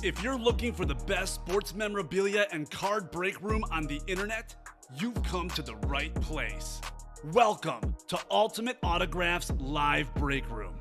If you're looking for the best sports memorabilia and card break room on the internet, you've come to the right place. Welcome to Ultimate Autographs Live Break Room.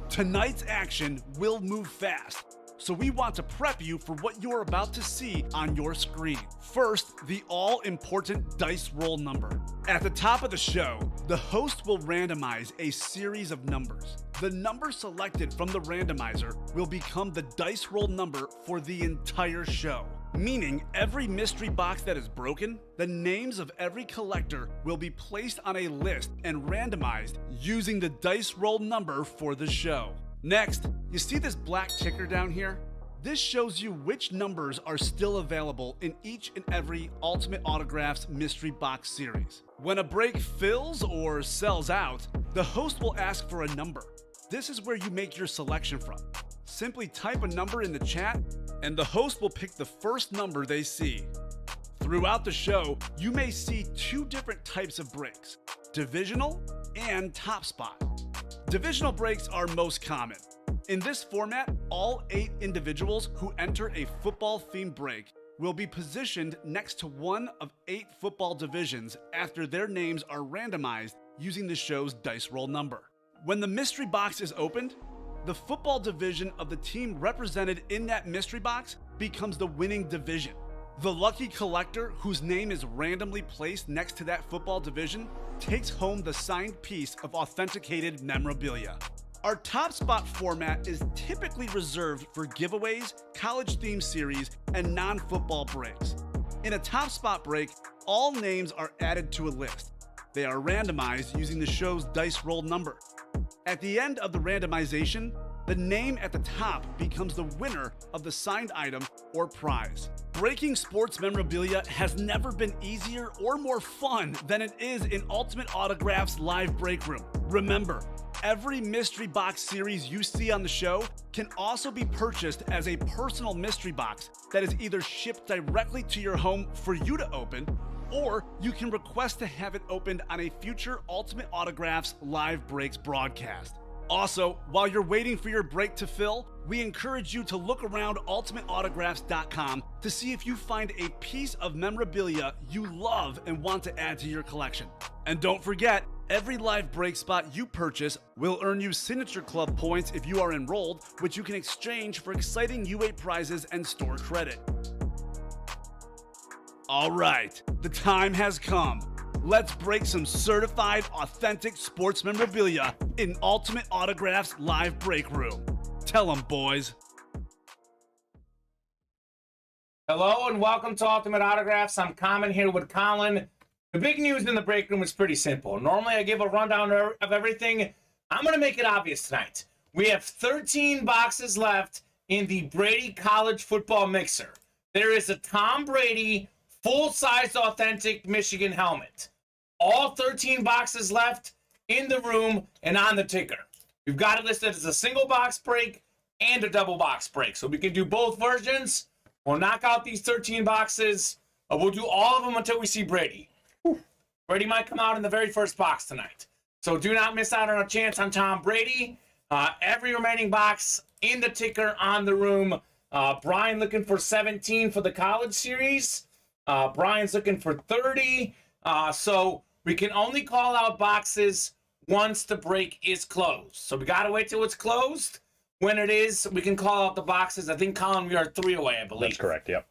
Tonight's action will move fast, so we want to prep you for what you're about to see on your screen. First, the all-important dice roll number. At the top of the show, the host will randomize a series of numbers. The number selected from the randomizer will become the dice roll number for the entire show. Meaning every mystery box that is broken, the names of every collector will be placed on a list and randomized using the dice roll number for the show. Next, you see this black ticker down here? This shows you which numbers are still available in each and every Ultimate Autographs mystery box series. When a break fills or sells out, the host will ask for a number. This is where you make your selection from. Simply type a number in the chat, and the host will pick the first number they see. Throughout the show, you may see two different types of breaks, divisional and top spot. Divisional breaks are most common. In this format, all 8 individuals who enter a football-themed break will be positioned next to one of 8 football divisions after their names are randomized using the show's dice roll number. When the mystery box is opened, the football division of the team represented in that mystery box becomes the winning division. The lucky collector whose name is randomly placed next to that football division takes home the signed piece of authenticated memorabilia. Our top spot format is typically reserved for giveaways, college-themed series, and non-football breaks. In a top spot break, all names are added to a list. They are randomized using the show's dice roll number. At the end of the randomization, the name at the top becomes the winner of the signed item or prize. Breaking sports memorabilia has never been easier or more fun than it is in Ultimate Autographs Live Break Room. Remember, every mystery box series you see on the show can also be purchased as a personal mystery box that is either shipped directly to your home for you to open, or you can request to have it opened on a future Ultimate Autographs Live Breaks broadcast. Also, while you're waiting for your break to fill, we encourage you to look around ultimateautographs.com to see if you find a piece of memorabilia you love and want to add to your collection. And don't forget, every live break spot you purchase will earn you Signature Club points if you are enrolled, which you can exchange for exciting UA prizes and store credit. All right, the time has come. Let's break some certified, authentic sports memorabilia in Ultimate Autographs Live Break Room. Tell them, boys. Hello and welcome to Ultimate Autographs. I'm Kamen here with Colin. The big news in the break room is pretty simple. Normally I give a rundown of everything. I'm going to make it obvious tonight. We have 13 boxes left in the Brady College Football Mixer. There is a Tom Brady full-size authentic Michigan helmet. All 13 boxes left in the room and on the ticker. We've got it listed as a single box break and a double box break. So we can do both versions. We'll knock out these 13 boxes. We'll do all of them until we see Brady. Brady might come out in the very first box tonight. So do not miss out on a chance on Tom Brady. Every remaining box in the ticker on the room. Brian looking for 17 for the college series. Brian's looking for 30. So we can only call out boxes once the break is closed. So we got to wait till it's closed. When it is, we can call out the boxes. I think, Colin, we are 3 away, I believe. That's correct, yep.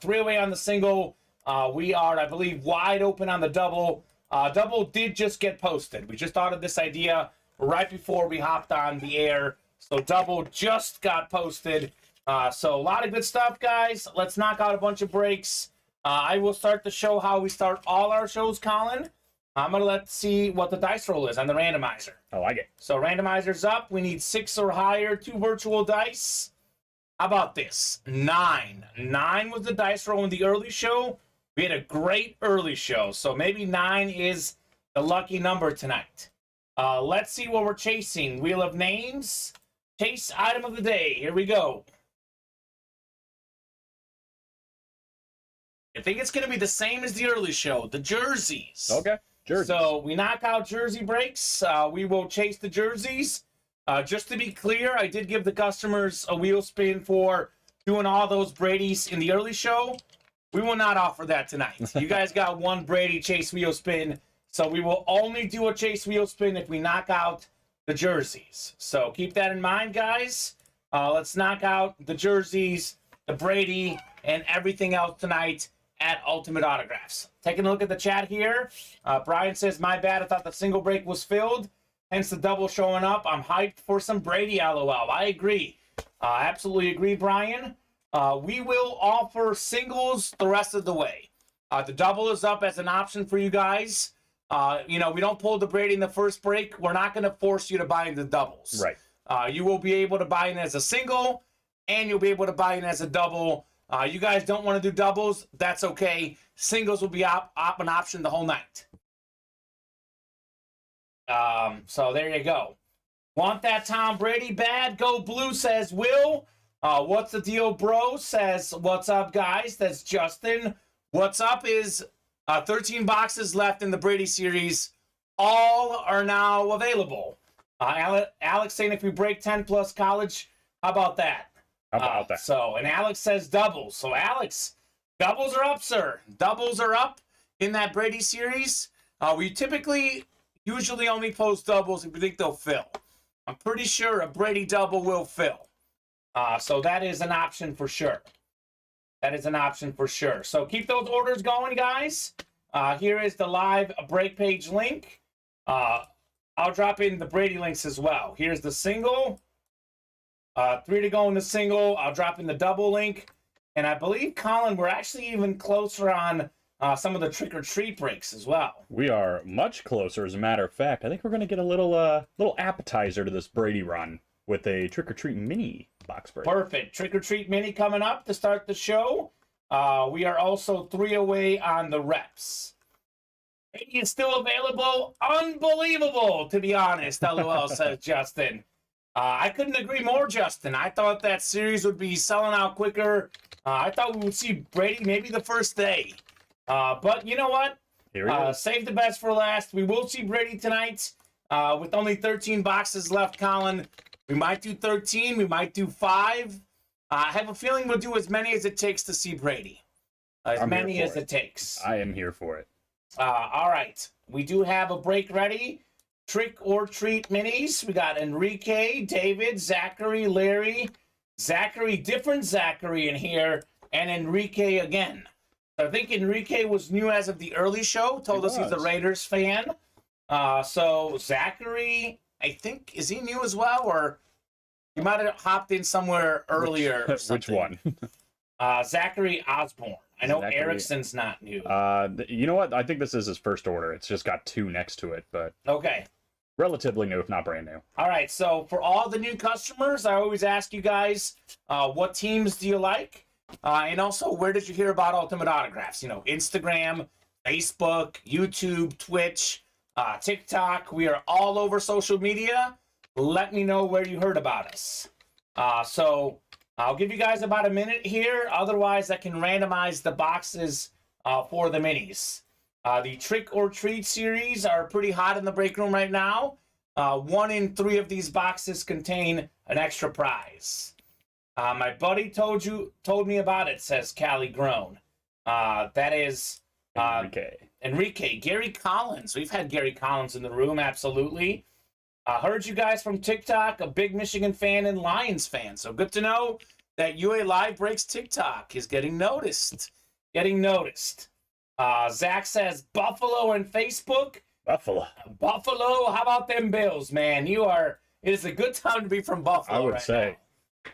3 away on the single. We are, I believe, wide open on the double. Double did just get posted. We just thought of this idea right before we hopped on the air. So double just got posted. So a lot of good stuff, guys. Let's knock out a bunch of breaks. I will start the show how we start all our shows, Colin. I'm going to see what the dice roll is on the randomizer. I like it. So randomizer's up. We need 6 or higher, 2 virtual dice. How about this? 9. 9 was the dice roll in the early show. We had a great early show, so maybe 9 is the lucky number tonight. Let's see what we're chasing. Wheel of Names. Chase item of the day. Here we go. I think it's going to be the same as the early show, the jerseys. Okay, jerseys. So we knock out jersey breaks. We will chase the jerseys. Just to be clear, I did give the customers a wheel spin for doing all those Brady's in the early show. We will not offer that tonight. You guys got one Brady chase wheel spin, so we will only do a chase wheel spin if we knock out the jerseys. So keep that in mind, guys. Let's knock out the jerseys, the Brady, and everything else tonight at Ultimate Autographs. Taking a look at the chat here. Brian says, my bad, I thought the single break was filled, hence the double showing up. I'm hyped for some Brady, LOL. I agree. Absolutely agree, Brian. We will offer singles the rest of the way. The double is up as an option for you guys. We don't pull the Brady in the first break. We're not going to force you to buy in the doubles. Right. You will be able to buy in as a single, and you'll be able to buy in as a double. You guys don't want to do doubles. That's okay. Singles will be an option the whole night. So there you go. Want that Tom Brady bad? Go Blue, says Will. What's the deal, bro? Says, what's up, guys? That's Justin. What's up is 13 boxes left in the Brady series. All are now available. Alex saying if we break 10 plus college, how about that? How about that? And Alex says doubles. So, Alex, doubles are up, sir. Doubles are up in that Brady series. We usually only post doubles if we think they'll fill. I'm pretty sure a Brady double will fill. So that is an option for sure. That is an option for sure. So keep those orders going, guys. Here is the live break page link. I'll drop in the Brady links as well. Here's the single. 3 to go in the single. I'll drop in the double link. And I believe, Colin, we're actually even closer on some of the trick-or-treat breaks as well. We are much closer, as a matter of fact. I think we're going to get a little appetizer to this Brady run with a trick-or-treat mini box break. Perfect. Trick-or-treat mini coming up to start the show. We are also 3 away on the reps. Brady is still available. Unbelievable, to be honest, LOL, says Justin. I couldn't agree more, Justin. I thought that series would be selling out quicker. I thought we would see Brady maybe the first day. But you know what? Save the best for last. We will see Brady tonight with only 13 boxes left, Colin. We might do 13. We might do 5. I have a feeling we'll do as many as it takes to see Brady. As many as it takes. I am here for it. All right. We do have a break ready. Trick or treat minis. We got Enrique, David, Zachary, Larry, Zachary, different Zachary in here, and Enrique again. So I think Enrique was new as of the early show. Told us he's a Raiders fan. So Zachary, I think, is he new as well, or he might have hopped in somewhere earlier? Which one? Zachary Osborne. I know Zachary. Erickson's not new. You know what? I think this is his first order. It's just got 2 next to it, but Okay. relatively new, if not brand new. All right, so for all the new customers, I always ask you guys, what teams do you like? And also, where did you hear about Ultimate Autographs? Instagram, Facebook, YouTube, Twitch, TikTok. We are all over social media. Let me know where you heard about us. So I'll give you guys about a minute here. Otherwise, I can randomize the boxes for the minis. The Trick or Treat series are pretty hot in the break room right now. 1 in 3 of these boxes contain an extra prize. My buddy told me about it, says Callie Groan. That is Enrique. Gary Collins. We've had Gary Collins in the room, absolutely. Heard you guys from TikTok, a big Michigan fan and Lions fan. So good to know that UA Live Breaks TikTok is getting noticed. Zach says Buffalo and Facebook. Buffalo. How about them Bills, man? It is a good time to be from Buffalo. I would say.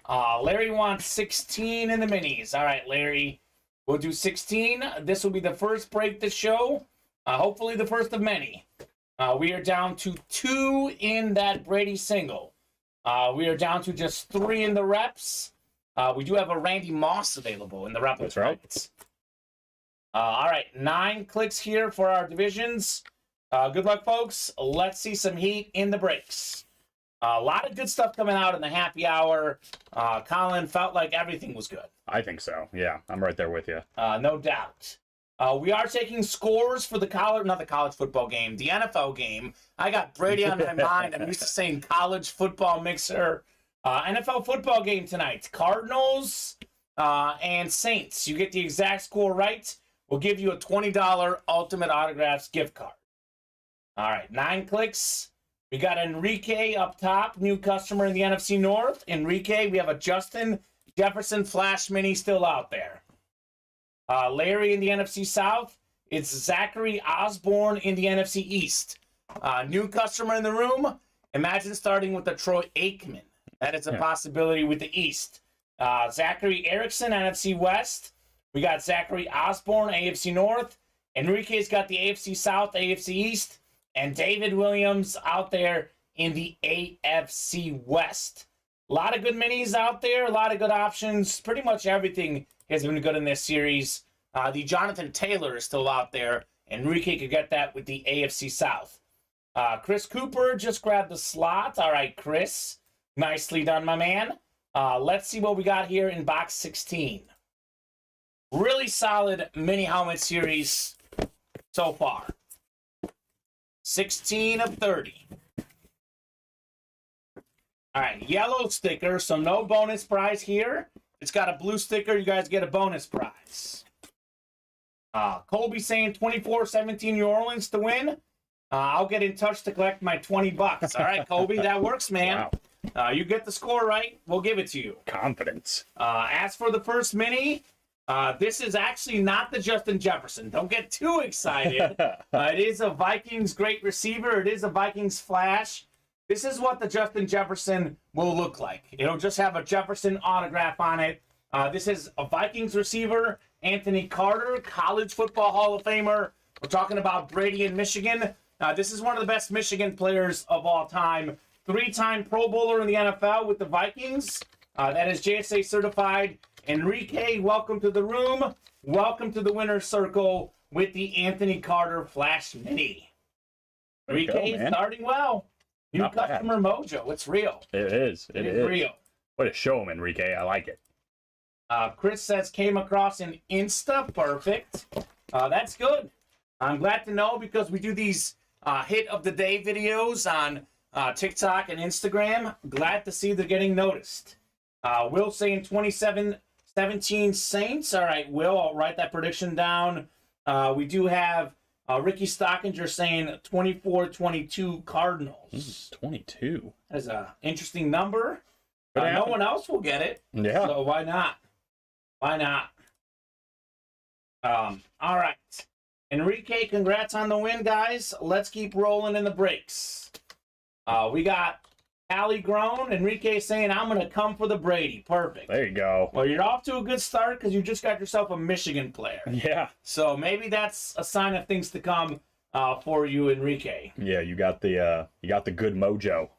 Now. Larry wants 16 in the minis. All right, Larry. We'll do 16. This will be the first break the show. Hopefully the first of many. We are down to 2 in that Brady single. We are down to just 3 in the reps. We do have a Randy Moss available in the rep. That's right. All right, 9 clicks here for our divisions. Good luck, folks. Let's see some heat in the breaks. A lot of good stuff coming out in the happy hour. Colin felt like everything was good. I think so. Yeah, I'm right there with you. No doubt. We are taking scores for the not the college football game, the NFL game. I got Brady on my mind. I'm used to saying college football mixer. NFL football game tonight. Cardinals and Saints. You get the exact score right, we'll give you a $20 Ultimate Autographs gift card. All right, 9 clicks. We got Enrique up top, new customer in the NFC North. Enrique, we have a Justin Jefferson Flash Mini still out there. Larry in the NFC South. It's Zachary Osborne in the NFC East. New customer in the room. Imagine starting with the Troy Aikman. That is a possibility with the East. Zachary Erickson, NFC West. We got Zachary Osborne, AFC North. Enrique's got the AFC South, AFC East. And David Williams out there in the AFC West. A lot of good minis out there, a lot of good options. Pretty much everything has been good in this series. The Jonathan Taylor is still out there. Enrique could get that with the AFC South. Chris Cooper just grabbed the slot. All right, Chris. Nicely done, my man. Let's see what we got here in box 16. Really solid mini helmet series so far. 16 of 30. All right, yellow sticker, so no bonus prize here. It's got a blue sticker. You guys get a bonus prize. Colby saying 24-17 New Orleans to win. I'll get in touch to collect my $20. All right, Colby, that works, man. Wow. You get the score right, we'll give it to you. Confidence. As for the first mini, this is actually not the Justin Jefferson. Don't get too excited. It is a Vikings great receiver. It is a Vikings flash. This is what the Justin Jefferson will look like. It'll just have a Jefferson autograph on it. This is a Vikings receiver, Anthony Carter, College Football Hall of Famer. We're talking about Brady in Michigan. This is one of the best Michigan players of all time. 3-time Pro Bowler in the NFL with the Vikings. That is JSA certified. Enrique, welcome to the room. Welcome to the winner's circle with the Anthony Carter Flash Mini. Enrique is starting well. New Not customer bad. Mojo. It's real. It is. It is real. Way to show him, Enrique. I like it. Chris says came across an Insta. Perfect. That's good. I'm glad to know because we do these hit of the day videos on TikTok and Instagram. Glad to see they're getting noticed. Will saying 27-17 Saints. All right, Will, I'll write that prediction down. We do have Ricky Stockinger saying 24-22 Cardinals. 22. That's an interesting number. No one else will get it. Yeah. So why not? Why not? All right. Enrique, congrats on the win, guys. Let's keep rolling in the breaks. We got Allie Grown. Enrique saying, I'm going to come for the Brady. Perfect. There you go. Well, you're off to a good start because you just got yourself a Michigan player. Yeah. So maybe that's a sign of things to come for you, Enrique. Yeah, you got the good mojo.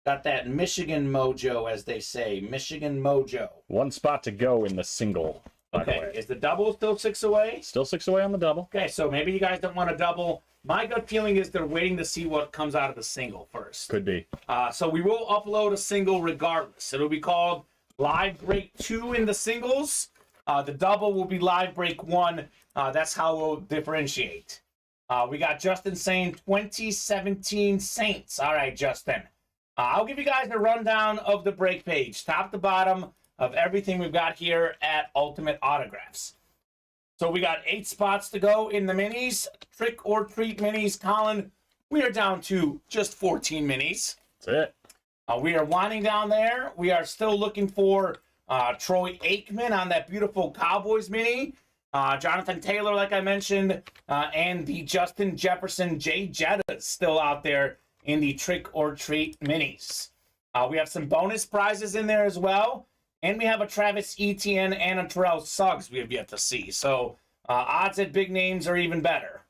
Got that Michigan mojo, as they say. Michigan mojo. One spot to go in the single. By the Okay, way. is the double still 6 away? Still 6 away on the double. Okay, so maybe you guys don't want to double. My gut feeling is they're waiting to see what comes out of the single first. Could be. So we will upload a single regardless. It'll be called Live Break 2 in the singles. The double will be Live Break 1. That's how we'll differentiate. We got Justin saying 2017 Saints. All right, Justin. I'll give you guys a rundown of the break page, top to bottom of everything we've got here at Ultimate Autographs. So we got 8 spots to go in the minis. Trick or treat minis, Colin. We are down to just 14 minis. That's it. We are winding down there. We are still looking for Troy Aikman on that beautiful Cowboys mini. Jonathan Taylor, like I mentioned, and the Justin Jefferson J. Jetta still out there in the trick or treat minis. We have some bonus prizes in there as well. And we have a Travis Etienne and a Terrell Suggs we have yet to see. So odds at big names are even better.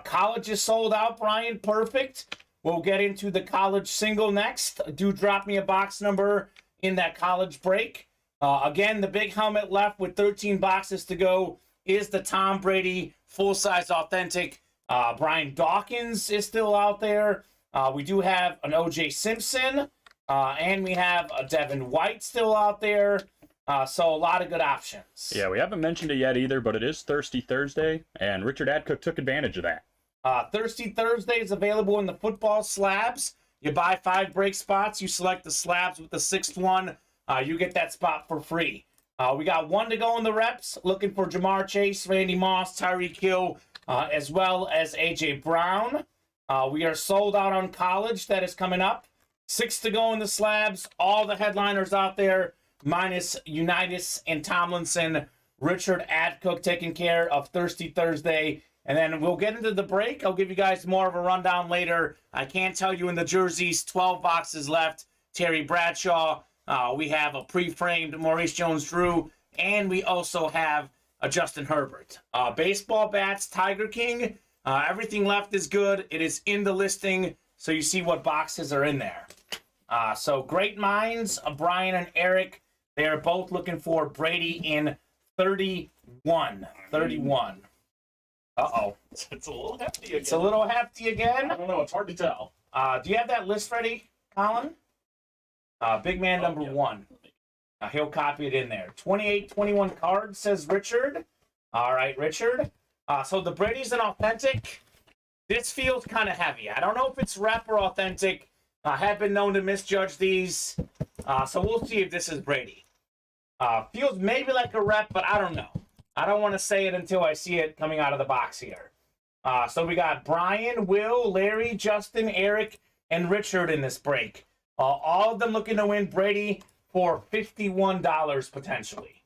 College is sold out, Brian. Perfect. We'll get into the college single next. Do drop me a box number in that college break. Again, the big helmet left with 13 boxes to go is the Tom Brady full-size authentic. Brian Dawkins is still out there. We do have an O.J. Simpson. And we have a Devin White still out there. So a lot of good options. Yeah, we haven't mentioned it yet either, but it is Thirsty Thursday, and Richard Adcook took advantage of that. Thirsty Thursday is available in the football slabs. You buy 5 break spots. You select the slabs with the 6th one. You get that spot for free. We got 1 to go in the reps. Looking for Jamar Chase, Randy Moss, Tyreek Hill, as well as A.J. Brown. We are sold out on college. That is coming up. 6 to go in the slabs. All the headliners out there, minus Unitas and Tomlinson. Richard Adcook taking care of Thirsty Thursday. And then we'll get into the break. I'll give you guys more of a rundown later. I can tell you in the jerseys, 12 boxes left. Terry Bradshaw. We have a pre-framed Maurice Jones-Drew. And we also have a Justin Herbert. Baseball bats, Tiger King. Everything left is good. It is in the listing, so you see what boxes are in there. So great minds, Brian and Eric. They are both looking for Brady in 31. 31. Uh-oh. It's a little hefty again. It's a little hefty again. I don't know. It's hard to tell. Do you have that list ready, Colin? Big man number 1. He'll copy it in there. 28-21 cards, says Richard. All right, Richard. So the Brady's an authentic. This feels kind of heavy. I don't know if it's rep or authentic. I have been known to misjudge these. So we'll see if this is Brady. Feels maybe like a rep, but I don't know. I don't want to say it until I see it coming out of the box here. So we got Brian, Will, Larry, Justin, Eric, and Richard in this break. All of them looking to win Brady for $51 potentially.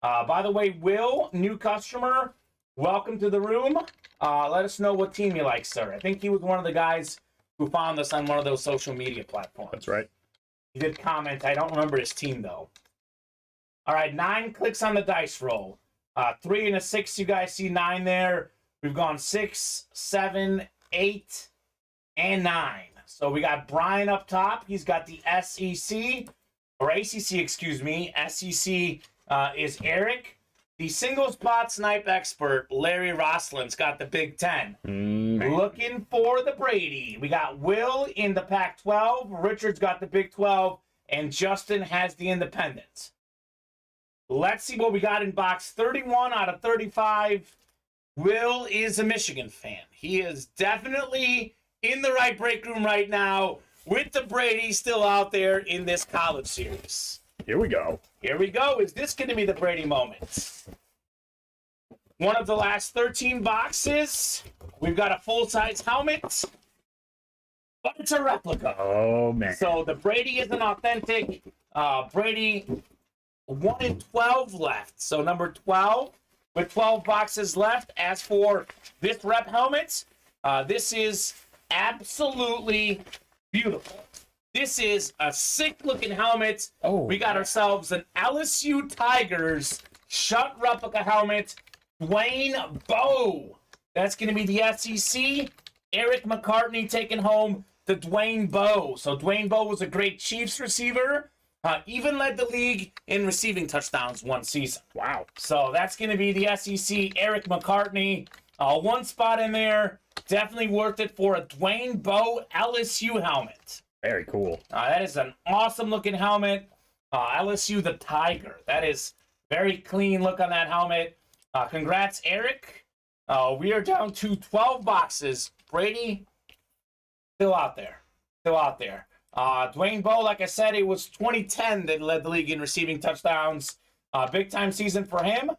By the way, Will, new customer, welcome to the room. Let us know what team you like, sir. I think he was one of the guys who found us on one of those social media platforms. That's right. He did comment. I don't remember his team, though. All right, 9 clicks on the dice roll. 3 and a 6, you guys see 9 there. We've gone 6, 7, 8, and 9. So we got Brian up top. He's got the SEC, or ACC, excuse me. SEC is Eric. The single spot snipe expert, Larry Rosslin's got the Big Ten. Looking for the Brady. We got Will in the Pac-12. Richard's got the Big 12. And Justin has the Independent. Let's see what we got in box 31 out of 35. Will is a Michigan fan. He is definitely in the right break room right now with the Brady still out there in this college series. Here we go. Here we go. Is this going to be the Brady moment? One of the last 13 boxes. We've got a full-size helmet, but it's a replica. Oh, man. So the Brady isn't authentic. Brady, 1 in 12 left. So number 12 with 12 boxes left. As for this rep helmet, this is absolutely beautiful. This is a sick-looking helmet. Oh, we got ourselves an LSU Tigers shut replica helmet. Dwayne Bowe. That's going to be the SEC. Eric McCartney taking home the Dwayne Bowe. So Dwayne Bowe was a great Chiefs receiver. Even led the league in receiving touchdowns one season. Wow. So that's going to be the SEC. Eric McCartney. 1 spot in there. Definitely worth it for a Dwayne Bowe LSU helmet. Very cool. That is an awesome looking helmet. LSU the Tiger. That is very clean look on that helmet. Congrats, Eric. We are down to 12 boxes. Brady, still out there. Still out there. Dwayne Bowe, like I said, it was 2010 that led the league in receiving touchdowns. Big time season for him.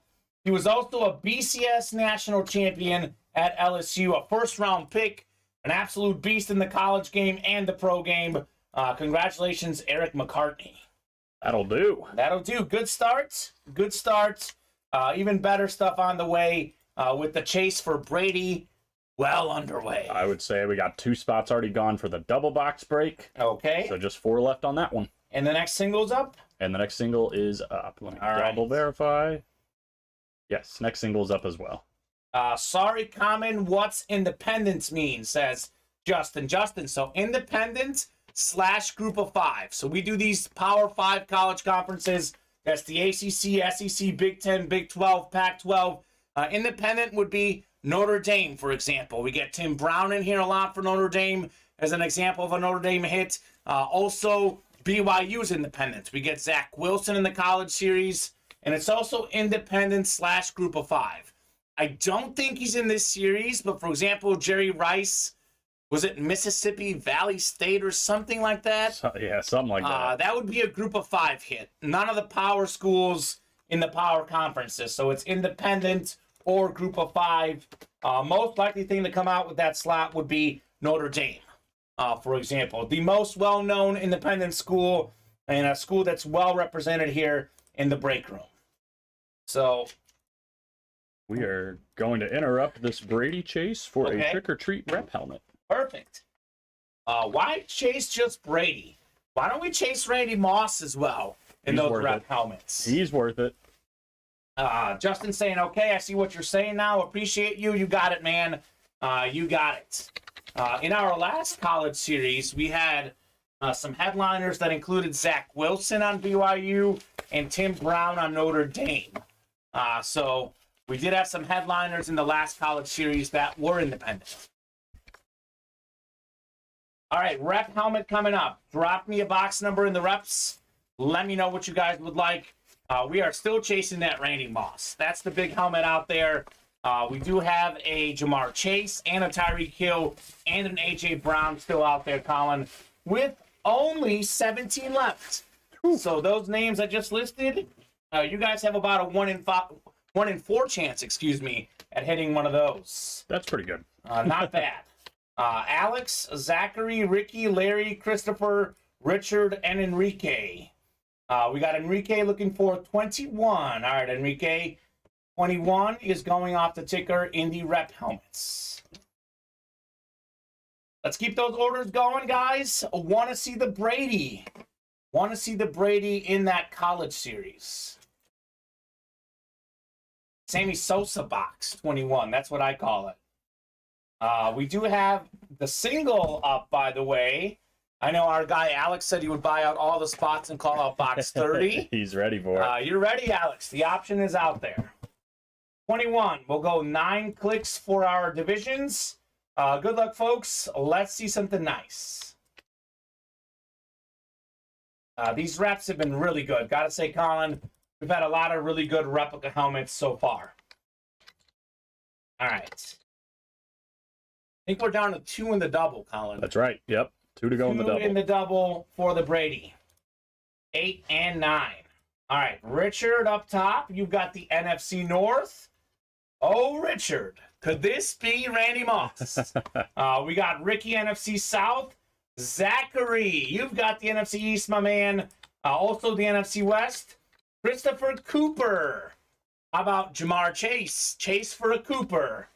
He was also a BCS national champion at LSU, a first-round pick, an absolute beast in the college game and the pro game. Congratulations, Eric McCartney. That'll do. That'll do. Good start. Good start. Even better stuff on the way with the chase for Brady well underway. I would say we got 2 spots already gone for the double box break. Okay. So just 4 left on that one. And the next single's up? And the next single is up. Let me All right. double verify. Yes, next single is up as well. Sorry, Kamen, what's independence mean, says Justin. Justin, so independent / group of 5. So we do these Power 5 college conferences. That's the ACC, SEC, Big 10, Big 12, Pac-12. Independent would be Notre Dame, for example. We get Tim Brown in here a lot for Notre Dame as an example of a Notre Dame hit. Also, BYU's independents. We get Zach Wilson in the college series, and it's also independent / group of 5. I don't think he's in this series, but for example, Jerry Rice, was it Mississippi Valley State or something like that? Yeah, something like that. That would be a group of 5 hit. None of the power schools in the power conferences, so it's independent or group of 5. Most likely thing to come out with that slot would be Notre Dame, for example. The most well-known independent school and a school that's well represented here in the break room. So we are going to interrupt this Brady chase for a trick-or-treat rep helmet. Perfect. Why chase just Brady? Why don't we chase Randy Moss as well in those rep helmets? He's worth it. Justin saying, okay, I see what you're saying now. Appreciate you. You got it, man. You got it. In our last college series, we had some headliners that included Zach Wilson on BYU and Tim Brown on Notre Dame. So we did have some headliners in the last college series that were independent. All right, rep helmet coming up. Drop me a box number in the reps. Let me know what you guys would like. We are still chasing that Randy Moss. That's the big helmet out there. We do have a Jamar Chase and a Tyreek Hill and an A.J. Brown still out there, Colin, with only 17 left. So those names I just listed, you guys have about a 1 in 4 chance, at hitting one of those. That's pretty good. Not bad. Alex, Zachary, Ricky, Larry, Christopher, Richard, and Enrique. We got Enrique looking for 21. All right, Enrique, 21 is going off the ticker in the rep helmets. Let's keep those orders going, guys. Want to see the Brady. Want to see the Brady in that college series. Sammy Sosa box, 21. That's what I call it. We do have the single up, by the way. I know our guy Alex said he would buy out all the spots and call out box 30. He's ready for it. You're ready, Alex. The option is out there. 21. We'll go 9 clicks for our divisions. Good luck, folks. Let's see something nice. These reps have been really good. Got to say, Colin, we've had a lot of really good replica helmets so far. All right. I think we're down to 2 in the double, Colin. That's right. Yep. 2 to go in the double. 2 in the double for the Brady. 8 and 9. All right. Richard up top. You've got the NFC North. Oh, Richard. Could this be Randy Moss? We got Ricky, NFC South. Zachary, you've got the NFC East, my man. Also the NFC West. Christopher Cooper. How about Jamar Chase? Chase for a Cooper.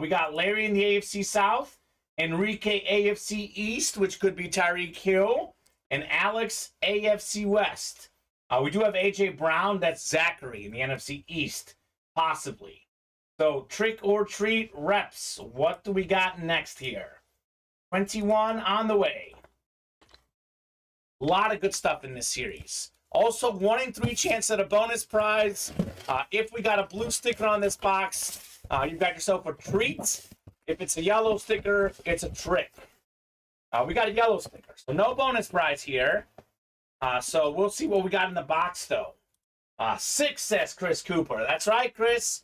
We got Larry in the AFC South, Enrique AFC East, which could be Tyreek Hill, and Alex AFC West. We do have A.J. Brown, that's Zachary in the NFC East, possibly. So trick or treat reps. What do we got next here? 21 on the way. A lot of good stuff in this series. Also, 1 in 3 chance at a bonus prize. If we got a blue sticker on this box, you've got yourself a treat. If it's a yellow sticker, it's a trick. We got a yellow sticker, so no bonus prize here. So we'll see what we got in the box, though. 6, says Chris Cooper. That's right, Chris.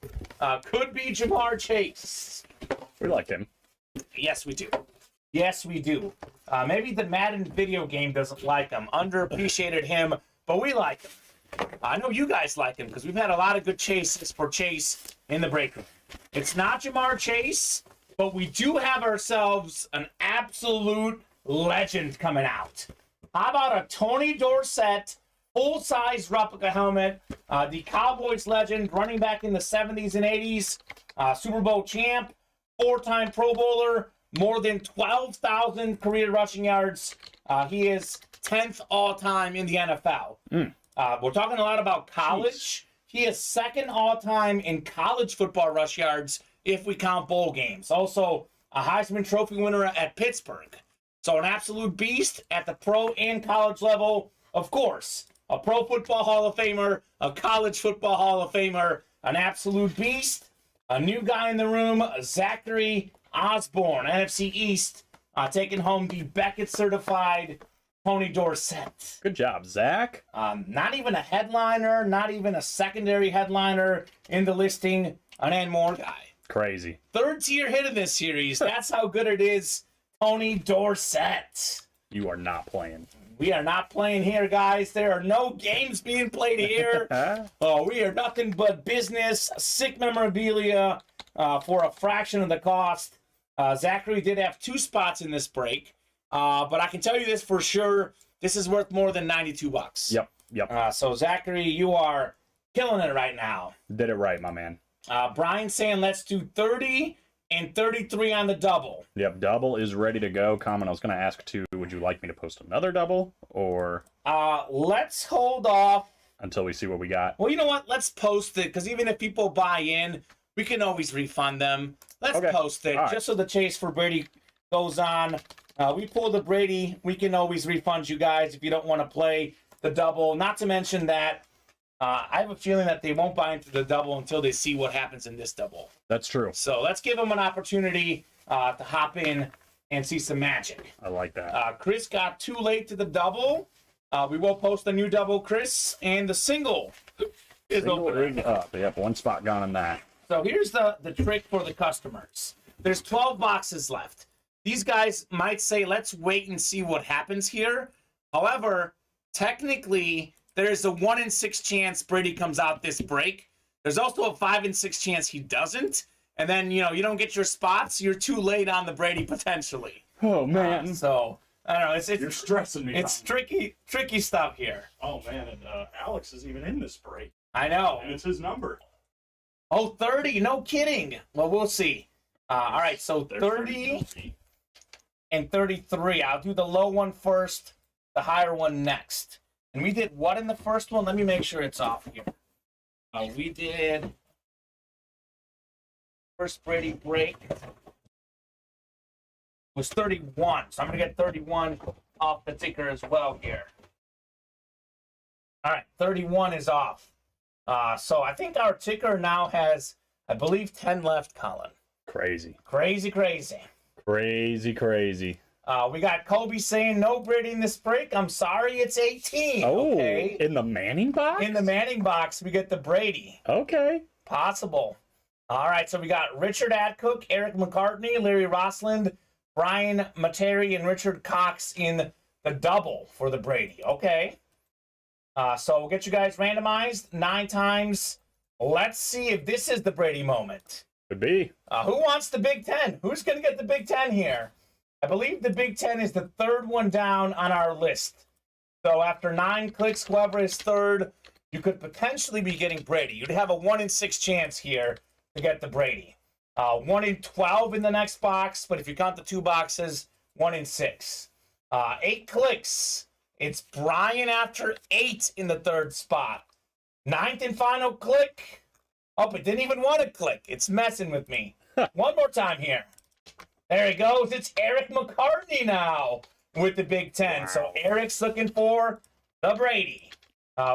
Could be Jamar Chase. We like him. Yes, we do. Yes, we do. Maybe the Madden video game doesn't like him. Underappreciated him, but we like him. I know you guys like him because we've had a lot of good chases for Chase in the break room. It's not Jamar Chase, but we do have ourselves an absolute legend coming out. How about a Tony Dorsett full-size replica helmet? The Cowboys legend, running back in the 70s and 80s, Super Bowl champ, 4-time Pro Bowler, more than 12,000 career rushing yards. He is 10th all-time in the NFL. We're talking a lot about college. Jeez. He is 2nd all-time in college football rush yards if we count bowl games. Also, a Heisman Trophy winner at Pittsburgh. So an absolute beast at the pro and college level. Of course, a Pro Football Hall of Famer, a College Football Hall of Famer, an absolute beast. A new guy in the room, Zachary Osborne, NFC East, taking home the Beckett Certified Tony Dorsett. Good job, Zach. Not even a headliner, not even a secondary headliner in the listing, an and more guy. Crazy. Third tier hit in this series. That's how good it is. Tony Dorsett. You are not playing. We are not playing here, guys. There are no games being played here. We are nothing but business. Sick memorabilia for a fraction of the cost. Zachary did have 2 spots in this break. But I can tell you this for sure. This is worth more than $92. Yep. So, Zachary, you are killing it right now. Did it right, my man. Brian saying let's do 30 and 33 on the double. Yep, double is ready to go. Kamen, I was going to ask, too, would you like me to post another double, or... Let's hold off. Until we see what we got. Well, you know what? Let's post it, because even if people buy in, we can always refund them. Let's post it, right. just so the chase for Brady goes on. We pull the Brady. We can always refund you guys if you don't want to play the double. Not to mention that I have a feeling that they won't buy into the double until they see what happens in this double. That's true. So let's give them an opportunity to hop in and see some magic. I like that. Chris got too late to the double. We will post a new double, Chris, and the single is Single open. up. Yep, 1 spot gone on that. So here's the trick for the customers. There's 12 boxes left. These guys might say, let's wait and see what happens here. However, technically, there's a 1 in 6 chance Brady comes out this break. There's also a 5 in 6 chance he doesn't. And then, you don't get your spots. You're too late on the Brady potentially. Oh, man. So, I don't know. It's You're stressing me. It's tricky stuff here. Oh, man, and Alex is even in this break. I know. And it's his number. Oh, 30. No kidding. Well, we'll see. All right, so 30 and 33. I'll do the low one first, the higher one next. And we did what in the first one? Let me make sure it's off here. We did first Brady break was 31. So I'm going to get 31 off the ticker as well here. All right, 31 is off. So I think our ticker now has, I believe, 10 left, Colin. Crazy. Crazy. We got Kobe saying no Brady in this break. I'm sorry, it's 18. Oh, okay. In the Manning box? In the Manning box, we get the Brady. Okay. Possible. All right, so we got Richard Adcook, Eric McCartney, Larry Rossland, Brian Materi, and Richard Cox in the double for the Brady. Okay. So we'll get you guys randomized 9 times. Let's see if this is the Brady moment. Could be. Who wants the Big Ten? Who's going to get the Big Ten here? I believe the Big Ten is the 3rd one down on our list. So after 9 clicks, whoever is 3rd, you could potentially be getting Brady. You'd have a 1 in 6 chance here to get the Brady. 1 in 12 in the next box, but if you count the 2 boxes, 1 in 6. 8 clicks. It's Brian after 8 in the 3rd spot. 9th and final click. Oh, it didn't even want to click. It's messing with me. One more time here. There he goes. It's Eric McCartney now with the Big Ten. Wow. So Eric's looking for the Brady.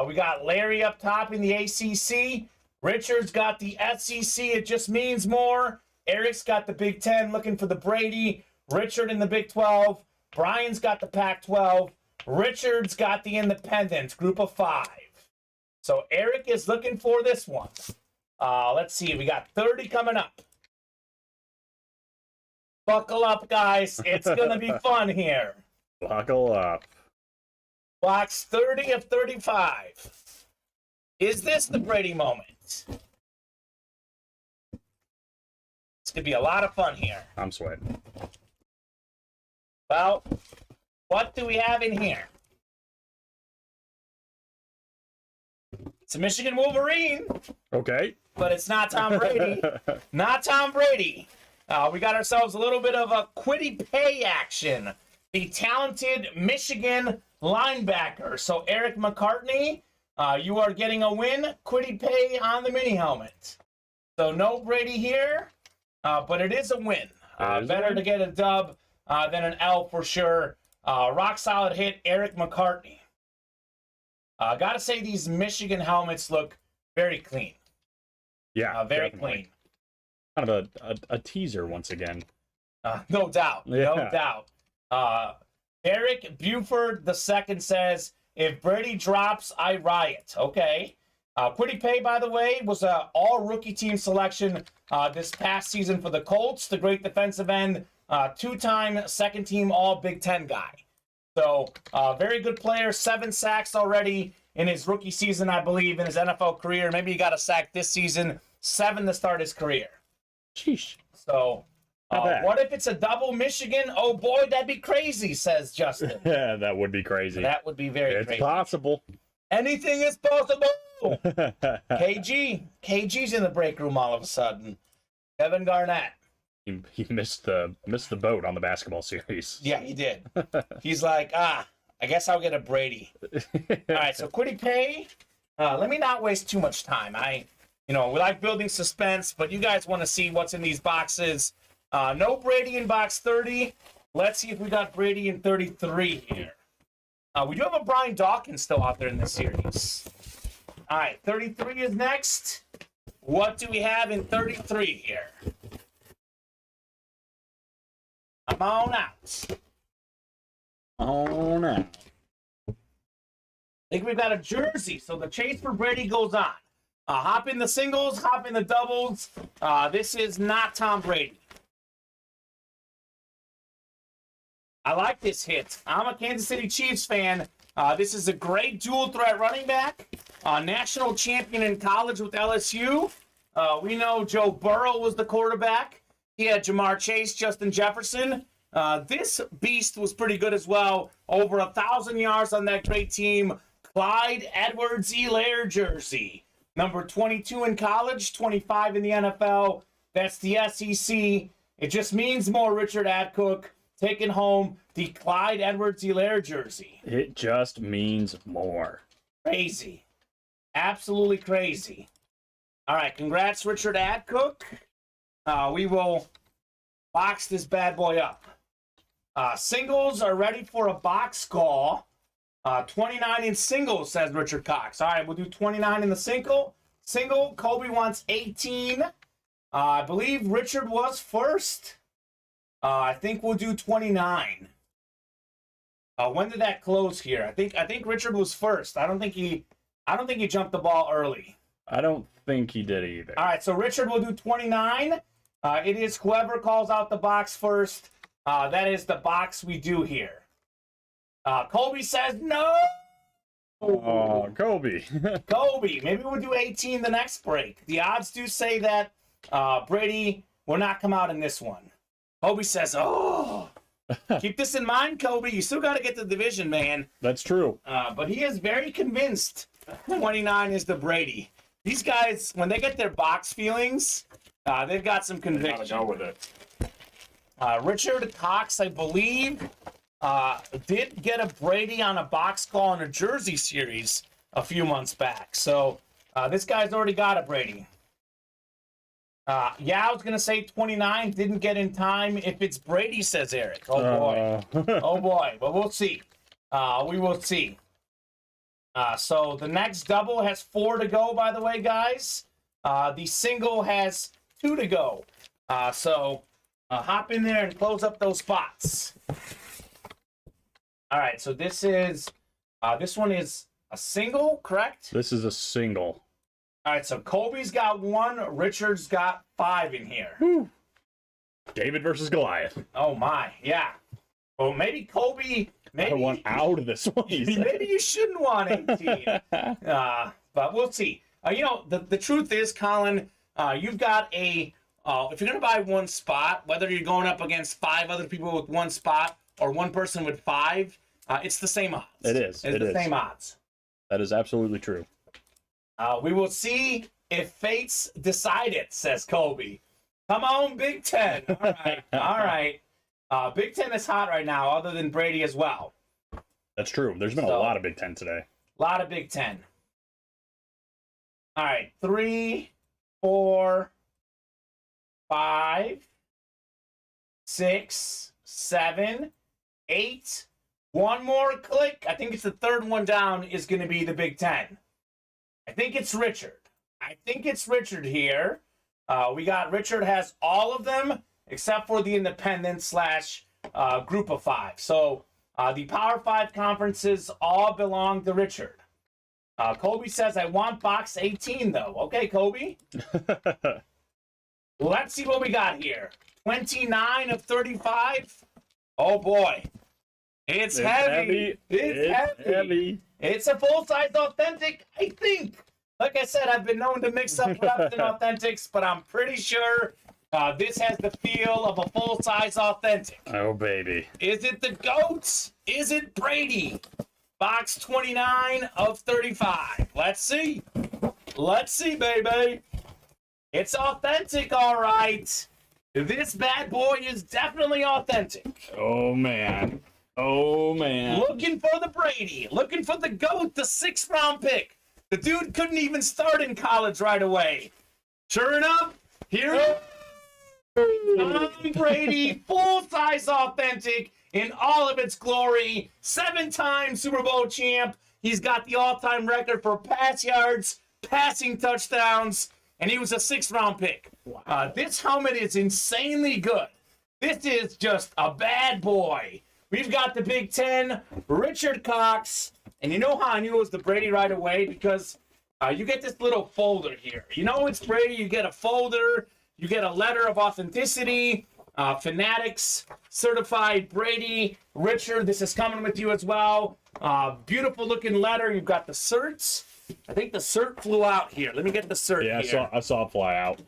We got Larry up top in the ACC. Richard's got the SEC. It just means more. Eric's got the Big Ten looking for the Brady. Richard in the Big 12. Brian's got the Pac-12. Richard's got the Independent, group of 5. So Eric is looking for this one. Let's see. We got 30 coming up. Buckle up, guys. It's going to be fun here. Buckle up. Box 30 of 35. Is this the Brady moment? It's going to be a lot of fun here. I'm sweating. Well, what do we have in here? It's a Michigan Wolverine, Okay. but it's not Tom Brady. Not Tom Brady. We got ourselves a little bit of a Kwity Paye action. The talented Michigan linebacker. So Eric McCartney, you are getting a win. Kwity Paye on the mini helmet. So no Brady here, but it is a win. Better to get a dub than an L for sure. Rock solid hit, Eric McCartney. Gotta say these Michigan helmets look very clean. Yeah. Very definitely. clean. Kind of a teaser once again. No doubt. Yeah. No doubt. Eric Buford II says, if Brady drops, I riot. Okay. Quiddy Pay, by the way, was an all-rookie team selection this past season for the Colts, the great defensive end, two-time second-team All-Big Ten guy. So, very good player, 7 sacks already in his rookie season, I believe, in his NFL career. Maybe he got a sack this season, 7 to start his career. Sheesh. So, what if it's a double Michigan? Oh, boy, that'd be crazy, says Justin. Yeah, that would be crazy. That would be very it's crazy. possible. Anything is possible. KG's in the break room all of a sudden. Kevin Garnett. He missed the boat on the basketball series. Yeah, he did. He's like, I guess I'll get a Brady. All right, so Quiddy Pay. Let me not waste too much time. We like building suspense, but you guys want to see what's in these boxes. No Brady in box 30. Let's see if we got Brady in 33 here. We do have a Brian Dawkins still out there in this series. All right, 33 is next. What do we have in 33 here? Come on out. Oh, no. I think we've got a jersey, so the chase for Brady goes on. Hop in the singles, hop in the doubles. This is not Tom Brady. I like this hit. I'm a Kansas City Chiefs fan. This is a great dual threat running back. National champion in college with LSU. We know Joe Burrow was the quarterback. He had Jamar Chase, Justin Jefferson. This beast was pretty good as well. Over 1,000 yards on that great team. Clyde Edwards-Helaire jersey. Number 22 in college, 25 in the NFL. That's the SEC. It just means more Richard Adcook taking home the Clyde Edwards-Helaire jersey. It just means more. Crazy. Absolutely crazy. All right, congrats, Richard Adcook. We will box this bad boy up. Singles are ready for a box call. 29 in singles, says Richard Cox. All right, we'll do 29 in the single. Kobe wants 18. I believe Richard was first. I think we'll do 29. When did that close here? I think Richard was first. I don't think he jumped the ball early. I don't think he did either. All right, so Richard will do 29. It is whoever calls out the box first. That is the box we do here. Colby says no. Oh, Kobe. Kobe, maybe we'll do 18 the next break. The odds do say that Brady will not come out in this one. Kobe says, oh. Keep this in mind, Kobe. You still got to get the division, man. That's true. But he is very convinced 29 is the Brady. These guys, when they get their box feelings, they've got some conviction. Gotta go with it. Richard Cox, I believe, did get a Brady on a box call in a Jersey series a few months back. So this guy's already got a Brady. Yeah, I was going to say 29. Didn't get in time. If it's Brady, says Eric. Oh, boy. Oh, boy. But we'll see. We will see. So the next double has 4 to go, by the way, guys. The single has 2 to go. So hop in there and close up those spots. All right, so this one is a single, correct? This is a single. All right, so Colby's got 1, Richard's got 5 in here. Whew. David versus Goliath. Oh my, yeah. Well, maybe Colby. I want out of this one. Maybe you shouldn't want 18. But we'll see. The truth is, Colin, you've got a. If you're gonna buy one spot, whether you're going up against 5 other people with 1 spot or 1 person with 5, it's the same odds. It is. It's the same odds. That is absolutely true. We will see if fates decide it, says Colby. Come on, Big Ten. All right. All right. Big Ten is hot right now, other than Brady as well. That's true. There's been a lot of Big Ten today. A lot of Big Ten. All right. 3, 4, 5, 6, 7, 8. One more click. I think it's the third one down is going to be the Big Ten. I think it's Richard. I think it's Richard here. We got Richard has all of them except for the independent / group of 5. So The Power 5 conferences all belong to Richard. Kobe says, I want box 18, though. Okay, Kobe. Let's see what we got here. 29 of 35. Oh, boy. It's heavy. It's heavy. It's a full-size authentic, I think. Like I said, I've been known to mix up reps and authentics, but I'm pretty sure this has the feel of a full-size authentic. Oh, baby. Is it the GOAT? Is it Brady? Box 29 of 35. Let's see. Let's see, baby. It's authentic, all right. This bad boy is definitely authentic. Oh, man. Oh, man. Looking for the Brady. Looking for the GOAT, the 6th round pick. The dude couldn't even start in college right away. Sure enough, here Tom Brady, full-size authentic in all of its glory. 7-time Super Bowl champ. He's got the all-time record for pass yards, passing touchdowns, and he was a 6th round pick. Wow. This helmet is insanely good. This is just a bad boy. We've got the Big Ten, Richard Cox, and you know how I knew it was the Brady right away? Because you get this little folder here. You know it's Brady, you get a folder, you get a letter of authenticity, Fanatics, certified Brady, Richard, this is coming with you as well. Beautiful looking letter, you've got the certs. I think the cert flew out here. Let me get the cert Yeah, here. I saw it fly out.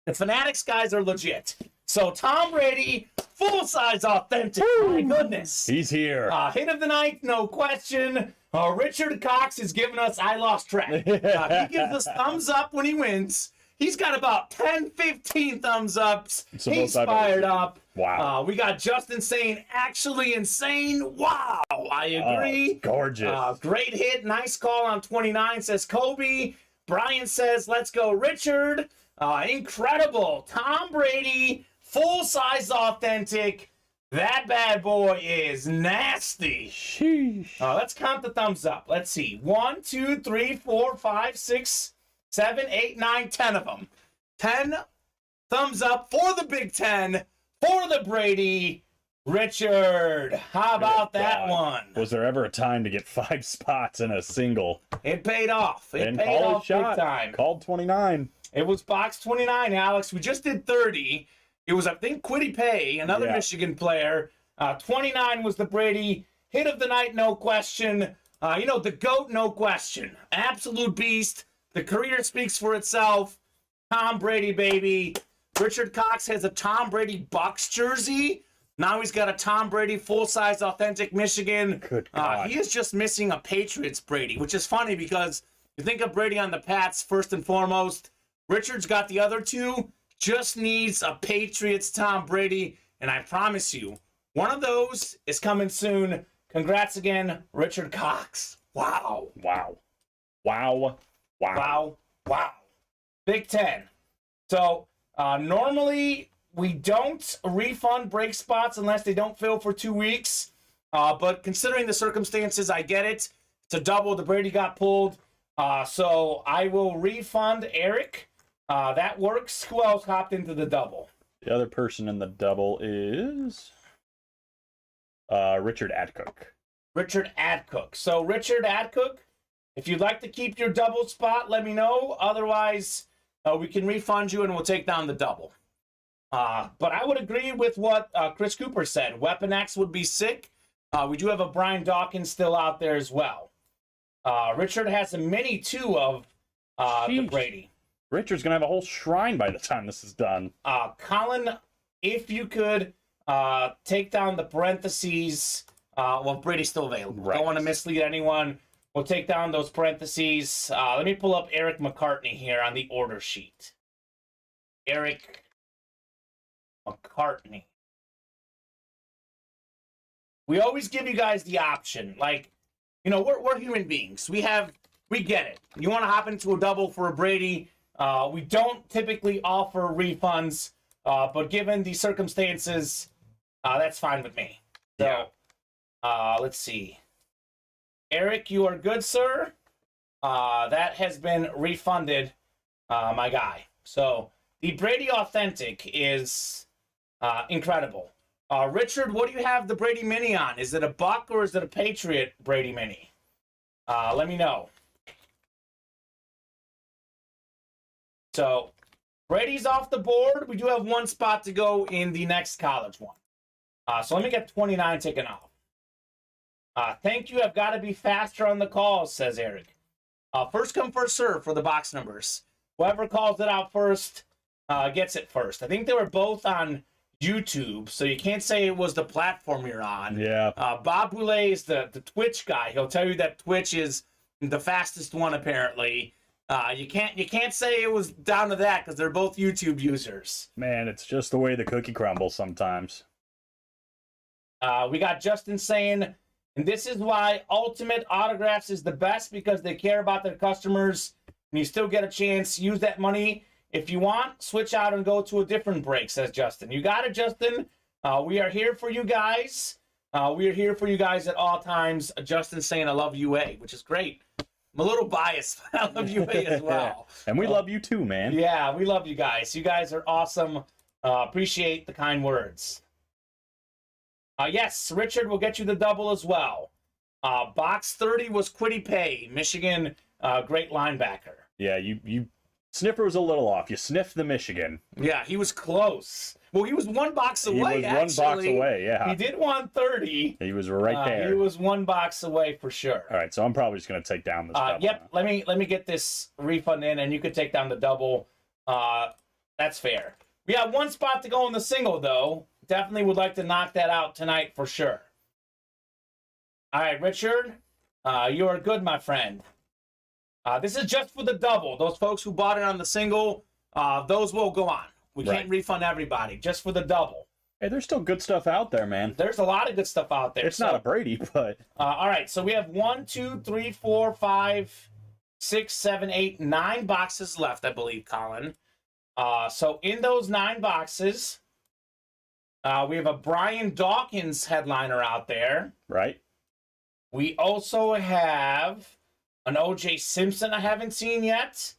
The Fanatics guys are legit. So Tom Brady, full-size authentic. My goodness. He's here. Hit of the night, no question. Richard Cox is giving us I lost track. He gives us thumbs up when he wins. He's got about 10, 15 thumbs ups. He's fired up. Wow. We got Justin saying, actually insane. Wow. I agree. Gorgeous. Great hit. Nice call on 29, says Kobe. Brian says, let's go, Richard. Incredible. Tom Brady, full-size authentic. That bad boy is nasty. Sheesh. Let's count the thumbs up. Let's see. 1, 2, 3, 4, 5, 6, 7, 8, 9, 10 of them. 10 thumbs up for the Big Ten, for the Brady. Richard, how about that one? Was there ever a time to get 5 spots in a single? It paid off. It And paid off shot. big time. Called 29. It was box 29, Alex. We just did 30. It was, I think, Quiddy Pay, another Michigan player. 29 was the Brady. Hit of the night, no question. The GOAT, no question. Absolute beast. The career speaks for itself. Tom Brady, baby. Richard Cox has a Tom Brady Bucks jersey. Now he's got a Tom Brady full-size authentic Michigan. Good God. He is just missing a Patriots Brady, which is funny because you think of Brady on the Pats first and foremost. Richard's got the other two, just needs a Patriots Tom Brady, and I promise you, one of those is coming soon. Congrats again, Richard Cox. Wow. Wow. Wow. Wow. Wow. Wow. Big Ten. So, normally we don't refund break spots unless they don't fill for 2 weeks. But considering the circumstances, I get it. It's a double. The Brady got pulled. So I will refund Eric. That works. Who else hopped into the double? The other person in the double is Richard Adcook. Richard Adcook. So Richard Adcook, if you'd like to keep your double spot, let me know. Otherwise, we can refund you and we'll take down the double. But I would agree with what Chris Cooper said. Weapon X would be sick. We do have a Brian Dawkins still out there as well. Richard has a mini too of the Brady. Richard's going to have a whole shrine by the time this is done. Colin, if you could take down the parentheses. Brady's still available. Right. Don't want to mislead anyone. We'll take down those parentheses. Let me pull up Eric McCartney here on the order sheet. Eric McCartney. We always give you guys the option. Like, we're human beings. We get it. You want to hop into a double for a Brady. We don't typically offer refunds, but given the circumstances, that's fine with me. So, let's see. Eric, you are good, sir. That has been refunded, my guy. So, the Brady Authentic is incredible. Richard, what do you have the Brady Mini on? Is it a Buck or is it a Patriot Brady Mini? Let me know. So, Brady's off the board. We do have one spot to go in the next college one. So let me get 29 taken off. Thank you. I've got to be faster on the calls, says Eric. First come, first serve for the box numbers. Whoever calls it out first gets it first. I think they were both on YouTube, so you can't say it was the platform you're on. Yeah. Bob Boulay is the Twitch guy. He'll tell you that Twitch is the fastest one, apparently. You can't say it was down to that because they're both YouTube users. Man, it's just the way the cookie crumbles sometimes. We got Justin saying, and this is why Ultimate Autographs is the best, because they care about their customers, and you still get a chance. Use that money. If you want, switch out and go to a different break, says Justin. You got it, Justin. We are here for you guys. We are here for you guys at all times. Justin's saying, I love UA, which is great. I'm a little biased. I love UA as well. And we love you too, man. Yeah, we love you guys. You guys are awesome. Appreciate the kind words. Yes, Richard will get you the double as well. Box 30 was Quiddy Pay, Michigan, great linebacker. Yeah, you sniffer was a little off. You sniffed the Michigan. Yeah, he was close. Well, he was one box away, He was one box away, yeah. He did 130. He was right there. He was one box away for sure. All right, so I'm probably just going to take down this double. Yep, now. let me get this refund in, and you could take down the double. That's fair. We have one spot to go in the single, though. Definitely would like to knock that out tonight for sure. All right, Richard, you are good, my friend. This is just for the double. Those folks who bought it on the single, those will go on. We can't refund everybody, just for the double. Hey, there's still good stuff out there, man. There's a lot of good stuff out there. It's not a Brady, but... all right, so we have 1, 2, 3, 4, 5, 6, 7, 8, 9 boxes left, I believe, Colin. So in those 9 boxes, we have a Brian Dawkins headliner out there. Right. We also have an O.J. Simpson I haven't seen yet.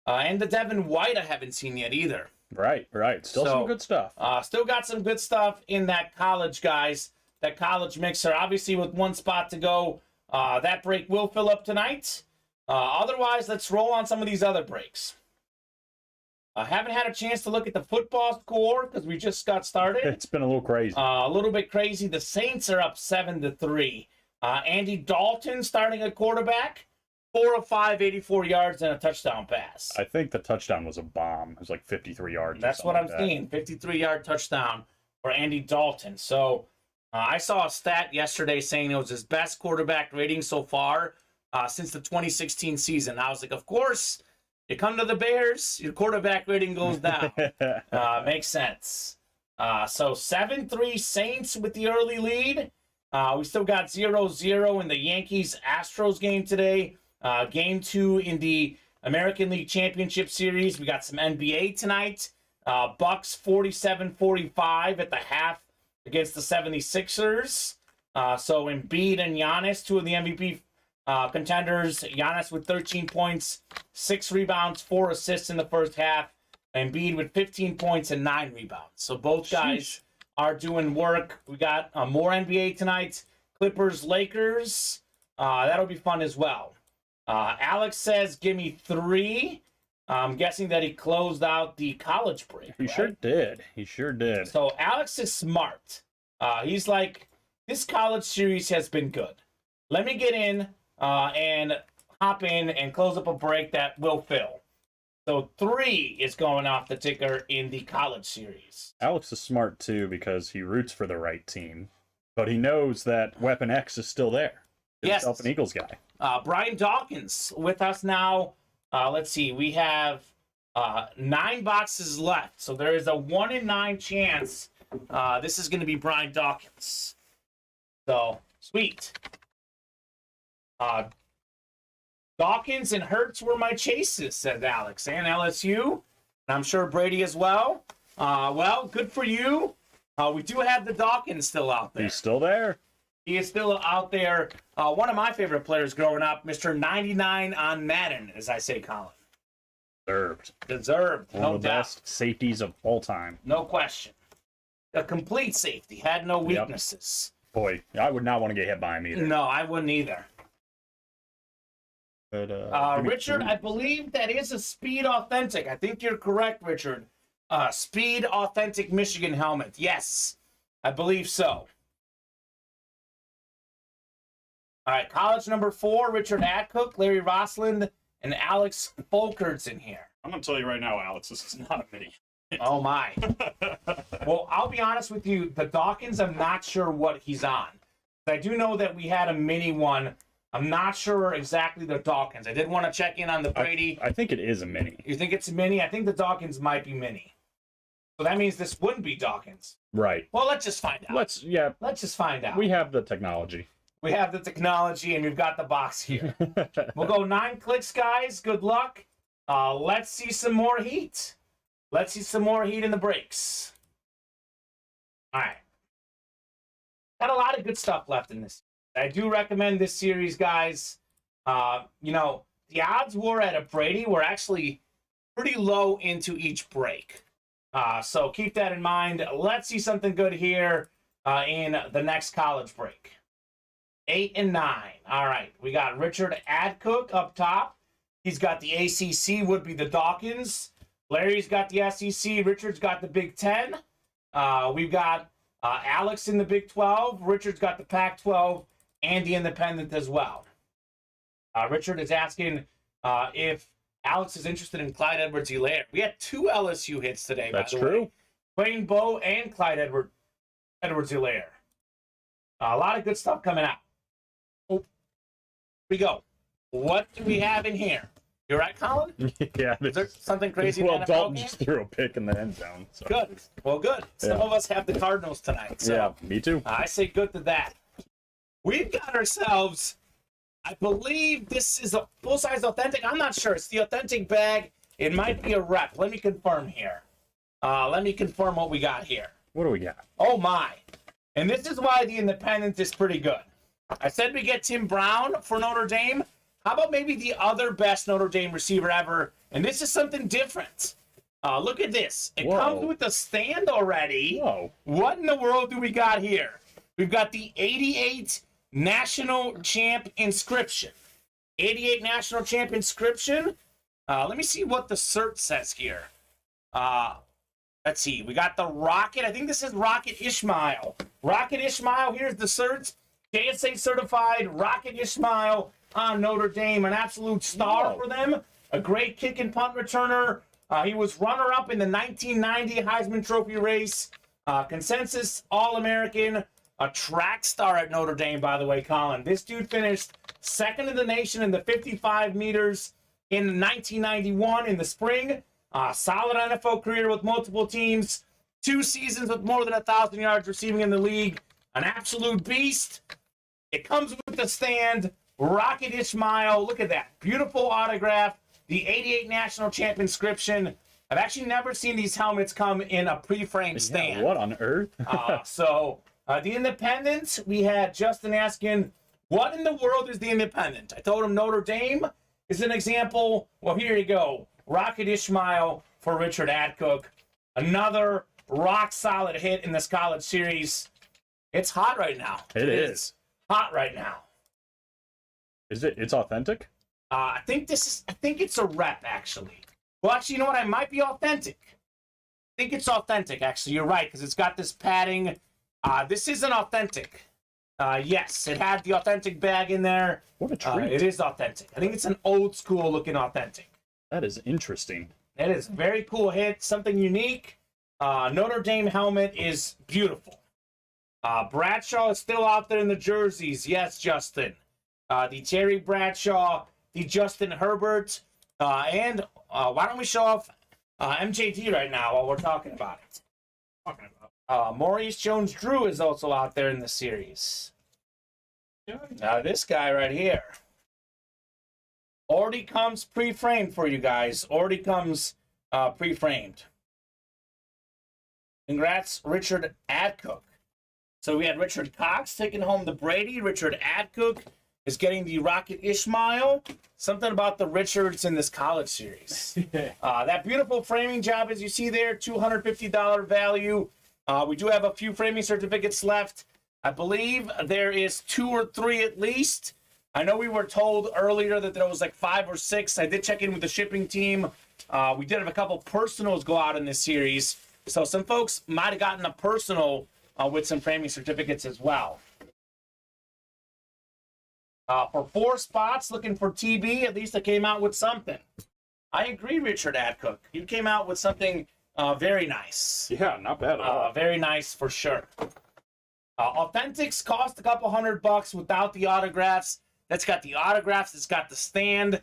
And the Devin White I haven't seen yet either. Right. Still some good stuff. Still got some good stuff in that college, guys. That college mixer. Obviously, with one spot to go, that break will fill up tonight. Otherwise, let's roll on some of these other breaks. I haven't had a chance to look at the football score because we just got started. It's been a little crazy. A little bit crazy. The Saints are up 7-3. Andy Dalton starting at quarterback. 4 of 5, 84 yards, and a touchdown pass. I think the touchdown was a bomb. It was like 53 yards. That's what I'm seeing. 53-yard touchdown for Andy Dalton. So I saw a stat yesterday saying it was his best quarterback rating so far since the 2016 season. I was like, of course, you come to the Bears, your quarterback rating goes down. Makes sense. So 7-3 Saints with the early lead. We still got 0-0 in the Yankees-Astros game today. Game 2 in the American League Championship Series. We got some NBA tonight. Bucks 47-45 at the half against the 76ers. So Embiid and Giannis, 2 of the MVP contenders. Giannis with 13 points, 6 rebounds, 4 assists in the first half. Embiid with 15 points and 9 rebounds. So both guys are doing work. We got more NBA tonight. Clippers, Lakers. That'll be fun as well. Alex says, give me 3. I'm guessing that he closed out the college break. He sure did. He sure did. So Alex is smart. He's like, this college series has been good. Let me get in and hop in and close up a break that will fill. So 3 is going off the ticker in the college series. Alex is smart too because he roots for the right team, but he knows that Weapon X is still there. He's Yes. an Eagles guy. Brian Dawkins with us now. Let's see. We have 9 boxes left. So there is a 1 in 9 chance this is going to be Brian Dawkins. So, sweet. Dawkins and Hurts were my chases, said Alex. And LSU. And I'm sure Brady as well. Well, good for you. We do have the Dawkins still out there. He's still there. He is still out there. One of my favorite players growing up, Mr. 99 on Madden, as I say, Colin. Deserved. Deserved, One no of the doubt. best safeties of all time. No question. a complete safety. Had no weaknesses. Boy, I would not want to get hit by him either. No, I wouldn't either. But, Richard, I believe that is a Speed Authentic. I think you're correct, Richard. Speed Authentic Michigan helmet. Yes, I believe so. All right, college number 4, Richard Adcook, Larry Rossland, and Alex Folkerts in here. I'm going to tell you right now, Alex, this is not a mini. Oh, my. Well, I'll be honest with you. The Dawkins, I'm not sure what he's on. I do know that we had a mini one. I'm not sure exactly the Dawkins. I did want to check in on the Brady. I think it is a mini. You think it's a mini? I think the Dawkins might be mini. So that means this wouldn't be Dawkins. Right. Well, let's just find out. Let's just find out. We have the technology. We have the technology, and we've got the box here. We'll go 9 clicks, guys. Good luck. Let's see some more heat. Let's see some more heat in the breaks. All right. Got a lot of good stuff left in this. I do recommend this series, guys. You know, the odds were at a Brady were actually pretty low into each break. So keep that in mind. Let's see something good here in the next college break. 8 and 9. All right. We got Richard Adcook up top. He's got the ACC, would be the Dawkins. Larry's got the SEC. Richard's got the Big Ten. We've got Alex in the Big 12. Richard's got the Pac-12 and the Independent as well. Richard is asking if Alex is interested in Clyde Edwards-Helaire. We had 2 LSU hits today, by the way. That's true. Wayne Bowe and Clyde Edwards-Helaire. A lot of good stuff coming out. Oh, here we go. What do we have in here? You right, Colin? Yeah. Is there something crazy? Well, Dalton just threw a pick in the end zone. So. Good. Well, good. Some of us have the Cardinals tonight. So yeah, me too. I say good to that. We've got ourselves, I believe this is a full-size authentic. I'm not sure. It's the authentic bag. It might be a rep. Let me confirm here. Let me confirm what we got here. What do we got? Oh, my. And this is why the Independent is pretty good. I said we get Tim Brown for Notre Dame. How about maybe the other best Notre Dame receiver ever? And this is something different. Look at this. It comes with a stand already. Whoa. What in the world do we got here? We've got the 88 National Champ inscription. 88 National Champ inscription. Let me see what the cert says here. Let's see. We got the Rocket. I think this is Rocket Ishmael. Rocket Ishmael. Here's the certs. JSA certified Rocket Ishmael on Notre Dame. An absolute star for them. A great kick and punt returner. He was runner-up in the 1990 Heisman Trophy race. Consensus All-American. A track star at Notre Dame, by the way, Colin. This dude finished second in the nation in the 55 meters in 1991 in the spring. Solid NFL career with multiple teams. 2 seasons with more than 1,000 yards receiving in the league. An absolute beast. It comes with the stand. Rocket Ishmael. Look at that. Beautiful autograph. The 88 National Champ inscription. I've actually never seen these helmets come in a pre-framed stand. Yeah, what on earth? The Independent, we had Justin asking, what in the world is the Independent? I told him Notre Dame is an example. Well, here you go. Rocket Ishmael for Richard Adcook. Another rock-solid hit in this college series. It's hot right now. It is. Hot right now. Is it? It's authentic? I think it's a rep, actually. Well, actually, you know what? I might be authentic. I think it's authentic, actually. You're right, because it's got this padding. This isn't authentic. Yes, it had the authentic bag in there. What a treat. It is authentic. I think it's an old school looking authentic. That is interesting. It is a very cool hit, something unique. Notre Dame helmet is beautiful. Bradshaw is still out there in the jerseys. Yes, Justin. The Terry Bradshaw, the Justin Herbert, and why don't we show off MJD right now while we're talking about it? Maurice Jones-Drew is also out there in the series. This guy right here. Already comes pre-framed for you guys. Already comes pre-framed. Congrats, Richard Adcook. So we had Richard Cox taking home the Brady. Richard Adcook is getting the Rocket Ishmael. Something about the Richards in this college series. That beautiful framing job, as you see there, $250 value. We do have a few framing certificates left. I believe there is 2 or 3 at least. I know we were told earlier that there was like 5 or 6. I did check in with the shipping team. We did have a couple personals go out in this series. So some folks might have gotten a personal with some framing certificates as well. For 4 spots, looking for TB, at least I came out with something. I agree, Richard Adcook. You came out with something very nice. Yeah, not bad at all. Very nice for sure. Authentics cost a couple $100 without the autographs. That's got the autographs. It's got the stand.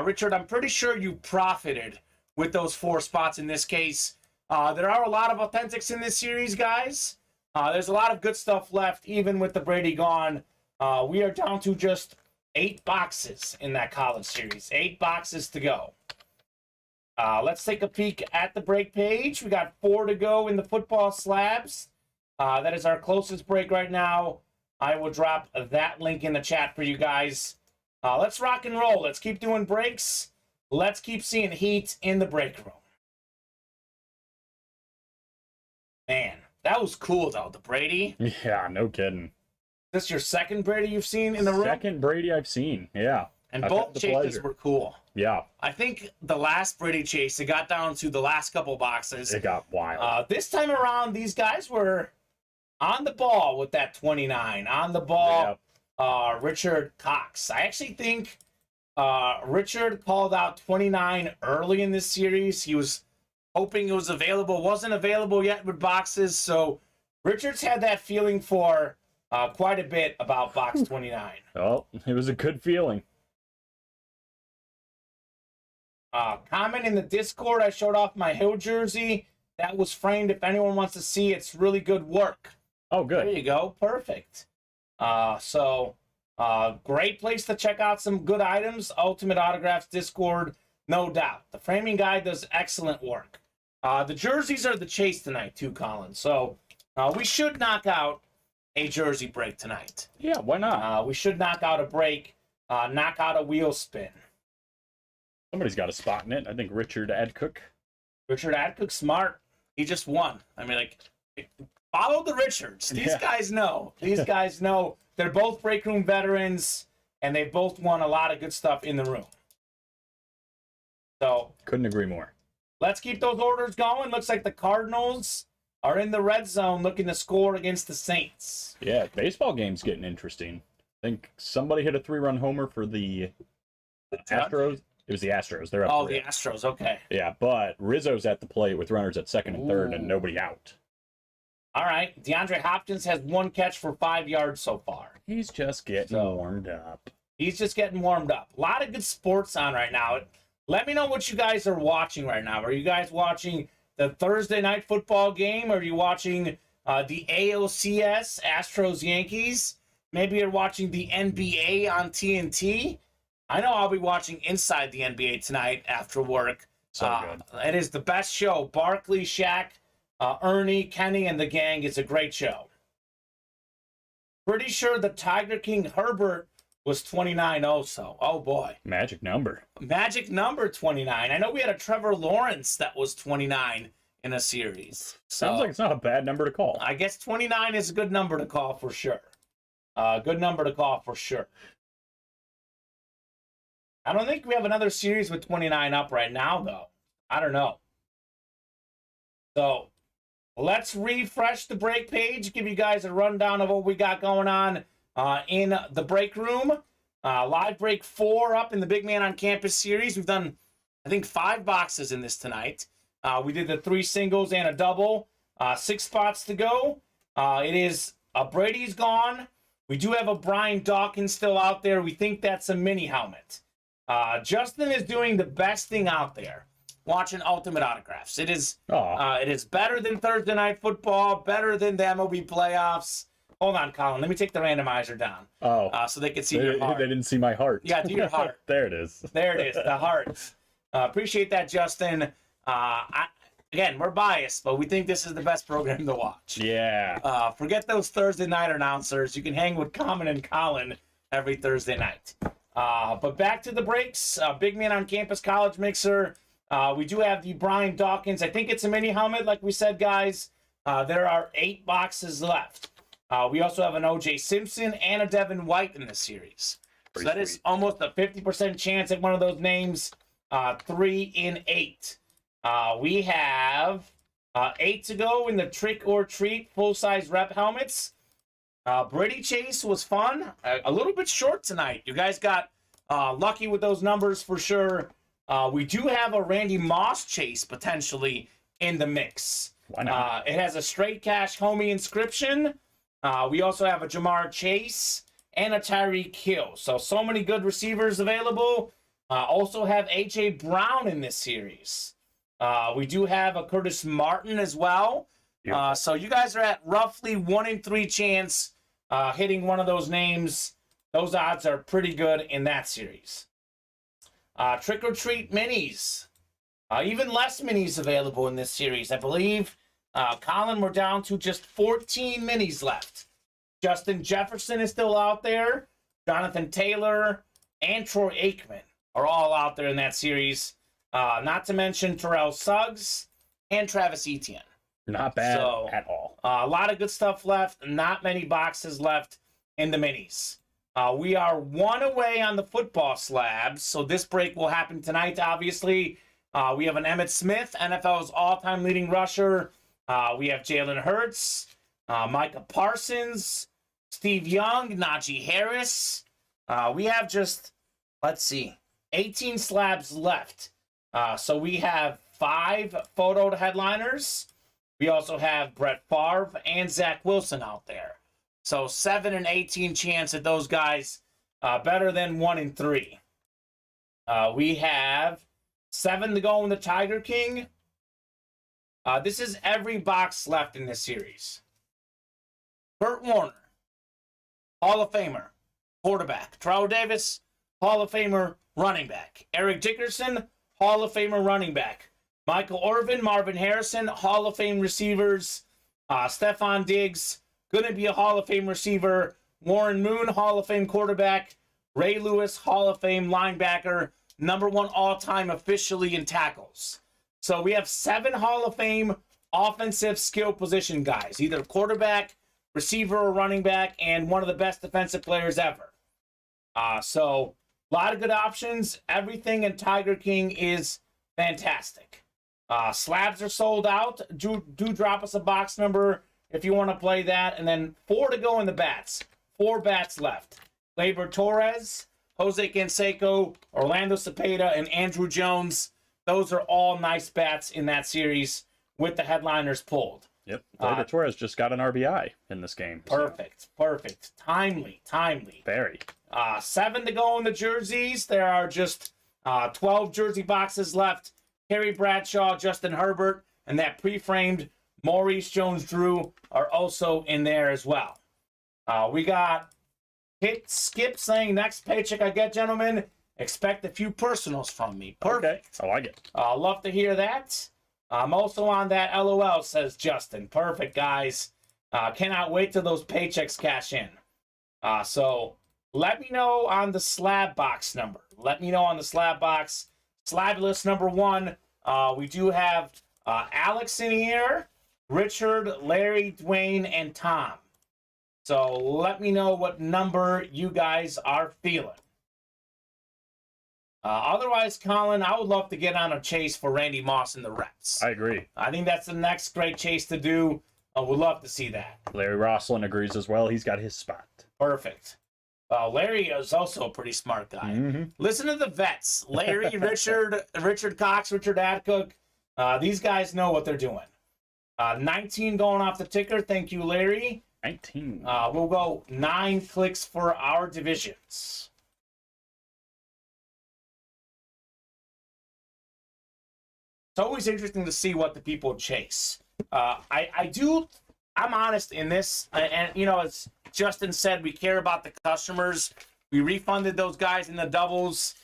Richard, I'm pretty sure you profited with those 4 spots in this case. There are a lot of authentics in this series, guys. There's a lot of good stuff left, even with the Brady gone. We are down to just 8 boxes in that college series. 8 boxes to go. Let's take a peek at the break page. We got 4 to go in the football slabs. That is our closest break right now. I will drop that link in the chat for you guys. Let's rock and roll. Let's keep doing breaks. Let's keep seeing heat in the break room. Man, that was cool, though, the Brady. Yeah, no kidding. Is this your second Brady you've seen in the room? Second Brady I've seen, yeah. And I've both had the chases pleasure. were cool. Yeah, I think the last Brady chase, it got down to the last couple boxes. it got wild. This time around, these guys were on the ball with that 29. On the ball, Richard Cox. I actually think Richard called out 29 early in this series. He was hoping it was available. Wasn't available yet with boxes. So Richard's had that feeling for quite a bit about box 29. Oh, it was a good feeling. Comment in the Discord, I showed off my Hill jersey. That was framed. If anyone wants to see, it's really good work. Oh, good. There you go. Perfect. Great place to check out some good items. Ultimate Autographs Discord, no doubt. The framing guy does excellent work. The jerseys are the chase tonight, too, Colin. So we should knock out a jersey break tonight. Yeah, why not? We should knock out a break, knock out a wheel spin. Somebody's got a spot in it. I think Richard Adcook. Richard Adcook, smart. He just won. I mean, like, follow the Richards. These guys know. These guys know. They're both break room veterans, and they both won a lot of good stuff in the room. So Couldn't agree more. let's keep those orders going. Looks like the Cardinals are in the red zone looking to score against the Saints. Yeah, baseball game's getting interesting. I think somebody hit a 3-run homer for the Astros. It was the Astros. They're up. Oh, 3. the Astros. Okay. Yeah, but Rizzo's at the plate with runners at second and third and nobody out. All right. DeAndre Hopkins has 1 catch for 5 yards so far. He's just getting warmed up. He's just getting warmed up. A lot of good sports on right now. Let me know what you guys are watching right now. Are you guys watching the Thursday night football game? Are you watching the ALCS, Astros Yankees? Maybe you're watching the NBA on TNT. I know I'll be watching Inside the NBA tonight after work. So good. It is the best show. Barkley, Shaq, Ernie, Kenny, and the gang. It's a great show. Pretty sure the Tiger King Herbert was 29 also. Oh, boy. Magic number. Magic number 29. I know we had a Trevor Lawrence that was 29 in a series. Sounds like it's not a bad number to call. I guess 29 is a good number to call for sure. Good number to call for sure. I don't think we have another series with 29 up right now, though. I don't know. So let's refresh the break page, give you guys a rundown of what we got going on in the break room. Live break 4 up in the Big Man on Campus series. We've done, I think, 5 boxes in this tonight. We did the 3 singles and a double. 6 spots to go. It is Brady's gone. We do have a Brian Dawkins still out there. We think that's a mini helmet. Justin is doing the best thing out there, watching Ultimate Autographs. It is better than Thursday Night Football, better than the MLB playoffs. Hold on, Colin. Let me take the randomizer down. So they can see your heart. They didn't see my heart. Yeah, do your heart. There it is. There it is, the heart. Appreciate that, Justin. Again, we're biased, but we think this is the best program to watch. Yeah. Forget those Thursday night announcers. You can hang with Kamen and Colin every Thursday night. But back to the breaks. Big Man on Campus College Mixer. We do have the Brian Dawkins. I think it's a mini helmet, like we said, guys. There are 8 boxes left. We also have an O.J. Simpson and a Devin White in this series. So that is almost a 50% chance at one of those names. 3 in 8. We have 8 to go in the trick or treat full-size rep helmets. Brady Chase was fun. A little bit short tonight. You guys got lucky with those numbers for sure. We do have a Randy Moss chase potentially in the mix. Why not? It has a straight cash homie inscription. We also have a Jamar Chase and a Tyreek Hill. So many good receivers available. Also have A.J. Brown in this series. We do have a Curtis Martin as well. So you guys are at roughly 1 in 3 chance hitting one of those names. Those odds are pretty good in that series. Trick or treat minis. Even less minis available in this series. I believe, Colin, we're down to just 14 minis left. Justin Jefferson is still out there. Jonathan Taylor and Troy Aikman are all out there in that series. Not to mention Terrell Suggs and Travis Etienne. Not bad at all. A lot of good stuff left. Not many boxes left in the minis. We are 1 away on the football slabs, so this break will happen tonight, obviously. We have an Emmitt Smith, NFL's all-time leading rusher. We have Jalen Hurts, Micah Parsons, Steve Young, Najee Harris. We have just, 18 slabs left. So we have 5 photoed headliners. We also have Brett Favre and Zach Wilson out there. So 7 and 18 chance at those guys, better than 1 in 3. We have 7 to go in the Tiger King. This is every box left in this series. Kurt Warner, Hall of Famer, quarterback. Terrell Davis, Hall of Famer, running back. Eric Dickerson, Hall of Famer, running back. Michael Irvin, Marvin Harrison, Hall of Fame receivers. Stephon Diggs, going to be a Hall of Fame receiver. Warren Moon, Hall of Fame quarterback. Ray Lewis, Hall of Fame linebacker. #1 all-time officially in tackles. So we have 7 Hall of Fame offensive skill position guys, either quarterback, receiver, or running back, and one of the best defensive players ever. So a lot of good options. Everything in Tiger King is fantastic. Slabs are sold out. Do drop us a box number if you want to play that. And then 4 to go in the bats. 4 bats left. Gleyber Torres, Jose Canseco, Orlando Cepeda, and Andrew Jones. Those are all nice bats in that series with the headliners pulled. Yep. Gleyber Torres just got an RBI in this game. Perfect. Timely. Very. 7 to go in the jerseys. There are just 12 jersey boxes left. Terry Bradshaw, Justin Herbert, and that pre-framed Maurice Jones-Drew are also in there as well. We got Hit Skip saying, next paycheck I get, gentlemen, expect a few personals from me. Perfect. Okay. I like it. Love to hear that. I'm also on that LOL, says Justin. Perfect, guys. Cannot wait till those paychecks cash in. So let me know on the slab box number. Let me know on the slab box. Slab list #1. We do have Alex in here, Richard, Larry, Dwayne, and Tom. So let me know what number you guys are feeling. Otherwise, Colin, I would love to get on a chase for Randy Moss in the reps. I agree. I think that's the next great chase to do. I would love to see that. Larry Rosslin agrees as well. He's got his spot. Perfect. Larry is also a pretty smart guy. Mm-hmm. Listen to the vets. Larry, Richard Cox, Richard Adcook. These guys know what they're doing. 19 going off the ticker. Thank you, Larry. 19. We'll go 9 clicks for our divisions. It's always interesting to see what the people chase. I'm honest in this, and you know, as Justin said, we care about the customers. We refunded those guys in the doubles.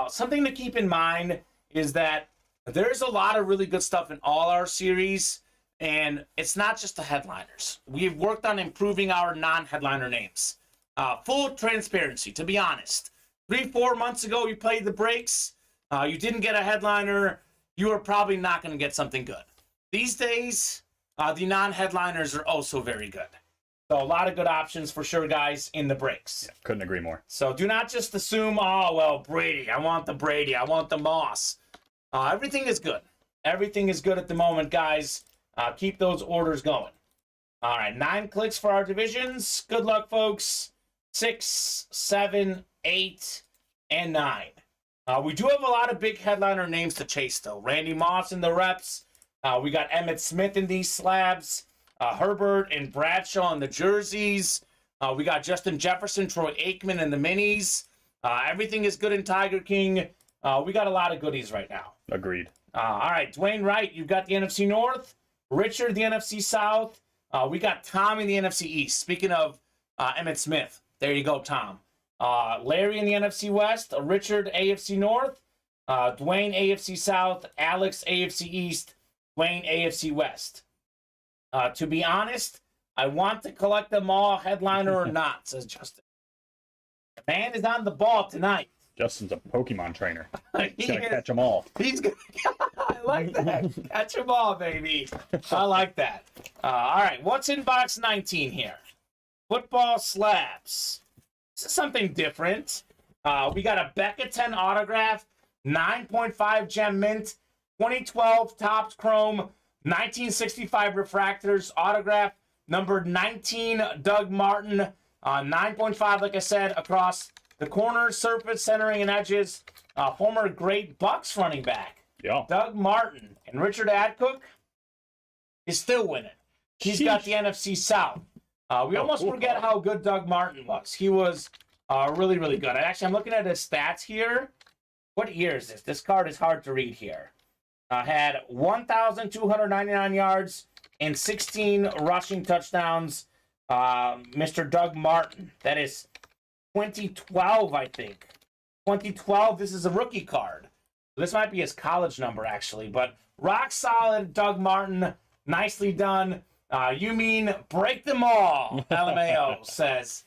Something to keep in mind is that there's a lot of really good stuff in all our series, and it's not just the headliners. We've worked on improving our non-headliner names. Full transparency, to be honest. 3-4 months ago, you played the breaks. You didn't get a headliner. You are probably not going to get something good. These days, The non-headliners are also very good. So a lot of good options for sure, guys, in the breaks. Yeah, couldn't agree more. So do not just assume, oh, well, Brady, I want the Brady, I want the Moss. Everything is good. Everything is good at the moment, guys. Keep those orders going. All right, 9 clicks for our divisions. Good luck, folks. 6, 7, 8, and 9. We do have a lot of big headliner names to chase, though. Randy Moss in the reps. We got Emmitt Smith in these slabs. Herbert and Bradshaw in the jerseys. We got Justin Jefferson, Troy Aikman in the minis. Everything is good in Tiger King. We got a lot of goodies right now. Agreed. All right, Dwayne Wright, you've got the NFC North. Richard, the NFC South. We got Tom in the NFC East. Speaking of Emmitt Smith, there you go, Tom. Larry in the NFC West. Richard, AFC North. Dwayne, AFC South. Alex, AFC East. Dwayne, AFC West. To be honest, I want to collect them all, headliner or not, says Justin. The man is on the ball tonight. Justin's a Pokemon trainer. He's He gonna is. catch them all. He's gonna. I like that. Catch them all, baby. I like that. All right, what's in box 19 here? Football slabs. This is something different. We got a Becca 10 autograph, 9.5 gem mint, 2012 Topps Chrome, 1965 refractors autograph, numbered 19 Doug Martin, 9.5, like I said, across the corners, surface, centering, and edges. Former great Bucks running back, Yeah. Doug Martin. And Richard Adcook is still winning. He's got the NFC South. We almost forget how good Doug Martin was. He was really, really good. I'm looking at his stats here. What year is this? This card is hard to read here. Had 1,299 yards and 16 rushing touchdowns. Mr. Doug Martin. That is 2012, I think. 2012, this is a rookie card. This might be his college number, actually. But rock solid, Doug Martin. Nicely done. You mean break them all, LMAO, says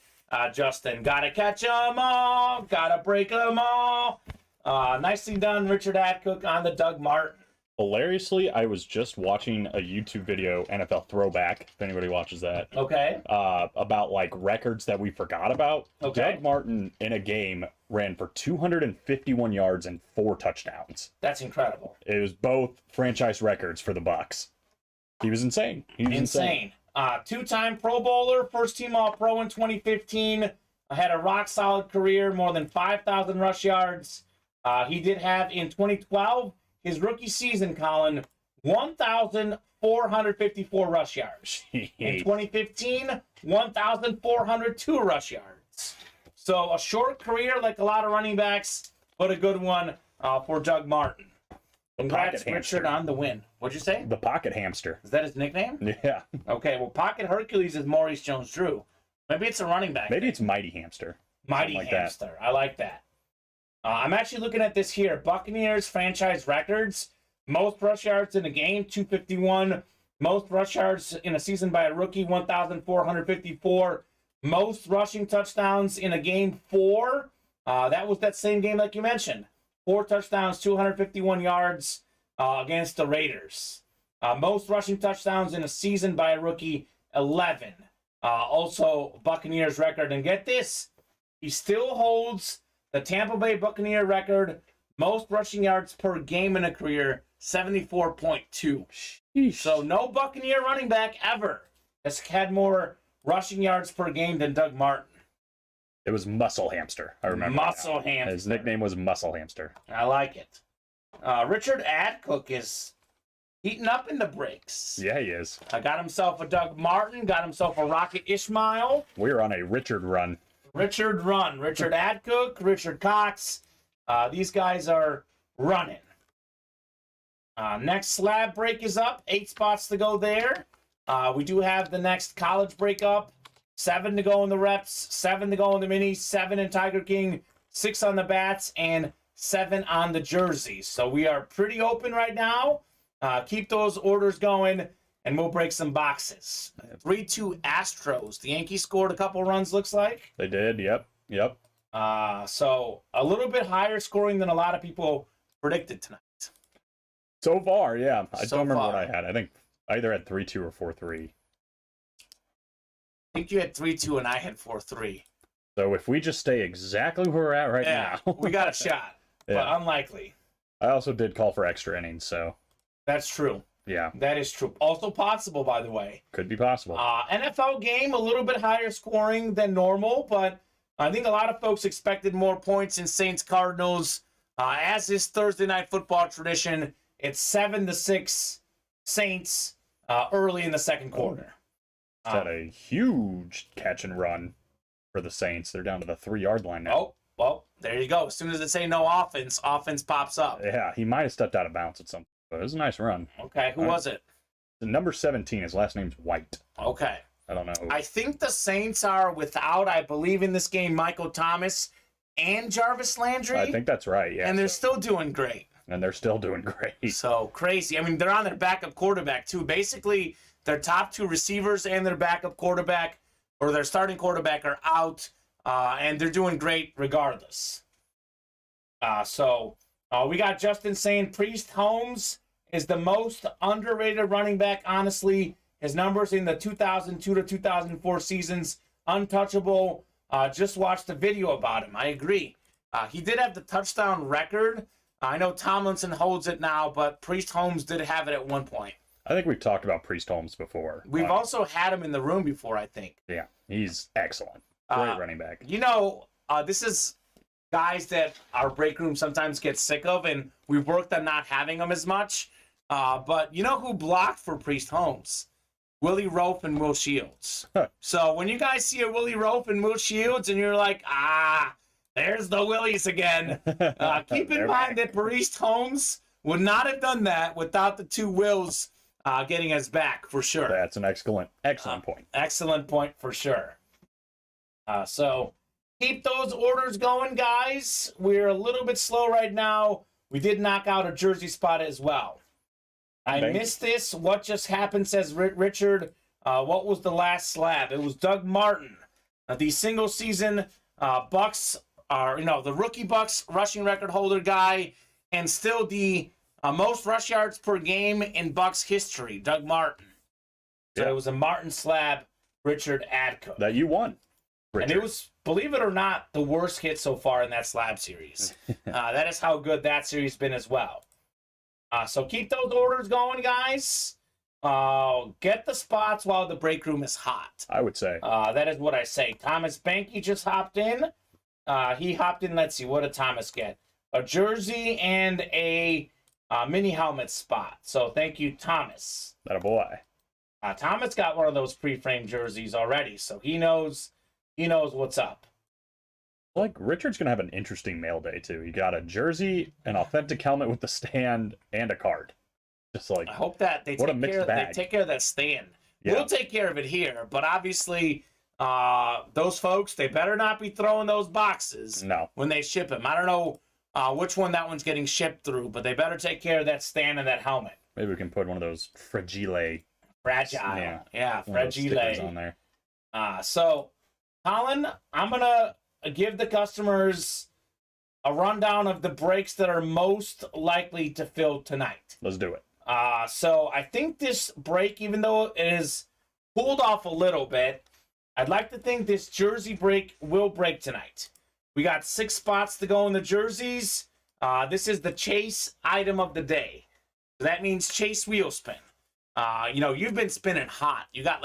Justin. Gotta catch them all. Gotta break them all. Nicely done, Richard Adcook on the Doug Martin. Hilariously, I was just watching a YouTube video, NFL Throwback, if anybody watches that. Okay. About like records that we forgot about. Okay. Doug Martin in a game ran for 251 yards and 4 touchdowns. That's incredible. It was both franchise records for the Bucks. He was insane. He was insane. Two-time Pro Bowler, first-team All-Pro in 2015. Had a rock-solid career, more than 5,000 rush yards. He did have, in 2012, his rookie season, Colin, 1,454 rush yards. In 2015, 1,402 rush yards. So a short career like a lot of running backs, but a good one for Doug Martin. Congrats, Richard, on the win. What'd you say? The Pocket Hamster. Is that his nickname? Yeah. Okay, well, Pocket Hercules is Maurice Jones-Drew. Maybe it's a running back. Maybe it's Mighty Hamster. Mighty like Hamster. I like that. I'm actually looking at this here. Buccaneers franchise records. Most rush yards in a game, 251. Most rush yards in a season by a rookie, 1,454. Most rushing touchdowns in a game, 4. That was that same game like you mentioned. 4 touchdowns, 251 yards against the Raiders. Most rushing touchdowns in a season by a rookie, 11. Also, Buccaneers record. And get this, he still holds the Tampa Bay Buccaneer record, most rushing yards per game in a career, 74.2. So no Buccaneer running back ever has had more rushing yards per game than Doug Martin. It was Muscle Hamster. I remember. Muscle Hamster. His nickname was Muscle Hamster. I like it. Richard Adcook is heating up in the breaks. Yeah, he is. Got himself a Doug Martin, got himself a Rocket Ishmael. We're on a Richard run. Richard Adcook, Richard Cox. These guys are running. Next slab break is up. 8 spots to go there. We do have the next college break up. 7 to go in the reps, 7 to go in the minis, 7 in Tiger King, 6 on the bats, and 7 on the jerseys. So we are pretty open right now. Keep those orders going, and we'll break some boxes. 3-2 Astros. The Yankees scored a couple runs, looks like. They did, yep. So a little bit higher scoring than a lot of people predicted tonight. So far, yeah. I So don't remember far. what I had. I I either had 3-2 or 4-3. I think you had 3-2 and I had 4-3. So if we just stay exactly where we're at right now. We got a shot, but unlikely. I also did call for extra innings, so. That's true. Yeah. That is true. Also possible, by the way. Could be possible. NFL game, a little bit higher scoring than normal, but I think a lot of folks expected more points in Saints-Cardinals. As is Thursday night football tradition, it's 7-6 Saints early in the second quarter. Had a huge catch and run for the Saints. They're down to the 3-yard line now. Oh, well, there you go. As soon as they say no offense, offense pops up. Yeah, he might have stepped out of bounds at some point, but it was a nice run. Okay, who was it? The number 17, his last name's White. Okay. I don't know. I think the Saints are without, I believe in this game, Michael Thomas and Jarvis Landry. I think that's right, yeah. And they're still doing great. And they're still doing great. So crazy. I mean, they're on their backup quarterback, too. Basically, their top 2 receivers and their backup quarterback, or their starting quarterback, are out, and they're doing great regardless. So we got Justin saying Priest Holmes is the most underrated running back, honestly. His numbers in the 2002 to 2004 seasons, untouchable. Just watched the video about him. I agree. He did have the touchdown record. I know Tomlinson holds it now, but Priest Holmes did have it at one point. I think we've talked about Priest Holmes before. We've also had him in the room before, I think. Yeah, he's excellent. Great running back. You know, this is guys that our break room sometimes gets sick of, and we've worked on not having them as much. But you know who blocked for Priest Holmes? Willie Rope and Will Shields. So when you guys see a Willie Rope and Will Shields and you're like, there's the Willies again, keep in mind that Priest Holmes would not have done that without the 2 Wills getting us back, for sure. That's an excellent point. Excellent point, for sure. So keep those orders going, guys. We're a little bit slow right now. We did knock out a jersey spot as well. I missed this. What just happened, says Richard. What was the last slab? It was Doug Martin. The single season Bucks are, the rookie Bucks rushing record holder guy, and still the most rush yards per game in Bucks history, Doug Martin. So it was a Martin slab, Richard Adco. That you won, Richard. And it was, believe it or not, the worst hit so far in that slab series. That is how good that series has been as well. So keep those orders going, guys. Get the spots while the break room is hot. I would say. That is what I say. Thomas Banky just hopped in. He hopped in. Let's see. What did Thomas get? A jersey and a mini helmet spot. So thank you, Thomas. That a boy. Thomas got one of those pre-framed jerseys already, so he knows what's up. Like, Richard's going to have an interesting mail day, too. You got a jersey, an authentic helmet with the stand, and a card. Just like, I hope that they what a take mixed bag. they take care of that stand. Yeah. We'll take care of it here, but obviously, those folks, they better not be throwing those boxes when they ship them. I don't know which one that one's getting shipped through, but they better take care of that stand and that helmet. Maybe we can put one of those fragile fragile on there. So, Colin, I'm going to give the customers a rundown of the breaks that are most likely to fill tonight. Let's do it. So I think this break, even though it is cooled off a little bit, I'd like to think this jersey break will break tonight. We got 6 spots to go in the jerseys. This is the chase item of the day. So that means chase wheel spin. You've been spinning hot. You got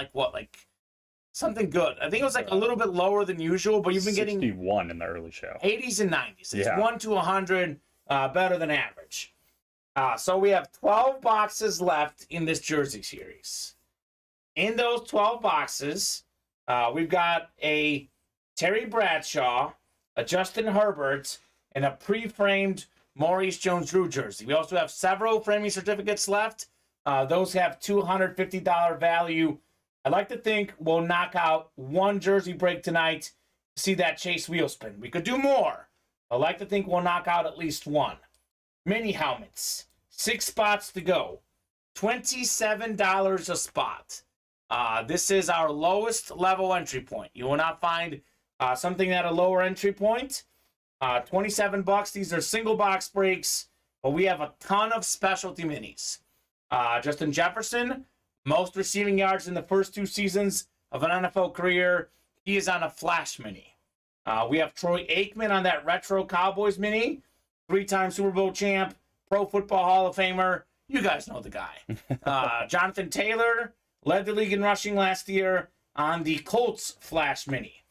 something good. I think it was a little bit lower than usual, but you've been getting 61 in the early show. 80s and 90s. It's 1 to 100, better than average. So we have 12 boxes left in this jersey series. In those 12 boxes, we've got a Terry Bradshaw, a Justin Herbert, and a pre-framed Maurice Jones-Drew jersey. We also have several framing certificates left. Those have $250 value. I'd like to think we'll knock out 1 jersey break tonight to see that chase wheel spin. We could do more. I'd like to think we'll knock out at least 1. Mini helmets, 6 spots to go, $27 a spot. This is our lowest level entry point. You will not find something at a lower entry point. $27. These are single box breaks, but we have a ton of specialty minis. Justin Jefferson, Most receiving yards in the first 2 seasons of an NFL career. He is on a Flash Mini. We have Troy Aikman on that Retro Cowboys Mini. 3-time Super Bowl champ, Pro Football Hall of Famer. You guys know the guy. Jonathan Taylor led the league in rushing last year on the Colts Flash Mini.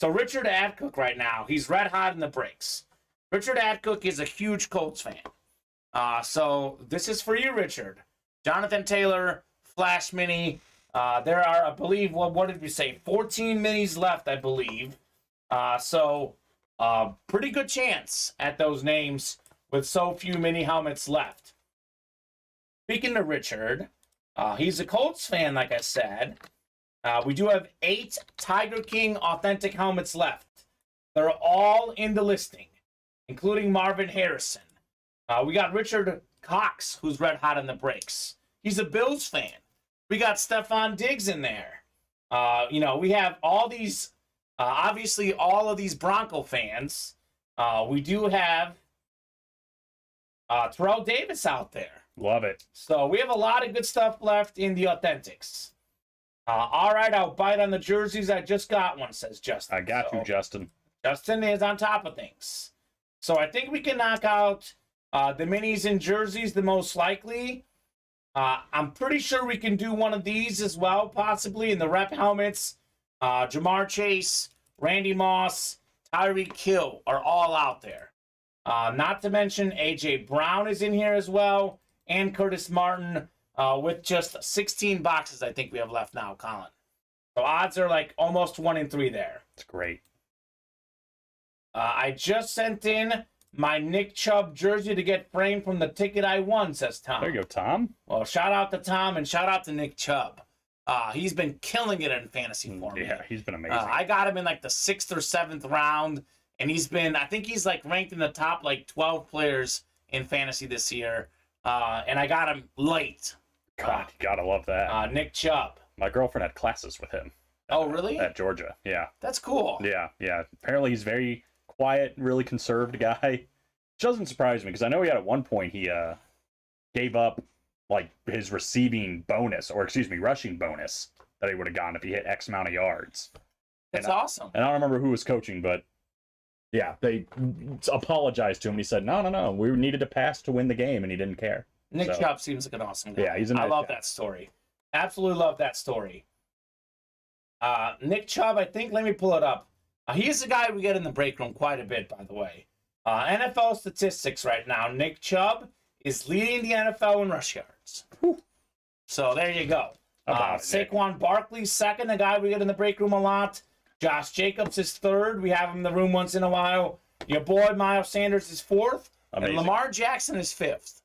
So Richard Adcook right now, he's red hot in the breaks. Richard Adcook is a huge Colts fan. So this is for you, Richard. Jonathan Taylor, Flash Mini. There are, I believe, what did we say? 14 minis left, I believe. So pretty good chance at those names with so few mini helmets left. Speaking to Richard, he's a Colts fan, like I said. We do have 8 Tiger King authentic helmets left. They're all in the listing, including Marvin Harrison. We got Richard Cox, who's red hot in the breaks. He's a Bills fan. We got Stephon Diggs in there. We have all these, obviously all of these Bronco fans. We do have Terrell Davis out there. Love it. So we have a lot of good stuff left in the authentics. All right, I'll bite on the jerseys. I just got one, says Justin. I got you, Justin. Justin is on top of things. So I think we can knock out the minis and jerseys the most likely. I'm pretty sure we can do one of these as well, possibly, in the rep helmets. Jamar Chase, Randy Moss, Tyreek Hill are all out there. Not to mention A.J. Brown is in here as well, and Curtis Martin with just 16 boxes I think we have left now, Colin. So odds are like almost 1 in 3 there. It's great. I just sent in my Nick Chubb jersey to get framed from the ticket I won, says Tom. There you go, Tom. Well, shout out to Tom and shout out to Nick Chubb. He's been killing it in fantasy for me. Yeah, he's been amazing. I got him in like the 6th or 7th round, and I think he's like ranked in the top like 12 players in fantasy this year. And I got him late. God, you gotta love that. Nick Chubb. My girlfriend had classes with him. Oh, really? At Georgia, yeah. That's cool. Yeah. Apparently he's very quiet, really conserved guy. Which doesn't surprise me, because I know he had at one point he gave up like his rushing bonus that he would have gotten if he hit X amount of yards. That's awesome. And I don't remember who was coaching, but yeah, they apologized to him. And he said, no, we needed to pass to win the game, and he didn't care. Nick Chubb seems like an awesome guy. Yeah, he's a nice I love guy. that story. Absolutely love that story. Nick Chubb, I think, let me pull it up. He is a guy we get in the break room quite a bit, by the way. NFL statistics right now. Nick Chubb is leading the NFL in rush yards. Whew. So there you go. Saquon Barkley's second, a guy we get in the break room a lot. Josh Jacobs is third. We have him in the room once in a while. Your boy Miles Sanders is fourth. Amazing. And Lamar Jackson is fifth.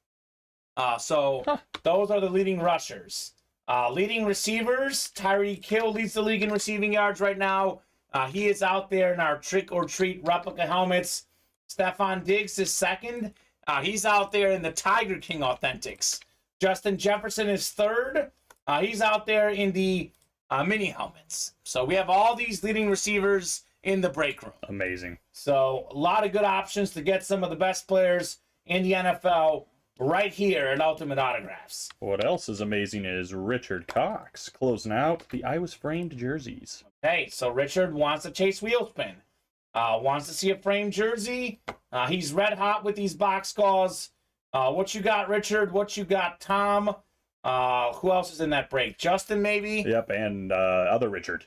Those are the leading rushers. Leading receivers, Tyreek Hill leads the league in receiving yards right now. He is out there in our trick or treat replica helmets. Stephon Diggs is second. He's out there in the Tiger King Authentics. Justin Jefferson is third. He's out there in the mini helmets. So we have all these leading receivers in the break room. Amazing. So a lot of good options to get some of the best players in the NFL right here at Ultimate Autographs. What else is amazing is Richard Cox closing out the I Was Framed jerseys. Hey, so Richard wants to chase wheelspin. Wants to see a framed jersey. He's red hot with these box scores. What you got, Richard? What you got, Tom? Who else is in that break? Justin, maybe? Yep, and other Richard.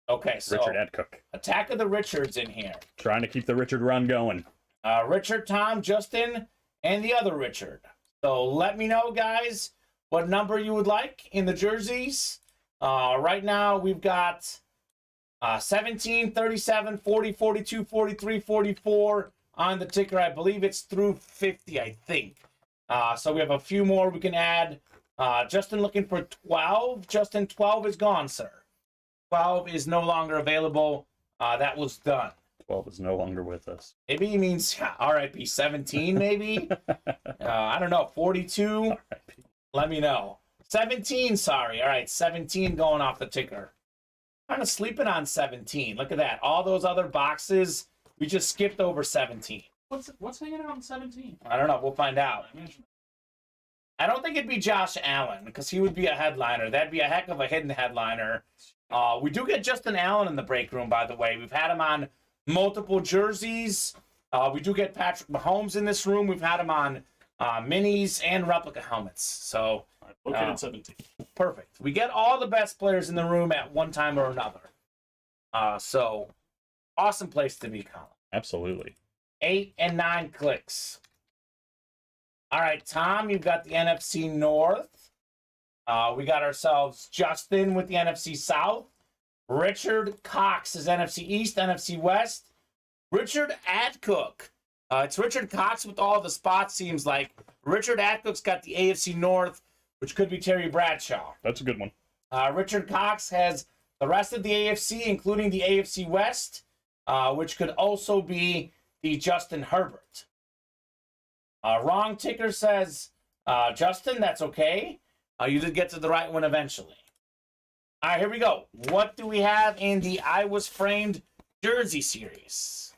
Okay, so Richard Adcook. Attack of the Richards in here. Trying to keep the Richard run going. Richard, Tom, Justin, and the other Richard. So let me know, guys, what number you would like in the jerseys. Right now, we've got 17, 37, 40, 42, 43, 44 on the ticker. I believe it's through 50, I think. So we have a few more we can add. Justin looking for 12. Justin, 12 is gone, sir. 12 is no longer available. That was done. 12 is no longer with us. Maybe he means RIP 17, maybe? I don't know. 42? RIP. Let me know. 17, sorry. All right, 17 going off the ticker. Kind of sleeping on 17. Look at that. All those other boxes, we just skipped over 17. What's hanging out on 17? I don't know. We'll find out. I don't think it'd be Josh Allen because he would be a headliner. That'd be a heck of a hidden headliner. We do get Justin Allen in the break room, by the way. We've had him on multiple jerseys. We do get Patrick Mahomes in this room. We've had him on minis and replica helmets. So Located 17. perfect. We get all the best players in the room at one time or another. So awesome place to be, Colin. Absolutely. 8 and 9 clicks. All right, Tom, you've got the NFC North. We got ourselves Justin with the NFC South. Richard Cox is NFC East, NFC West. Richard Adcook. It's Richard Cox with all the spots, seems like. Richard Adcook's got the AFC North, which could be Terry Bradshaw. That's a good one. Richard Cox has the rest of the AFC, including the AFC West, which could also be the Justin Herbert. Wrong ticker says Justin. That's okay. You did get to the right one eventually. All right, here we go. What do we have in the I Was Framed Jersey Series?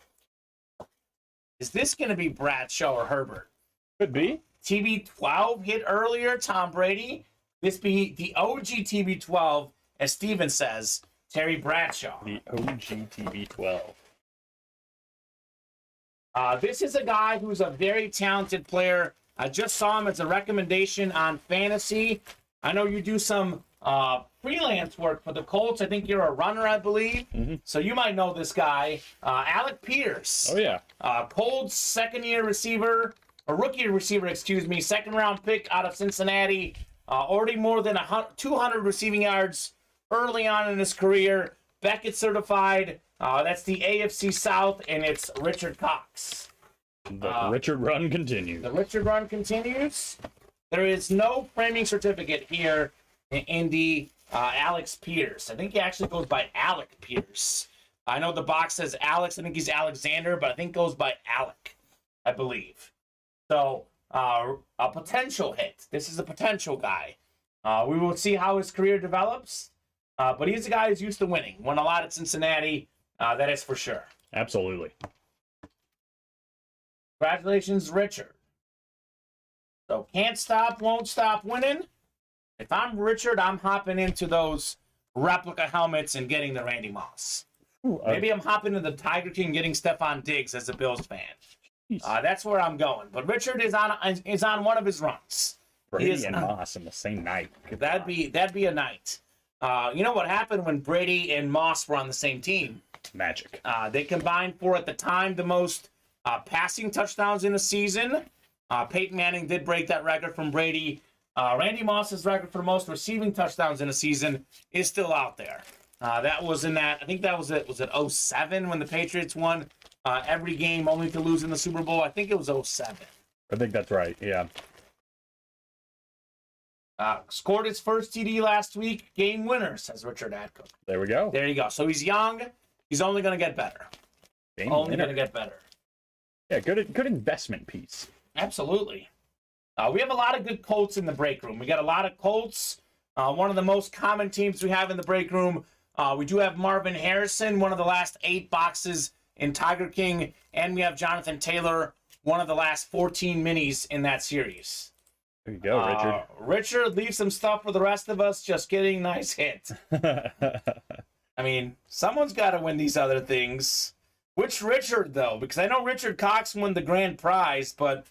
Is this going to be Bradshaw or Herbert? Could be. TB12 hit earlier, Tom Brady. This be the OG TB12, as Steven says, Terry Bradshaw. The OG TB12. This is a guy who's a very talented player. I just saw him as a recommendation on fantasy. I know you do some freelance work for the Colts. I think you're a runner, I believe. Mm-hmm. So you might know this guy. Alec Pierce. Oh, yeah. Colts second-year receiver, or rookie receiver, excuse me, second-round pick out of Cincinnati. Already more than 200 receiving yards early on in his career. Beckett certified. That's the AFC South, and it's Richard Cox. The Richard run continues. The Richard run continues. There is no framing certificate here in the Alex Pierce. I think he actually goes by Alec Pierce. I know the box says Alex. I think he's Alexander, but I think goes by Alec, I believe. So, a potential hit. This is a potential guy. We will see how his career develops. But he's a guy who's used to winning. Won a lot at Cincinnati. That is for sure. Absolutely. Congratulations, Richard. So can't stop, won't stop winning. If I'm Richard, I'm hopping into those replica helmets and getting the Randy Moss. Ooh, Maybe I'm hopping into the Tiger King getting Stephon Diggs as a Bills fan. That's where I'm going. But Richard is on one of his runs. Brady and Moss in the same night. That'd be a night. You know what happened when Brady and Moss were on the same team? Magic. They combined for, at the time, the most passing touchdowns in a season. Peyton Manning did break that record from Brady. Randy Moss's record for most receiving touchdowns in a season is still out there. That was in that, I think that was it 07 when the Patriots won every game only to lose in the Super Bowl. I think it was 07. I think that's right, yeah. Scored his first TD last week. Game winner, says Richard Adcook. There we go. There you go. So he's young. He's only going to get better. Game Only winner. going to get better. Yeah, good investment piece. Absolutely. We have a lot of good Colts in the break room. We got a lot of Colts. One of the most common teams we have in the break room. We do have Marvin Harrison, one of the last 8 boxes in Tiger King. And we have Jonathan Taylor, one of the last 14 minis in that series. There you go, Richard. Richard, leave some stuff for the rest of us. Just kidding. Nice hit. I mean, someone's got to win these other things. Which Richard, though? Because I know Richard Cox won the grand prize, but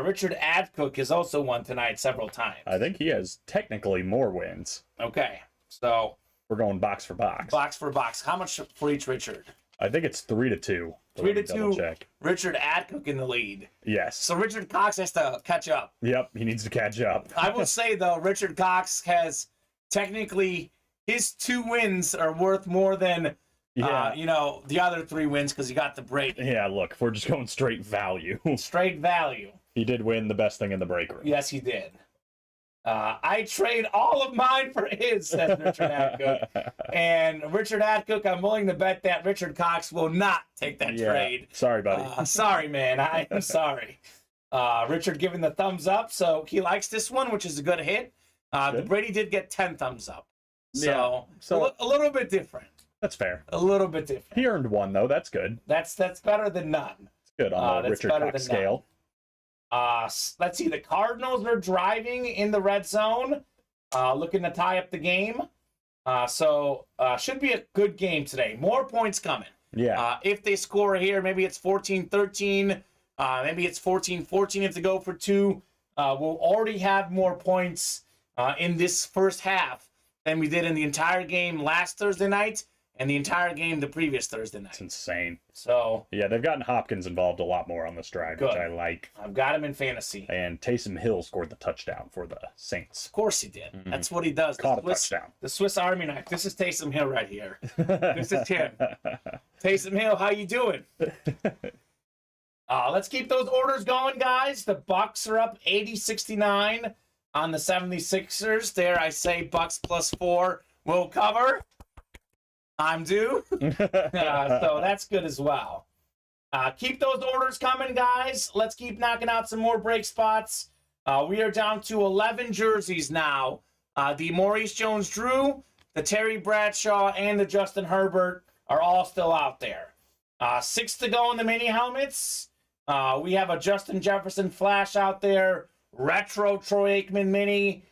Richard Adcook has also won tonight several times. I think he has technically more wins. Okay, so We're going box for box. box for box. How much for each Richard? I think it's 3-2. 3-2. Check. Richard Adcook in the lead. Yes. So Richard Cox has to catch up. Yep, he needs to catch up. I will say, though, Richard Cox has technically his 2 wins are worth more than Yeah. the other 3 wins because he got the break. Yeah, look, if we're just going straight value. Straight value. He did win the best thing in the break room. Yes, he did. I trade all of mine for his, says Richard Adcook. And Richard Adcook, I'm willing to bet that Richard Cox will not take that trade. Sorry, buddy. Sorry, man. I am sorry. Richard giving the thumbs up, so he likes this one, which is a good hit. The Brady did get 10 thumbs up. So, a little bit different. That's fair. A little bit different. He earned 1, though. That's good. That's better than none. It's good on the That's Richard better Cox than scale. Let's see. The Cardinals are driving in the red zone, looking to tie up the game. So should be a good game today. More points coming. Yeah. If they score here, maybe it's 14-13. Maybe it's 14-14 if they go for two. We'll already have more points in this first half than we did in the entire game last Thursday night and the entire game the previous Thursday night. It's insane. So yeah, they've gotten Hopkins involved a lot more on this drive, Good. which I like. I've got him in fantasy. And Taysom Hill scored the touchdown for the Saints. Of course he did. That's what he does. Caught a touchdown. The Swiss Army knife. This is Taysom Hill right here. This is him. Taysom Hill, how you doing? Let's keep those orders going, guys. The Bucks are up 80-69 on the 76ers. There I say Bucks +4 will cover. I'm due. So that's good as well. Keep those orders coming, guys. Let's keep knocking out some more break spots. We are down to 11 jerseys now. The Maurice Jones-Drew, the Terry Bradshaw, and the Justin Herbert are all still out there. 6 to go in the mini helmets. We have a Justin Jefferson Flash out there. Retro Troy Aikman mini.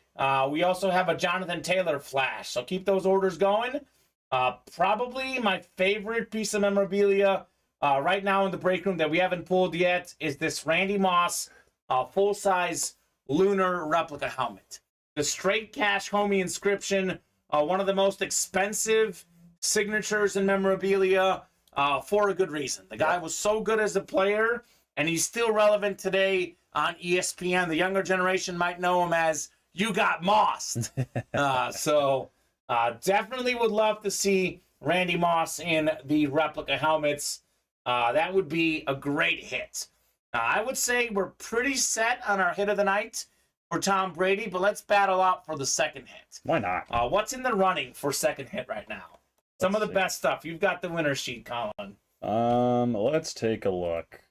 We also have a Jonathan Taylor Flash. So keep those orders going. Probably my favorite piece of memorabilia right now in the break room that we haven't pulled yet is this Randy Moss full-size lunar replica helmet. The straight cash homie inscription, one of the most expensive signatures in memorabilia for a good reason. The guy was so good as a player, and he's still relevant today on ESPN. The younger generation might know him as You Got Mossed. Definitely would love to see Randy Moss in the replica helmets. That would be a great hit. I would say we're pretty set on our hit of the night for Tom Brady, but let's battle out for the second hit. Why not? What's in the running for second hit right now? Some of the best stuff. You've got the winner sheet, Colin. Let's take a look.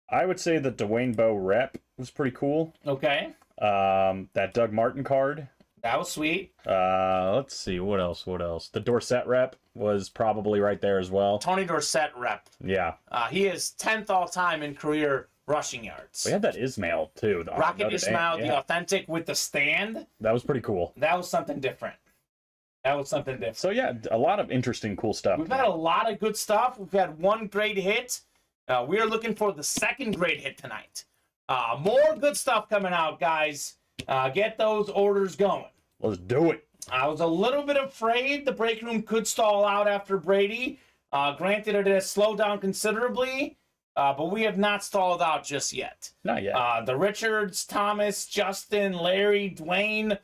I would say the Dwayne Bowe rep was pretty cool. Okay. That Doug Martin card. That was sweet. Let's see, what else? The Dorsett rep was probably right there as well. Tony Dorsett rep. Yeah. He is 10th all-time in career rushing yards. We had that Ismail, too. Rocket Ismail, the authentic with the stand. That was pretty cool. That was something different. So, yeah, a lot of interesting, cool stuff. We've had a lot of good stuff. We've had one great hit. We are looking for the second great hit tonight. More good stuff coming out, guys. Get those orders going. Let's do it. I was a little bit afraid the break room could stall out after Brady. Granted, it has slowed down considerably, but we have not stalled out just yet. Not yet. The Richards, Thomas, Justin, Larry, Dwayne,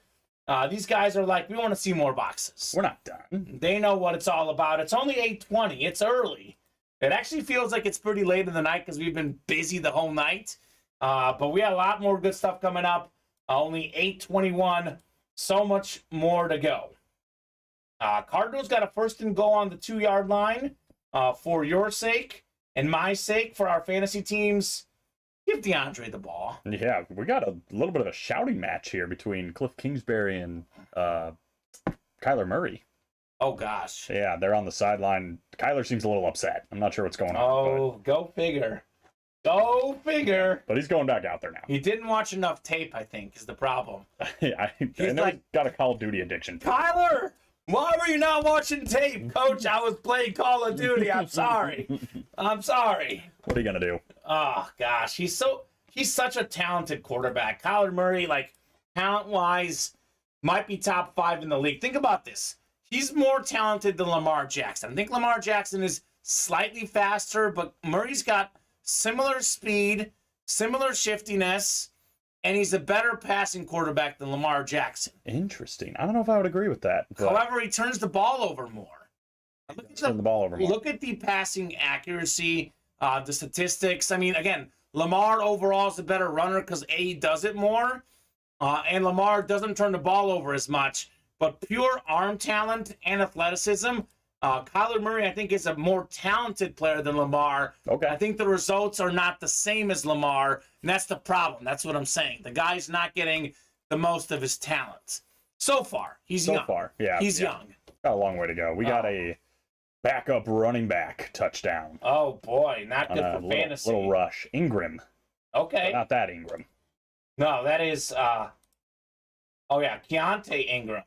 these guys are like, we want to see more boxes. We're not done. They know what it's all about. It's only 8:20. It's early. It actually feels like it's pretty late in the night because we've been busy the whole night. But we had a lot more good stuff coming up. Only 8:21. So much more to go. Cardinals got a 1st and goal on the 2-yard line. For your sake and my sake, for our fantasy teams, give DeAndre the ball. Yeah, we got a little bit of a shouting match here between Cliff Kingsbury and Kyler Murray. Oh, gosh. Yeah, they're on the sideline. Kyler seems a little upset. I'm not sure what's going on. Oh, go figure. Go figure. But he's going back out there now. He didn't watch enough tape, I think, is the problem. I know he's got a Call of Duty addiction. Kyler, why were you not watching tape? Coach, I was playing Call of Duty. I'm sorry. I'm sorry. What are you going to do? Oh, gosh. He's such a talented quarterback. Kyler Murray, like, talent-wise, might be top 5 in the league. Think about this. He's more talented than Lamar Jackson. I think Lamar Jackson is slightly faster, but Murray's got similar speed, similar shiftiness, and he's a better passing quarterback than Lamar Jackson. Interesting. I don't know if I would agree with that. However, he turns the ball over more. Look at the passing accuracy, the statistics. I mean, again, Lamar overall is a better runner because he does it more, and Lamar doesn't turn the ball over as much. But pure arm talent and athleticism, Kyler Murray, I think, is a more talented player than Lamar. Okay. I think the results are not the same as Lamar, and that's the problem. That's what I'm saying. The guy's not getting the most of his talent. So far, he's young. He's young. Got a long way to go. We got a backup running back touchdown. Oh, boy. Not good for fantasy. Little rush. Ingram Okay. But not that Ingram. No, that is, Keontae Ingram.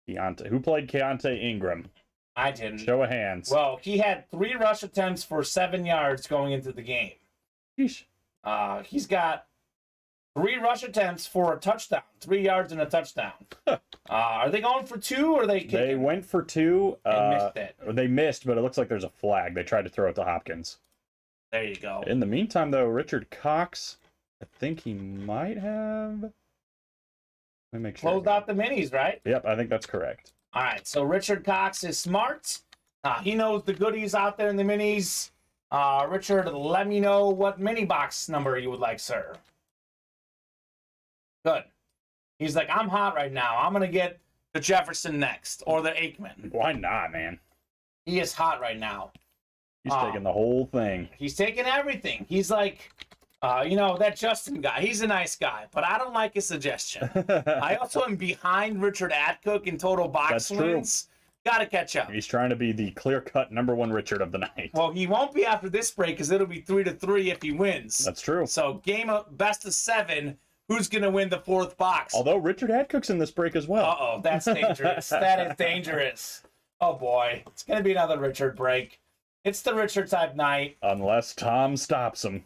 Keontae. Who played Keontae Ingram? I didn't. Show of hands. Well, he had 3 rush attempts for 7 yards going into the game. Sheesh. He's got 3 rush attempts for a touchdown, 3 yards and a touchdown. Are they going for 2 or are they kicking? They went for 2. And missed it. They missed, but it looks like there's a flag. They tried to throw it to Hopkins. There you go. In the meantime, though, Richard Cox, I think he might have. Let me make sure. Closed out the minis, right? Yep, I think that's correct. All right, so Richard Cox is smart. He knows the goodies out there in the minis. Richard, let me know what mini box number you would like, sir. Good. He's like, I'm hot right now. I'm going to get the Jefferson next, or the Aikman. Why not, man? He is hot right now. He's taking the whole thing. He's taking everything. He's like, that Justin guy. He's a nice guy, but I don't like his suggestion. I also am behind Richard Atcook in total box wins. Got to catch up. He's trying to be the clear-cut #1 Richard of the night. Well, he won't be after this break because it'll be 3-3 if he wins. That's true. So game of best of 7. Who's going to win the 4th box? Although Richard Atcook's in this break as well. Uh-oh, that's dangerous. That is dangerous. Oh, boy. It's going to be another Richard break. It's the Richard type night. Unless Tom stops him.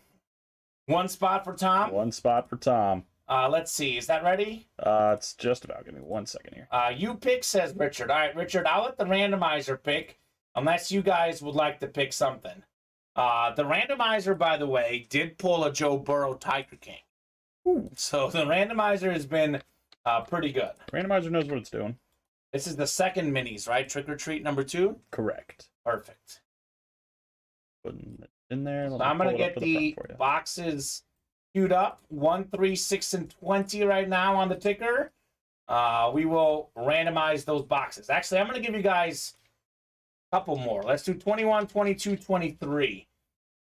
1 spot for Tom? 1 spot for Tom. Let's see. Is that ready? It's just about. Give me 1 second here. You pick, says Richard. All right, Richard, I'll let the randomizer pick, unless you guys would like to pick something. The randomizer, by the way, did pull a Joe Burrow Tiger King. Ooh. So the randomizer has been pretty good. Randomizer knows what it's doing. This is the second minis, right? Trick or treat number 2? Correct. Perfect. Putting it in there. So I'm going to get the boxes queued up. 1, 3, 6, and 20 right now on the ticker. We will randomize those boxes. Actually, I'm going to give you guys a couple more. Let's do 21, 22, 23.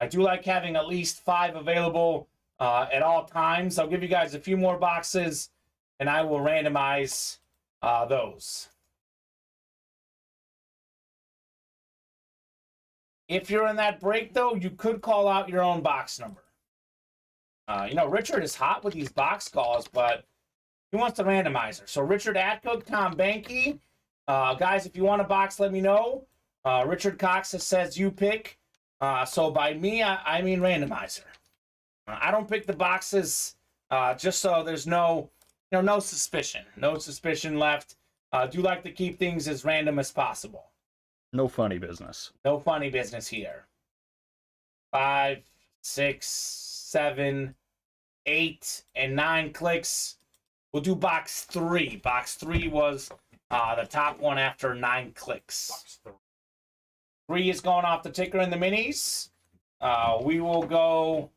I do like having at least 5 available at all times. I'll give you guys a few more boxes, and I will randomize those. If you're in that break, though, you could call out your own box number. Richard is hot with these box calls, but he wants the randomizer. So Richard Atcook, Tom Banky. Guys, if you want a box, let me know. Richard Cox says you pick. So by me, I mean randomizer. I don't pick the boxes just so there's no suspicion. No suspicion left. Do like to keep things as random as possible. No funny business. No funny business here. 5, 6, 7, 8, and 9 clicks. We'll do box 3. Box 3 was the top one after 9 clicks. Box 3 is going off the ticker in the minis. We will go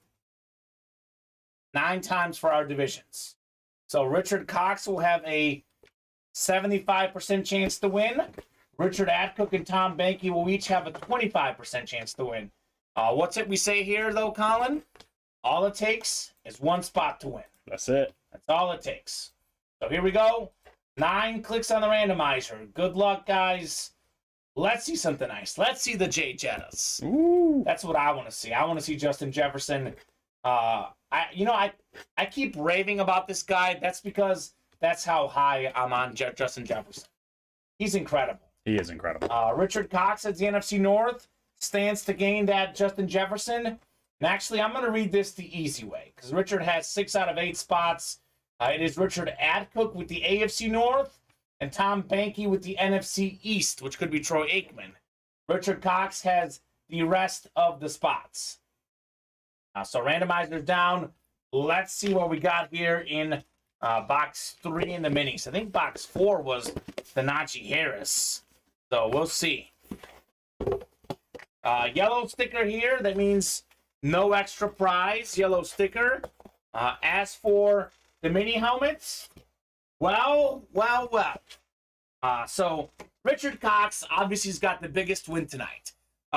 9 times for our divisions. So Richard Cox will have a 75% chance to win. Richard Atcook and Tom Banky will each have a 25% chance to win. What's it we say here, though, Colin? All it takes is 1 spot to win. That's it. That's all it takes. So here we go. 9 clicks on the randomizer. Good luck, guys. Let's see something nice. Let's see the Jay Jettas. Ooh. That's what I want to see. I want to see Justin Jefferson. I keep raving about this guy. That's because that's how high I'm on Justin Jefferson. He's incredible. He is incredible. Richard Cox at the NFC North stands to gain that Justin Jefferson. And actually, I'm going to read this the easy way because Richard has 6 out of 8 spots. It is Richard Atcook with the AFC North and Tom Banky with the NFC East, which could be Troy Aikman. Richard Cox has the rest of the spots. So randomizers down. Let's see what we got here in box 3 in the minis. I think box 4 was the Najee Harris. So we'll see. Yellow sticker here. That means no extra prize. Yellow sticker. As for the mini helmets, well. So Richard Cox obviously has got the biggest win tonight.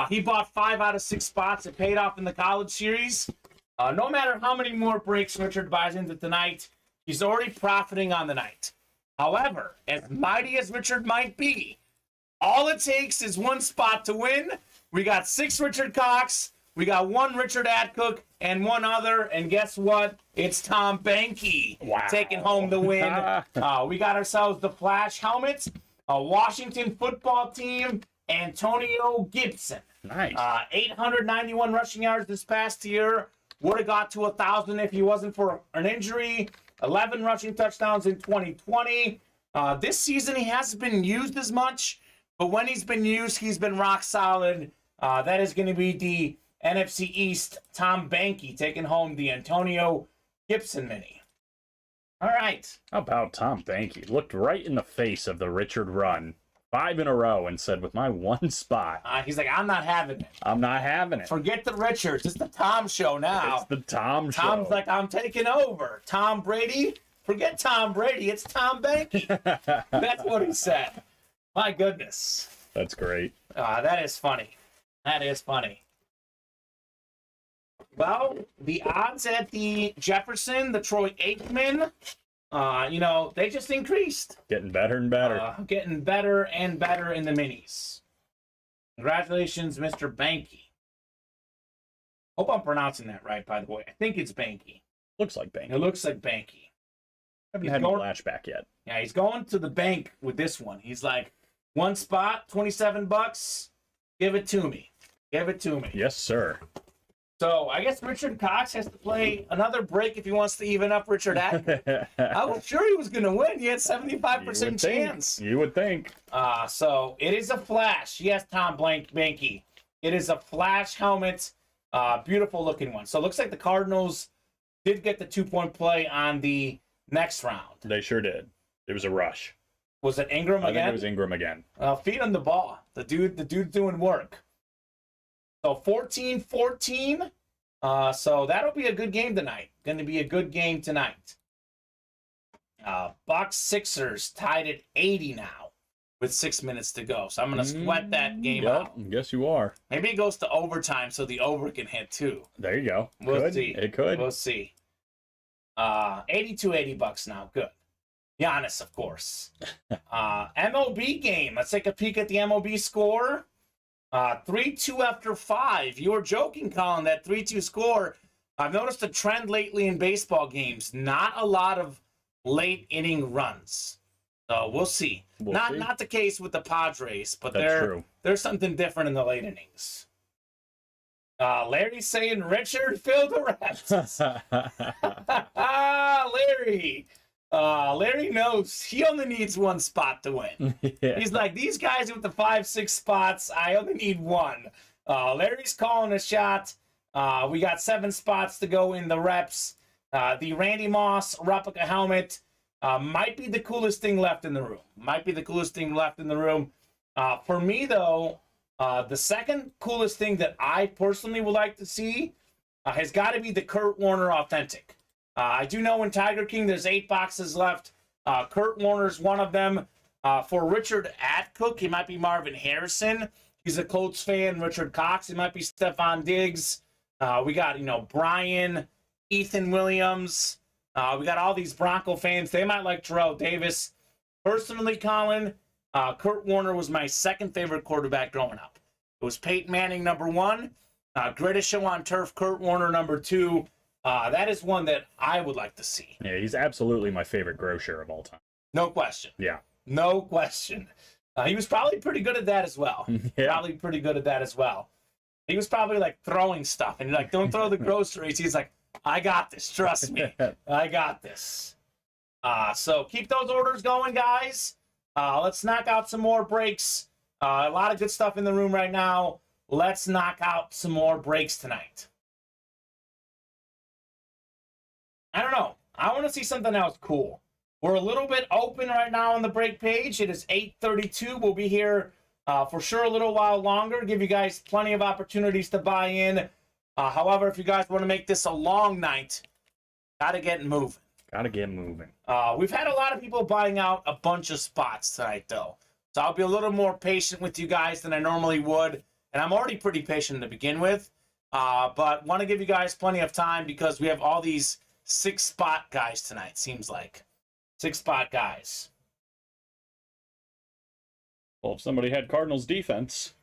He bought 5 out of 6 spots. It paid off in the college series. No matter how many more breaks Richard buys into tonight, he's already profiting on the night. However, as mighty as Richard might be, all it takes is 1 spot to win. We got 6 Richard Cox, We got one Richard Adcook and one other, and guess what? It's Tom Banky taking home the win. We got ourselves the Flash helmet, a Washington football team, Antonio Gibson. Nice. 891 rushing yards this past year. Would have got to 1,000 if he wasn't for an injury. 11 rushing touchdowns in 2020. This season he hasn't been used as much, but when he's been used, he's been rock solid. That is going to be the NFC East Tom Banky taking home the Antonio Gibson mini. All right. How about Tom Banky? Looked right in the face of the Richard run 5 in a row and said, with my one spot. He's like, I'm not having it. I'm not having it. Forget the Richards. It's the Tom show now. It's the Tom show. Tom's like, I'm taking over. Tom Brady? Forget Tom Brady. It's Tom Banky. That's what he said. My goodness. That's great. That is funny. That is funny. Well, the odds at the Jefferson, the Troy Aikman, they just increased. Getting better and better. Getting better and better in the minis. Congratulations, Mr. Banky. Hope I'm pronouncing that right, by the way. I think it's Banky. Looks like Banky. It looks like Banky. Haven't had a flashback yet. Yeah, he's going to the bank with this one. He's like, one spot, $27. Give it to me. Give it to me. Yes, sir. So I guess Richard Cox has to play another break if he wants to even up Richard Adcook. I was sure he was going to win. He had 75% chance. You would think. So it is a flash. Yes, Tom Banky. It is a flash helmet. Beautiful looking one. So it looks like the Cardinals did get the 2-point play on the next round. They sure did. It was a rush. Was it Ingram again? I think it was Ingram again. Feed him the ball. The dude's doing work. So 14-14. So that'll be a good game tonight. Going to be a good game tonight. Bucks Sixers tied at 80 now with 6 minutes to go. So I'm going to sweat that game out. I guess you are. Maybe it goes to overtime so the over can hit too. There you go. We'll see. It could. We'll see. 82-80 bucks now. Good. Giannis, of course. MLB game. Let's take a peek at the MLB score. 3-2 after 5. You were joking, Colin, that 3-2 score. I've noticed a trend lately in baseball games. Not a lot of late inning runs. So we'll see. Not the case with the Padres, but there's something different in the late innings. Larry's saying Richard fill the rest. Larry. Larry knows he only needs one spot to win. Yeah. He's like, these guys with the 5-6 spots, I only need one. Larry's calling a shot. We got 7 spots to go in the reps. The Randy Moss replica helmet might be the coolest thing left in the room. For me, though, the second coolest thing that I personally would like to see has got to be the Kurt Warner Authentic. I do know in Tiger King there's 8 boxes left. Kurt Warner's one of them. For Richard Adcook, he might be Marvin Harrison. He's a Colts fan. Richard Cox, he might be Stephon Diggs. We got, Brian, Ethan Williams. We got all these Bronco fans. They might like Terrell Davis. Personally, Colin, Kurt Warner was my second favorite quarterback growing up. It was Peyton Manning, number 1. Greatest show on turf, Kurt Warner, number 2. That is one that I would like to see. Yeah, he's absolutely my favorite grocer of all time. No question. Yeah. No question. He was probably pretty good at that as well. Yeah. He was probably like throwing stuff. And you're like, don't throw the groceries. He's like, I got this. Trust me. I got this. So keep those orders going, guys. Let's knock out some more breaks. A lot of good stuff in the room right now. Let's knock out some more breaks tonight. I don't know. I want to see something else cool. We're a little bit open right now on the break page. It is 8:32. We'll be here for sure a little while longer. Give you guys plenty of opportunities to buy in. However, if you guys want to make this a long night, got to get moving. We've had a lot of people buying out a bunch of spots tonight, though. So I'll be a little more patient with you guys than I normally would. And I'm already pretty patient to begin with. But want to give you guys plenty of time because we have all these 6-spot guys tonight, seems like. 6-spot guys. Well, if somebody had Cardinals defense.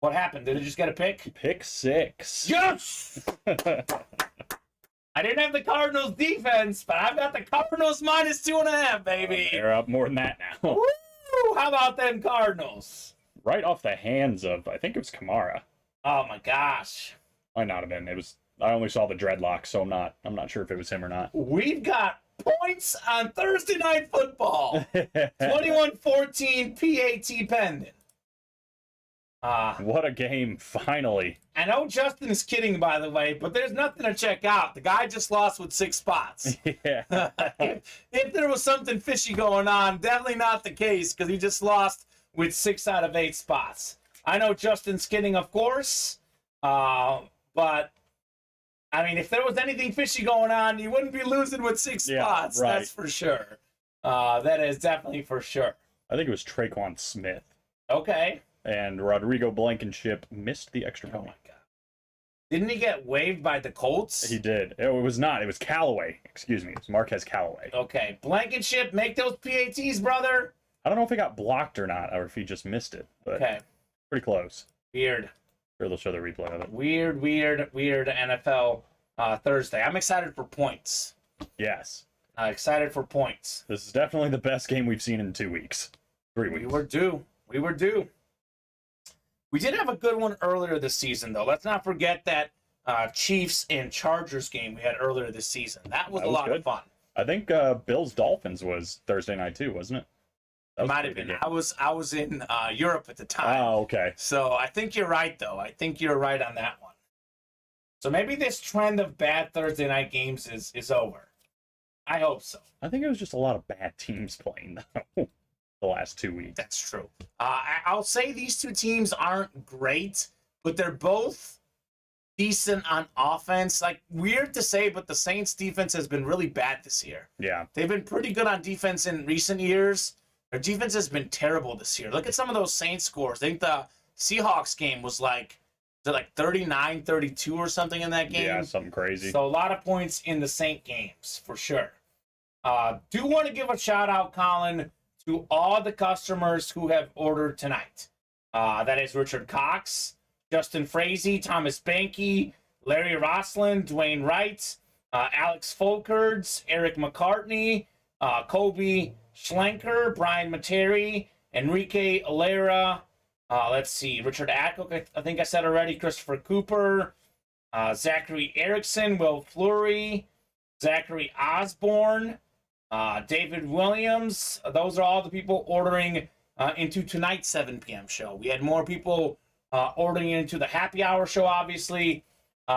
What happened? Did it just get a pick? Pick 6. Yes! I didn't have the Cardinals defense, but I've got the Cardinals minus 2.5, baby. They're up more than that now. Woo! How about them Cardinals? Right off the hands of, I think it was Kamara. Oh my gosh. Might not have been. It was. I only saw the dreadlocks, so I'm not sure if it was him or not. We've got points on Thursday Night Football. 21-14 PAT pending. What a game, finally. I know Justin is kidding, by the way, but there's nothing to check out. The guy just lost with 6 spots. Yeah. if there was something fishy going on, definitely not the case, because he just lost with 6 out of 8 spots. I know Justin's kidding, of course, but, I mean, if there was anything fishy going on, you wouldn't be losing with 6 spots, right. That's for sure. That is definitely for sure. I think it was Traquan Smith. Okay. And Rodrigo Blankenship missed the extra Oh point. my God. Didn't he get waived by the Colts? He did. It was not. It was Callaway. Excuse me. It was Marquez Callaway. Okay. Blankenship, make those PATs, brother. I don't know if he got blocked or not, or if he just missed it. But Okay. pretty close. Weird. Sure, they'll show the replay of it. Weird NFL Thursday. I'm excited for points. Yes. Excited for points. This is definitely the best game we've seen in 2 weeks. 3 weeks. We were due. We did have a good one earlier this season, though. Let's not forget that Chiefs and Chargers game we had earlier this season. That was a lot of fun. I think Bills Dolphins was Thursday night too, wasn't it? It might have been. I was in Europe at the time. Oh, okay. So I think you're right, though. I think you're right on that one. So maybe this trend of bad Thursday night games is over. I hope so. I think it was just a lot of bad teams playing though. The last 2 weeks. That's true. I'll say these two teams aren't great, but they're both decent on offense. Like, weird to say, but the Saints defense has been really bad this year. Yeah. They've been pretty good on defense in recent years. Their defense has been terrible this year. Look at some of those Saints scores. I think the Seahawks game was like 39-32 or something in that game. Yeah, something crazy. So a lot of points in the Saint games, for sure. Do want to give a shout out, Colin, to all the customers who have ordered tonight. That is Richard Cox, Justin Frazee, Thomas Banky, Larry Roslin, Dwayne Wright, Alex Folkerds, Eric McCartney, Kobe Schlenker, Brian Materi, Enrique Alera, let's see, Richard Adcock, I think I said already, Christopher Cooper, Zachary Erickson, Will Fleury, Zachary Osborne, David Williams. Those are all the people ordering into tonight's 7 p.m. show. We had more people ordering into the happy hour show, obviously.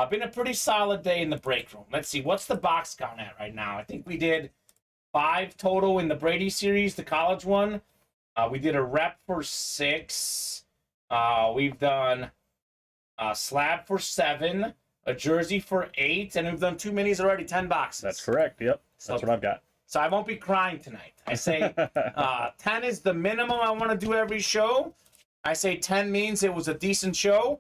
Been a pretty solid day in the break room. Let's see, what's the box count at right now? I think we did 5 total in the Brady series, the college one. We did a rep for 6. We've done a slab for 7, a jersey for 8, and we've done 2 minis already, 10 boxes. That's correct. Yep. That's what I've got. So I won't be crying tonight. I say 10 is the minimum I want to do every show. I say 10 means it was a decent show.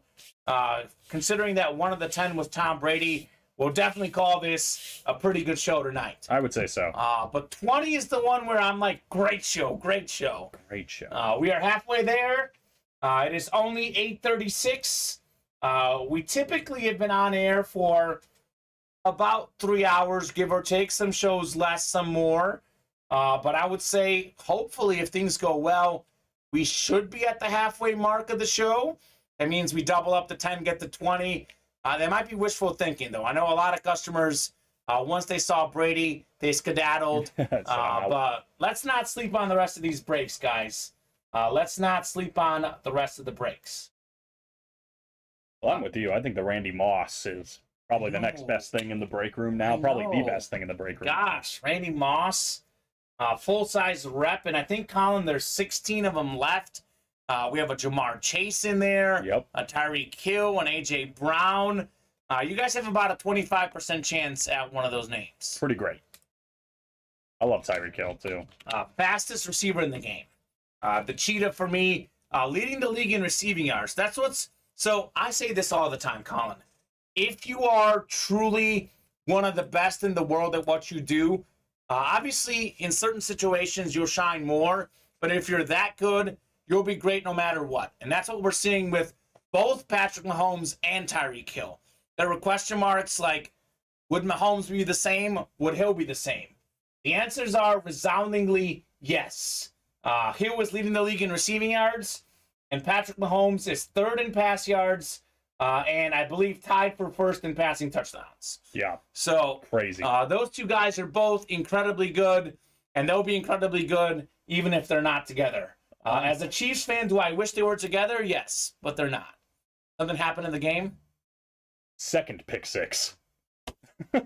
Considering that one of the 10 was Tom Brady, we'll definitely call this a pretty good show tonight. I would say so. But 20 is the one where I'm like, great show, great show. Great show. We are halfway there. It is only 8:36. We typically have been on air for about 3 hours, give or take. Some shows less, some more. But I would say, hopefully, if things go well, we should be at the halfway mark of the show. That means we double up the 10, get to 20. That might be wishful thinking, though. I know a lot of customers, once they saw Brady, they skedaddled. But let's not sleep on the rest of these breaks, guys. Let's not sleep on the rest of the breaks. Well, I'm with you. I think the Randy Moss is probably the next best thing in the break room now. Probably the best thing in the break room. Gosh, Randy Moss, full-size rep, and I think, Colin, there's 16 of them left. We have a Jamar Chase in there, Yep. a Tyreek Hill, an A.J. Brown. You guys have about a 25% chance at one of those names. Pretty great. I love Tyreek Hill, too. Fastest receiver in the game. The Cheetah, for me, leading the league in receiving yards. So I say this all the time, Colin. If you are truly one of the best in the world at what you do, obviously in certain situations you'll shine more, but if you're that good, you'll be great no matter what. And that's what we're seeing with both Patrick Mahomes and Tyreek Hill. There were question marks like, would Mahomes be the same? Would Hill be the same? The answers are resoundingly yes. Hill was leading the league in receiving yards, and Patrick Mahomes is third in pass yards, and I believe tied for first in passing touchdowns. Yeah. So Crazy. Those two guys are both incredibly good, and they'll be incredibly good even if they're not together. As a Chiefs fan, do I wish they were together? Yes, but they're not. Something happened in the game? Second pick six.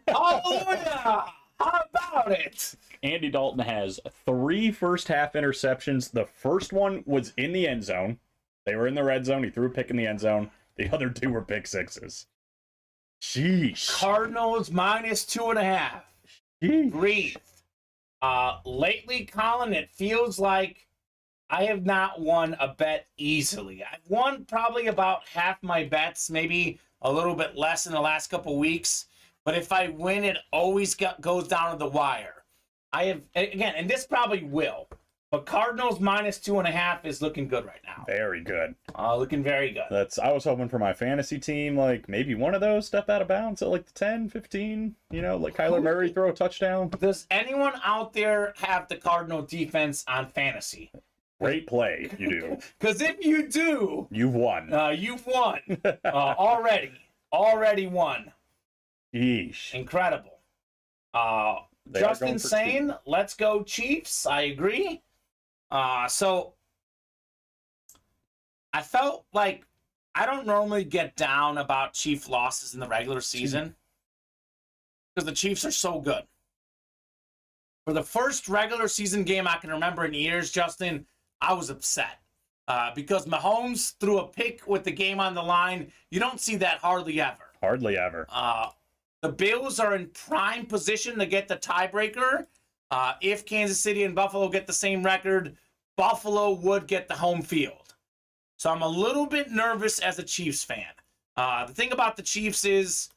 Hallelujah! How about it? Andy Dalton has 3 first-half interceptions. The first one was in the end zone. They were in the red zone. He threw a pick in the end zone. The other 2 were pick sixes. Sheesh. Cardinals minus 2.5. Sheesh. Breathe. Lately, Colin, it feels like I have not won a bet easily. I've won probably about half my bets, maybe a little bit less in the last couple weeks. But if I win, it always goes down to the wire. I have, again, and this probably will, but Cardinals minus 2.5 is looking good right now. Very good. Looking very good. I was hoping for my fantasy team, like maybe one of those step out of bounds at like the 10, 15, like Kyler Murray throw a touchdown. Does anyone out there have the Cardinal defense on fantasy? Great play, you do. Because if you do, You've won. you've won already. Already won. Yeesh. Incredible. They are Just going for insane. 2. Let's go Chiefs. I agree. So I felt like I don't normally get down about Chief losses in the regular season because the Chiefs are so good. For the first regular season game I can remember in years, Justin, I was upset because Mahomes threw a pick with the game on the line. You don't see that hardly ever. Hardly ever. The Bills are in prime position to get the tiebreaker. If Kansas City and Buffalo get the same record, Buffalo would get the home field. So I'm a little bit nervous as a Chiefs fan. The thing about the Chiefs is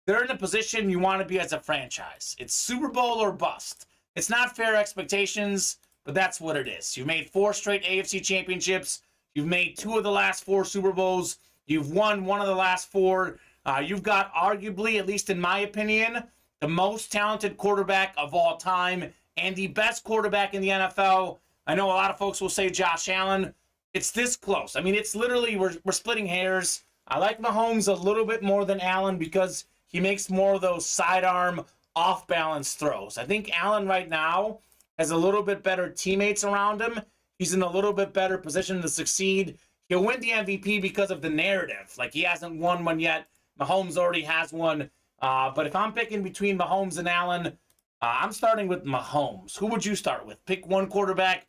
they're in a position you want to be as a franchise. It's Super Bowl or bust. It's not fair expectations, but that's what it is. You've made 4 straight AFC championships. You've made 2 of the last 4 Super Bowls. You've won 1 of the last 4. You've got arguably, at least in my opinion, the most talented quarterback of all time and the best quarterback in the NFL. I know a lot of folks will say Josh Allen. It's this close. I mean, it's literally, we're splitting hairs. I like Mahomes a little bit more than Allen because he makes more of those sidearm, off-balance throws. I think Allen right now has a little bit better teammates around him. He's in a little bit better position to succeed. He'll win the MVP because of the narrative. Like, he hasn't won one yet. Mahomes already has one. But if I'm picking between Mahomes and Allen, I'm starting with Mahomes. Who would you start with? Pick one quarterback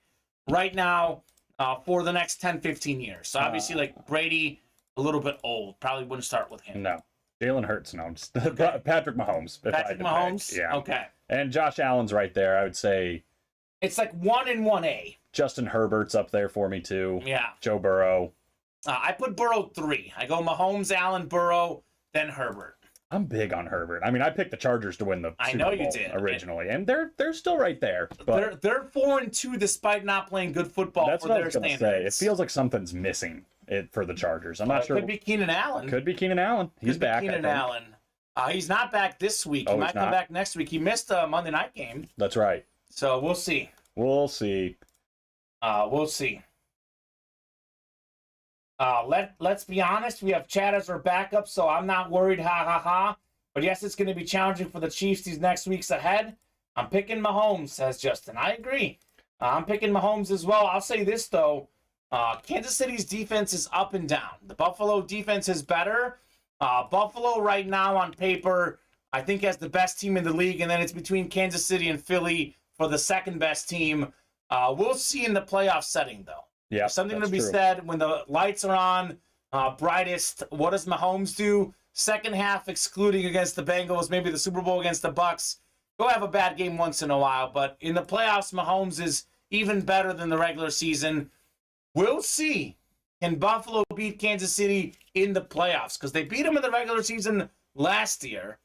right now for the next 10, 15 years. So obviously, like Brady, a little bit old. Probably wouldn't start with him. No. Jalen Hurts, no. Okay. Patrick Mahomes. Patrick Mahomes? Pick. Yeah. Okay. And Josh Allen's right there. I would say It's like 1 and 1A. Justin Herbert's up there for me, too. Yeah. Joe Burrow. I put Burrow 3. I go Mahomes, Allen, Burrow, then Herbert. I'm big on Herbert. I mean, I picked the Chargers to win the I Super know you Bowl did. originally, and they're still right there. But They're 4-2 despite not playing good football that's for what I their was going to standards. say. It feels like something's missing for the Chargers. I'm not sure. Could be Keenan Allen. Could be Keenan Allen. He's back. Keenan Allen. He's not back this week. Oh, He might he's come not? back next week. He missed a Monday night game, That's right. so we'll see. We'll see. We'll see. Let's be honest. We have Chad as our backup, so I'm not worried. Ha ha ha. But yes, it's going to be challenging for the Chiefs these next weeks ahead. I'm picking Mahomes, says Justin. I agree. I'm picking Mahomes as well. I'll say this, though. Kansas City's defense is up and down. The Buffalo defense is better. Buffalo right now on paper, I think, has the best team in the league, and then it's between Kansas City and Philly for the second best team. We'll see in the playoff setting, though. Yeah, There's something to be true. said when the lights are on, brightest. What does Mahomes do? Second half, excluding against the Bengals, maybe the Super Bowl against the Bucks. Go have a bad game once in a while, but in the playoffs, Mahomes is even better than the regular season. We'll see. Can Buffalo beat Kansas City in the playoffs? Because they beat them in the regular season last year.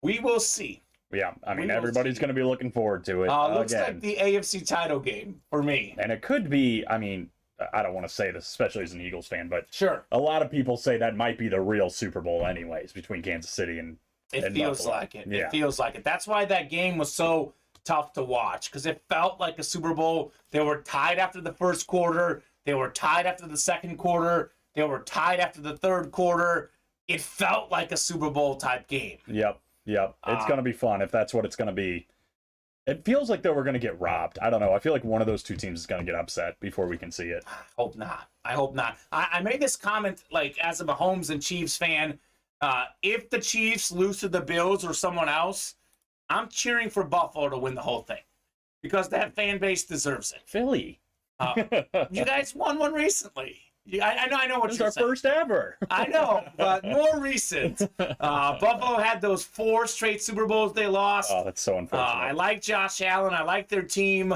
We will see. Yeah, I mean, We will everybody's see. going to be looking forward to it Looks again. like the AFC title game for me. And it could be, I mean, I don't want to say this, especially as an Eagles fan, but Sure. a lot of people say that might be the real Super Bowl anyways, between Kansas City and Feels Buffalo. like it. Yeah. It feels like it. That's why that game was so tough to watch, because it felt like a Super Bowl. They were tied after the first quarter. They were tied after the second quarter. They were tied after the third quarter. It felt like a Super Bowl type game. Yep. It's going to be fun if that's what it's going to be. It feels like that we're going to get robbed. I don't know. I feel like one of those two teams is going to get upset before we can see it. I hope not. I made this comment, like, as a Mahomes and Chiefs fan. If the Chiefs lose to the Bills or someone else, I'm cheering for Buffalo to win the whole thing, because that fan base deserves it. Philly. You guys won one recently. I know what This is you're our saying. first ever. I know, but more recent. Buffalo had those 4 straight Super Bowls they lost. Oh, that's so unfortunate. I like Josh Allen. I like their team.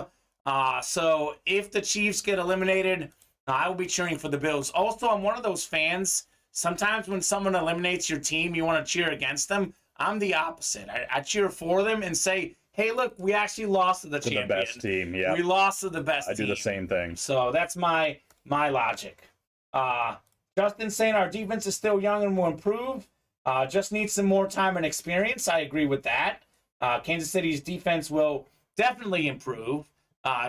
So if the Chiefs get eliminated, I will be cheering for the Bills. Also, I'm one of those fans. Sometimes when someone eliminates your team, you want to cheer against them. I'm the opposite. I cheer for them and say, hey, look, we actually lost to the champion. The best team, yeah. We lost to the best team. I do the same thing. So that's my logic. Justin saying our defense is still young and will improve. Just needs some more time and experience. I agree with that. Kansas City's defense will definitely improve.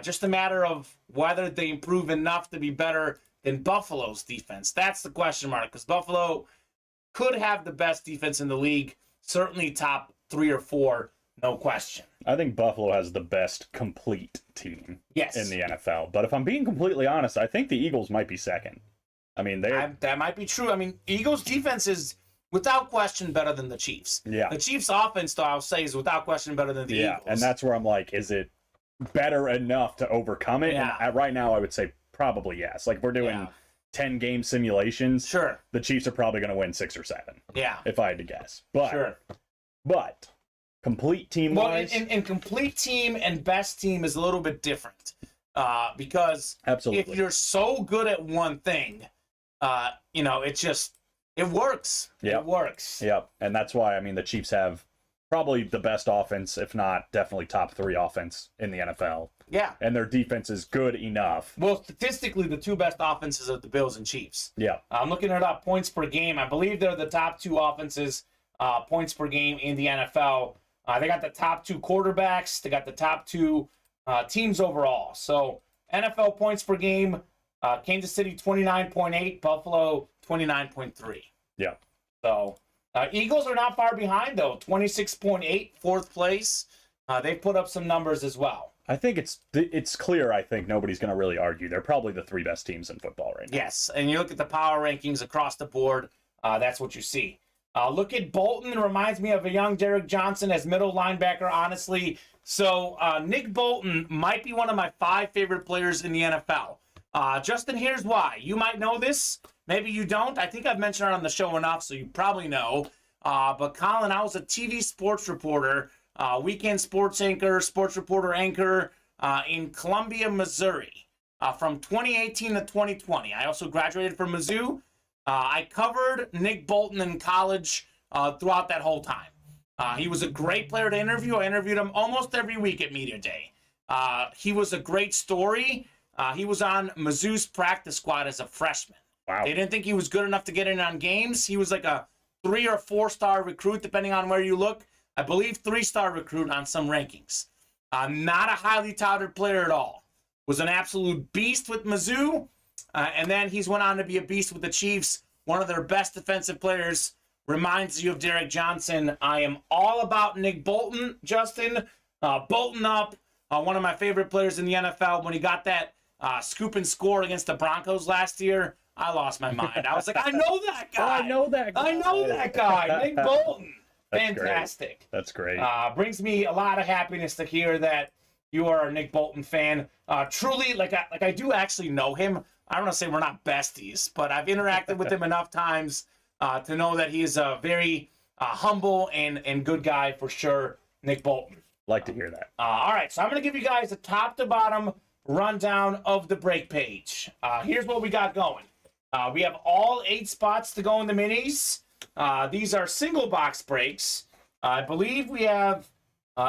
Just a matter of whether they improve enough to be better than Buffalo's defense. That's the question mark, because Buffalo could have the best defense in the league. Certainly top 3 or 4, no question. I think Buffalo has the best complete team Yes. in the NFL. But if I'm being completely honest, I think the Eagles might be second. I mean, that might be true. I mean, Eagles' defense is without question better than the Chiefs. Yeah. The Chiefs' offense, though, I'll say, is without question better than the Eagles. And that's where I'm like, is it better enough to overcome it? Yeah. And right now, I would say probably yes. Like, we're doing 10-game simulations. Sure. The Chiefs are probably going to win 6 or 7. Yeah. If I had to guess. But complete team-wise, and complete team and best team is a little bit different. Because absolutely. if you're so good at one thing, it works. Yep. It works. Yep. And that's why, I mean, the Chiefs have probably the best offense, if not definitely top 3 offense in the NFL. Yeah. And their defense is good enough. Well, statistically, the 2 best offenses are the Bills and Chiefs. Yeah. I'm looking it up, points per game. I believe they're the top 2 offenses, points per game in the NFL. They got the top 2 quarterbacks. They got the top 2 teams overall. So NFL points per game, Kansas City 29.8, Buffalo 29.3. Yeah. So Eagles are not far behind, though. 26.8, 4th place. They've put up some numbers as well. I think it's clear. I think nobody's going to really argue. They're probably the 3 best teams in football right now. Yes, and you look at the power rankings across the board, that's what you see. Look at Bolton. It reminds me of a young Derek Johnson as middle linebacker, honestly. So Nick Bolton might be one of my 5 favorite players in the NFL. Justin, here's why. You might know this. Maybe you don't. I think I've mentioned it on the show enough, so you probably know. But Colin, I was a TV sports reporter, weekend sports reporter anchor in Columbia, Missouri from 2018 to 2020. I also graduated from Mizzou. I covered Nick Bolton in college throughout that whole time. He was a great player to interview. I interviewed him almost every week at Media Day. He was a great story. He was on Mizzou's practice squad as a freshman. Wow. They didn't think he was good enough to get in on games. He was like a 3 or 4-star recruit, depending on where you look. I believe 3-star recruit on some rankings. Not a highly touted player at all. Was an absolute beast with Mizzou. And then he's went on to be a beast with the Chiefs. One of their best defensive players. Reminds you of Derek Johnson. I am all about Nick Bolton, Justin. Bolton up. One of my favorite players in the NFL. When he got that scoop and score against the Broncos last year, I lost my mind. I was like, I know that guy. I know that guy. I know that guy. Nick Bolton. Fantastic. Great. That's great. Brings me a lot of happiness to hear that you are a Nick Bolton fan. Truly, like I do actually know him. I don't want to say we're not besties, but I've interacted with him enough times to know that he is a very humble and good guy for sure, Nick Bolton. Like to hear that. All right, so I'm going to give you guys a top-to-bottom rundown of the break page. Here's what we got going. We have all 8 spots to go in the minis. These are single box breaks. I believe we have,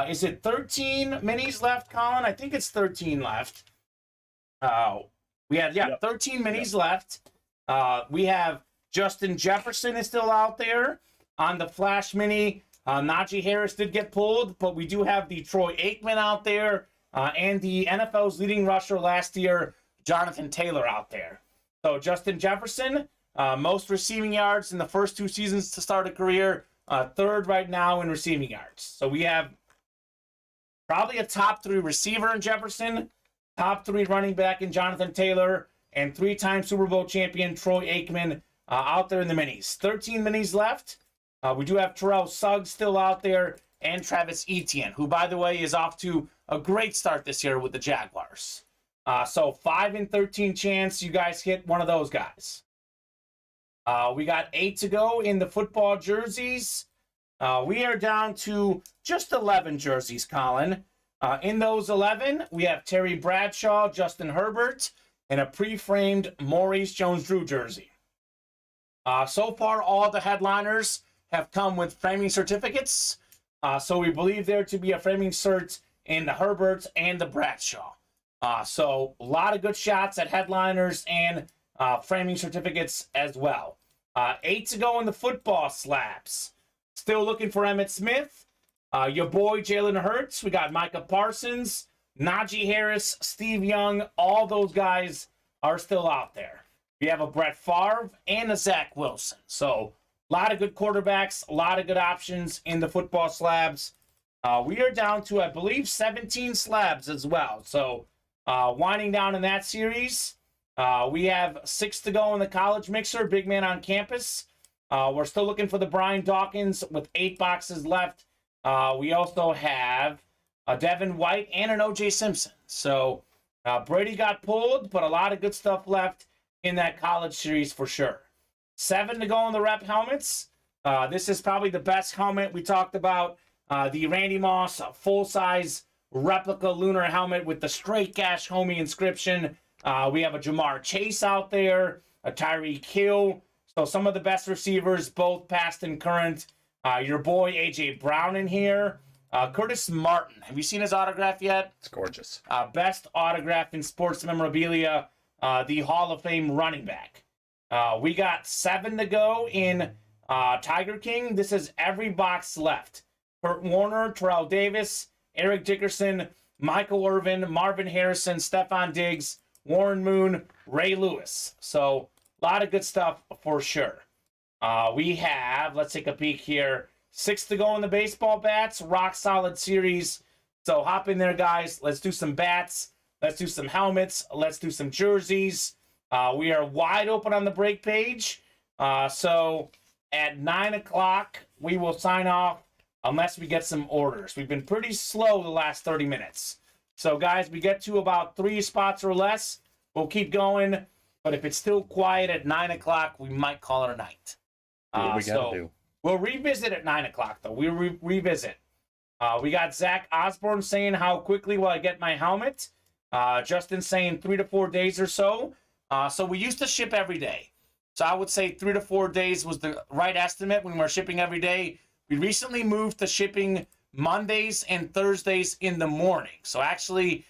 is it 13 minis left, Colin? I think it's 13 left. We had 13 minis left. We have Justin Jefferson is still out there on the Flash Mini. Najee Harris did get pulled, but we do have the Troy Aikman out there and the NFL's leading rusher last year, Jonathan Taylor, out there. So Justin Jefferson, most receiving yards in the first 2 seasons to start a career, third right now in receiving yards. So we have probably a top 3 receiver in Jefferson, top 3 running back in Jonathan Taylor, and 3-time Super Bowl champion Troy Aikman out there in the minis. 13 minis left. We do have Terrell Suggs still out there, and Travis Etienne, who, by the way, is off to a great start this year with the Jaguars. So 5 in 13 chance you guys hit one of those guys. We got 8 to go in the football jerseys. We are down to just 11 jerseys, Colin. In those 11, we have Terry Bradshaw, Justin Herbert, and a pre-framed Maurice Jones-Drew jersey. So far, all the headliners have come with framing certificates. So we believe there to be a framing cert in the Herbert and the Bradshaw. So a lot of good shots at headliners and framing certificates as well. 8 to go in the football slabs. Still looking for Emmitt Smith. Your boy Jalen Hurts. We got Micah Parsons, Najee Harris, Steve Young. All those guys are still out there. We have a Brett Favre and a Zach Wilson. So a lot of good quarterbacks, a lot of good options in the football slabs. We are down to, I believe, 17 slabs as well. So winding down in that series. We have 6 to go in the college mixer, big man on campus. We're still looking for the Brian Dawkins with 8 boxes left. We also have a Devin White and an O.J. Simpson. So Brady got pulled, but a lot of good stuff left in that college series for sure. 7 to go on the rep helmets. This is probably the best helmet we talked about. The Randy Moss full-size replica lunar helmet with the straight gash homie inscription. We have a Jamar Chase out there, a Tyreek Hill. So some of the best receivers, both past and current. Your boy A.J. Brown in here. Curtis Martin. Have you seen his autograph yet? It's gorgeous. Best autograph in sports memorabilia. The Hall of Fame running back. We got 7 to go in Tiger King. This is every box left. Kurt Warner, Terrell Davis, Eric Dickerson, Michael Irvin, Marvin Harrison, Stephon Diggs, Warren Moon, Ray Lewis. So a lot of good stuff for sure. We have, let's take a peek here, 6 to go in the baseball bats, rock solid series. So hop in there, guys. Let's do some bats. Let's do some helmets. Let's do some jerseys. We are wide open on the break page. So at 9 o'clock, we will sign off unless we get some orders. We've been pretty slow the last 30 minutes. So, guys, we get to about 3 spots or less. We'll keep going. But if it's still quiet at 9 o'clock, we might call it a night. What we got to do. We'll revisit at 9 o'clock, though. We'll revisit. We got Zach Osborne saying, how quickly will I get my helmet? Justin saying 3 to 4 days or so. So we used to ship every day. So I would say 3 to 4 days was the right estimate when we're shipping every day. We recently moved to shipping Mondays and Thursdays in the morning. So actually,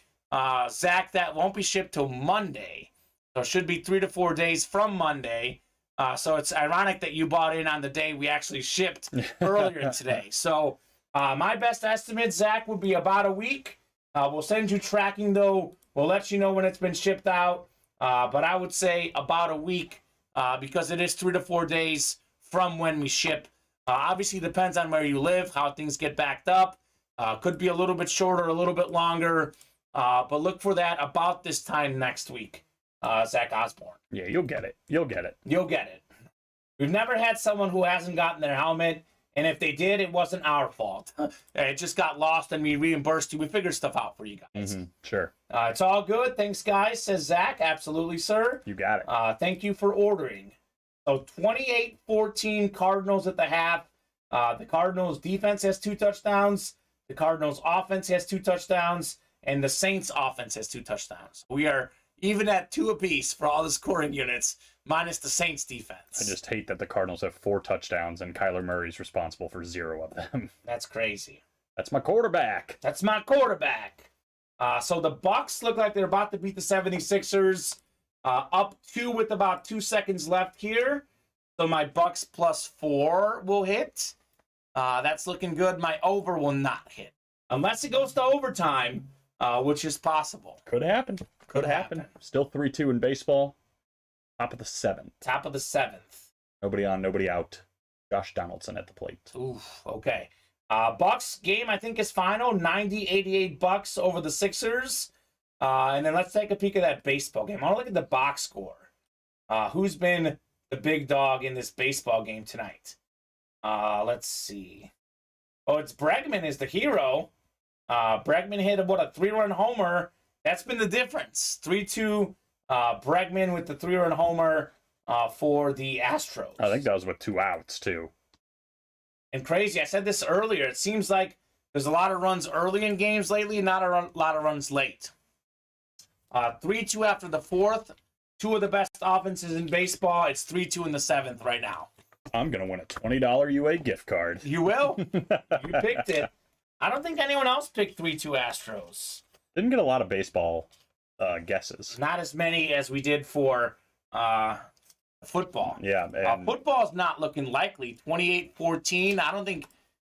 Zach, that won't be shipped till Monday. So it should be 3 to 4 days from Monday. So it's ironic that you bought in on the day we actually shipped earlier today. So my best estimate, Zach, would be about a week. We'll send you tracking, though. We'll let you know when it's been shipped out. But I would say about a week because it is 3 to 4 days from when we ship. Obviously, depends on where you live, how things get backed up. Could be a little bit shorter, a little bit longer. But look for that about this time next week, Zach Osborne. Yeah, you'll get it. You'll get it. You'll get it. We've never had someone who hasn't gotten their helmet, and if they did, it wasn't our fault. It just got lost, and we reimbursed you. We figured stuff out for you guys. Mm-hmm. Sure. It's all good. Thanks, guys, says Zach. Absolutely, sir. You got it. Thank you for ordering. So 28-14 Cardinals at the half. The Cardinals defense has 2 touchdowns. The Cardinals offense has 2 touchdowns. And the Saints offense has 2 touchdowns. We are even at 2 apiece for all the scoring units, minus the Saints defense. I just hate that the Cardinals have 4 touchdowns and Kyler Murray's responsible for 0 of them. That's crazy. That's my quarterback. That's my quarterback. So the Bucks look like they're about to beat the 76ers. Up 2 with about 2 seconds left here. So my Bucks +4 will hit. That's looking good. My over will not hit. Unless it goes to overtime, which is possible. Could happen. Could happen. Still 3-2 in baseball. Top of the 7th. Top of the 7th. Nobody on, nobody out. Josh Donaldson at the plate. Oof, okay. Bucks game, I think, is final. 90-88 Bucks over the Sixers. And then let's take a peek at that baseball game. I want to look at the box score. Who's been the big dog in this baseball game tonight? Let's see. Oh, it's Bregman is the hero. Bregman hit a 3-run homer. That's been the difference. 3-2 Bregman with the 3-run homer for the Astros. I think that was with 2 outs, too. And crazy, I said this earlier, it seems like there's a lot of runs early in games lately, not a lot of runs late. 3-2 after the 4th. 2 of the best offenses in baseball. It's 3-2 in the 7th right now. I'm going to win a $20 UA gift card. You will? You picked it. I don't think anyone else picked 3-2 Astros. Didn't get a lot of baseball guesses. Not as many as we did for football. Yeah. And football's not looking likely. 28-14. I don't think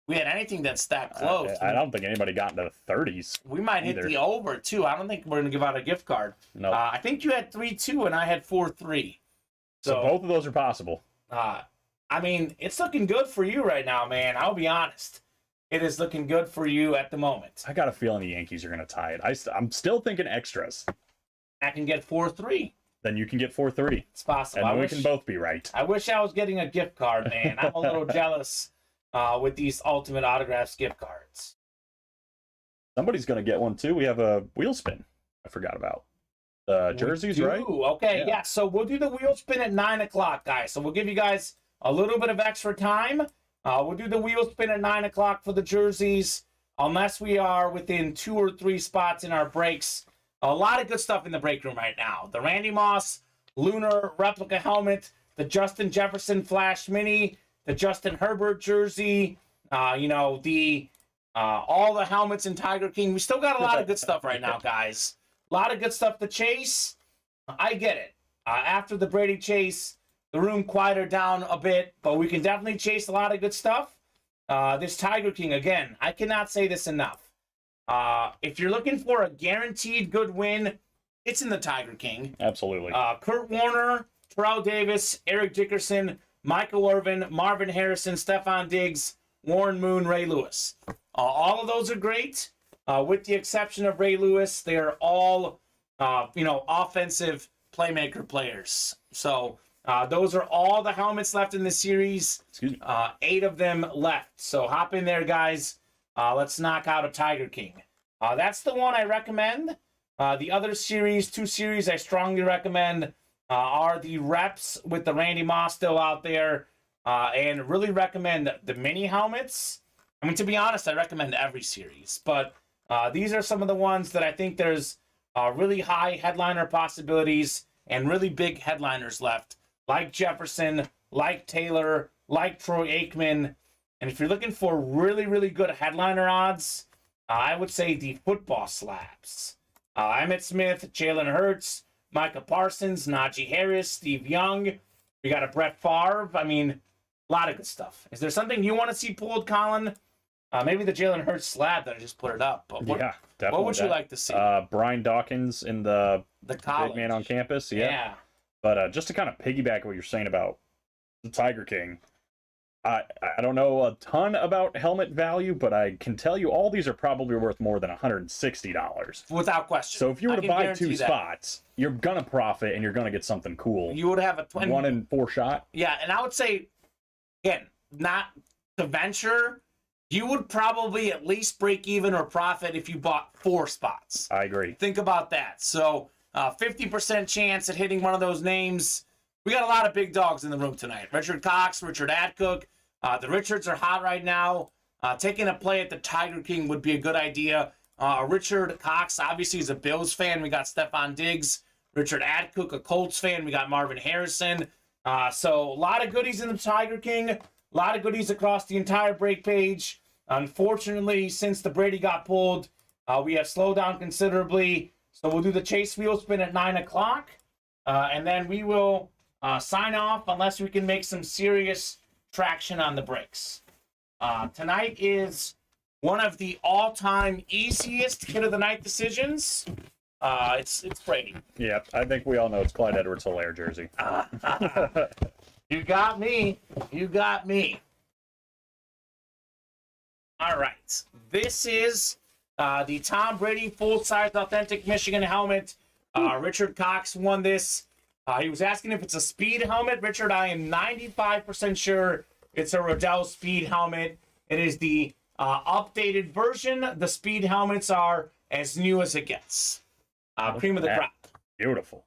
we had anything that's that close. I don't think anybody got into the 30s. We might hit the over, too. I don't think we're going to give out a gift card. No. I think you had 3-2, and I had 4-3. So both of those are possible. I mean, it's looking good for you right now, man. I'll be honest. It is looking good for you at the moment. I got a feeling the Yankees are going to tie it. I'm still thinking extras. I can get 4-3. Then you can get 4-3. It's possible. And we can both be right. I wish I was getting a gift card, man. I'm a little jealous with these Ultimate Autographs gift cards. Somebody's going to get one, too. We have a wheel spin I forgot about. Jerseys, right? Okay, yeah. So we'll do the wheel spin at 9 o'clock, guys. So we'll give you guys a little bit of extra time. We'll do the wheel spin at 9 o'clock for the jerseys, unless we are within 2 or 3 spots in our breaks. A lot of good stuff in the break room right now. The Randy Moss Lunar replica helmet, the Justin Jefferson Flash Mini, the Justin Herbert jersey, all the helmets in Tiger King. We still got a lot of good stuff right now, guys. A lot of good stuff to chase. I get it. After the Brady chase, the room quieted down a bit, but we can definitely chase a lot of good stuff. This Tiger King, again, I cannot say this enough. If you're looking for a guaranteed good win, it's in the Tiger King. Absolutely. Kurt Warner, Terrell Davis, Eric Dickerson, Michael Irvin, Marvin Harrison, Stephon Diggs, Warren Moon, Ray Lewis. All of those are great, with the exception of Ray Lewis. They are all, offensive playmaker players. So those are all the helmets left in the series. 8 of them left. So hop in there, guys. Let's knock out a Tiger King. That's the one I recommend. The other series, 2 series I strongly recommend are the reps with the Randy Moss still out there. And really recommend the mini helmets. I mean, to be honest, I recommend every series. But these are some of the ones that I think there's really high headliner possibilities and really big headliners left. Like Jefferson, like Taylor, like Troy Aikman. And if you're looking for really, really good headliner odds, I would say the football slabs. Emmitt Smith, Jalen Hurts, Micah Parsons, Najee Harris, Steve Young. We got a Brett Favre. I mean, a lot of good stuff. Is there something you want to see pulled, Colin? Maybe the Jalen Hurts slab that I just put it up. But Yeah, definitely. What would you like to see? Brian Dawkins in the college. Big Man on Campus. Yeah. But just to kind of piggyback what you're saying about the Tiger King, I don't know a ton about helmet value, but I can tell you all these are probably worth more than $160. Without question. So if you were to buy 2 spots, you're going to profit and you're going to get something cool. You would have a 1 in 4 shot. Yeah, and I would say, again, not to venture, you would probably at least break even or profit if you bought 4 spots. I agree. Think about that. So 50% chance at hitting one of those names. We got a lot of big dogs in the room tonight. Richard Cox, Richard Adcook. The Richards are hot right now. Taking a play at the Tiger King would be a good idea. Richard Cox, obviously, is a Bills fan. We got Stephon Diggs. Richard Adcook, a Colts fan. We got Marvin Harrison. So a lot of goodies in the Tiger King. A lot of goodies across the entire break page. Unfortunately, since the Brady got pulled, we have slowed down considerably. So we'll do the chase wheel spin at 9 o'clock. and then we will sign off unless we can make some serious traction on the breaks. Tonight is one of the all-time easiest hit of the night decisions. It's Brady. Yeah, I think we all know it's Clyde Edwards-Helaire jersey. You got me. You got me. All right. This is the Tom Brady full-size authentic Michigan helmet. Richard Cox won this. He was asking if it's a speed helmet. Richard, I am 95% sure it's a Riddell speed helmet. It is the updated version. The speed helmets are as new as it gets. Cream of the crop. Beautiful.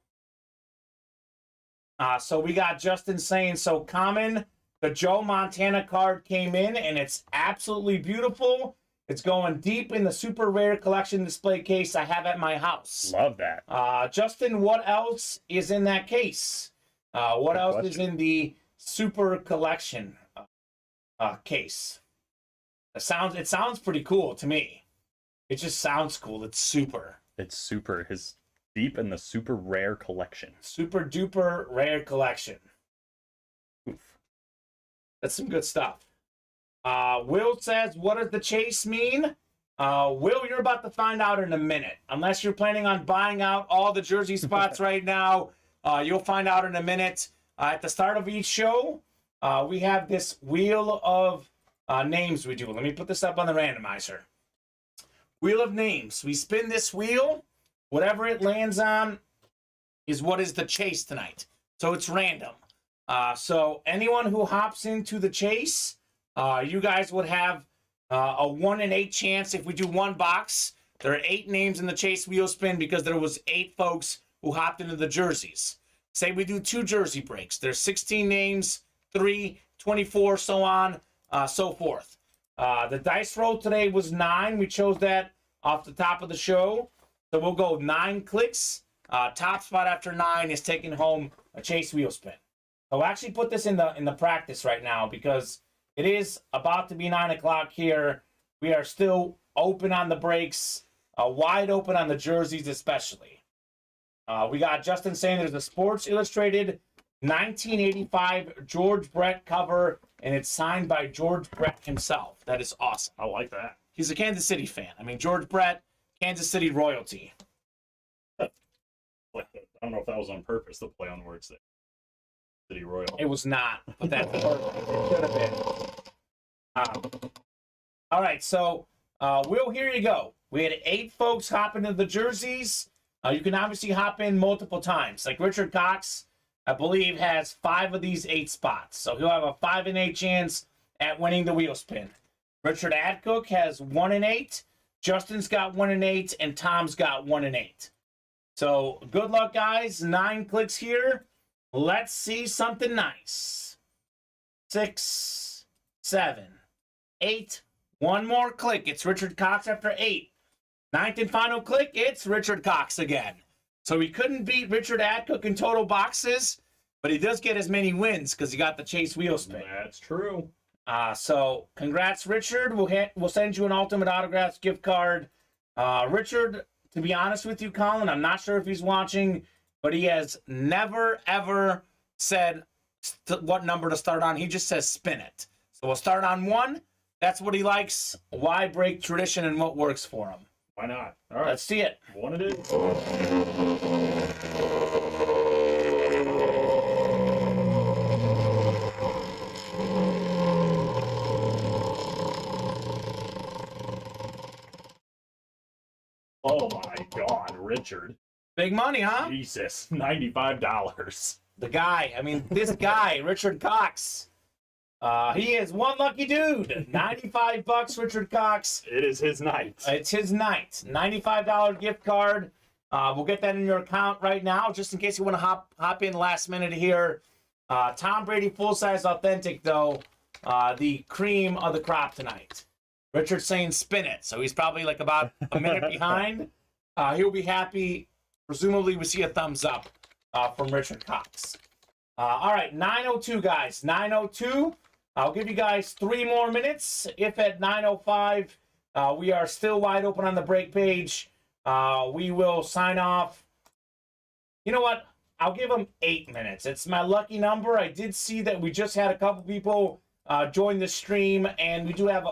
So we got Justin saying, so Kamen, the Joe Montana card came in, and it's absolutely beautiful. It's going deep in the super rare collection display case I have at my house. Love that. Justin, what else is in that case? What Good else question. is in the super collection case? It sounds pretty cool to me. It just sounds cool. It's super. It's super. His deep in the super rare collection. Super duper rare collection. Oof. That's some good stuff. Will says, what does the chase mean? Will, you're about to find out in a minute. Unless you're planning on buying out all the jersey spots right now, you'll find out in a minute. At the start of each show, we have this wheel of names we do. Let me put this up on the randomizer. Wheel of names. We spin this wheel. Whatever it lands on is what is the chase tonight. So it's random. So anyone who hops into the chase, you guys would have a 1 in 8 chance if we do one box. There are 8 names in the chase wheel spin because there was 8 folks who hopped into the jerseys. Say we do 2 jersey breaks. There's 16 names, 3, 24, so on, so forth. The dice roll today was 9. We chose that off the top of the show. So we'll go 9 clicks. Top spot after 9 is taking home a chase wheel spin. I'll actually put this in the practice right now because it is about to be 9 o'clock here. We are still open on the breaks, wide open on the jerseys especially. We got Justin saying there's a Sports Illustrated 1985 George Brett cover, and it's signed by George Brett himself. That is awesome. I like that. He's a Kansas City fan. I mean, George Brett, Kansas City royalty. I don't know if that was on purpose, the play on words there. City Royal. It was not, but that's perfect. It should have been. All right, so Will, here you go. We had 8 folks hop into the jerseys. You can obviously hop in multiple times. Like Richard Cox, I believe, has 5 of these 8 spots. So he'll have a 5 in 8 chance at winning the wheel spin. Richard Adcook has 1 in 8. Justin's got 1 in 8, and Tom's got 1 in 8. So good luck, guys. 9 clicks here. Let's see something nice. 6, 7, 8. One more click. It's Richard Cox after 8. 9th and final click. It's Richard Cox again. So he couldn't beat Richard Adcook in total boxes, but he does get as many wins because he got the chase wheel spin. That's true. So congrats, Richard. We'll send you an Ultimate Autographs gift card. Richard, to be honest with you, Colin, I'm not sure if he's watching, but he has never, ever said what number to start on. He just says spin it. So we'll start on 1. That's what he likes. Why break tradition and what works for him? Why not? All right. Let's see it. One it is. Oh my God, Richard. Big money, huh? Jesus, $95. The guy. I mean, this guy, Richard Cox. He is one lucky dude. $95, Richard Cox. It is his night. It's his night. $95 gift card. We'll get that in your account right now, just in case you want to hop in last minute here. Tom Brady full-size authentic, though. The cream of the crop tonight. Richard's saying spin it, so he's probably like about a minute behind. He'll be happy. Presumably, we see a thumbs up from Richard Cox. All right, 9:02, guys. 9:02. I'll give you guys 3 more minutes. If at 9:05 we are still wide open on the break page, we will sign off. You know what? I'll give him 8 minutes. It's my lucky number. I did see that we just had a couple people join the stream, and we do have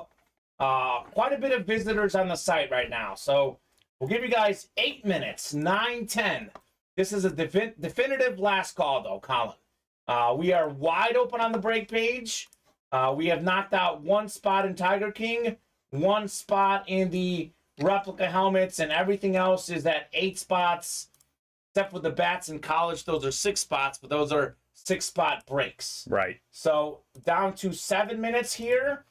quite a bit of visitors on the site right now. So we'll give you guys 8 minutes, 9:10. This is a definitive last call, though, Colin. We are wide open on the break page. We have knocked out one spot in Tiger King, one spot in the replica helmets, and everything else is at 8 spots, except for the bats in college. Those are 6 spots, but those are 6-spot breaks. Right. So down to 7 minutes here.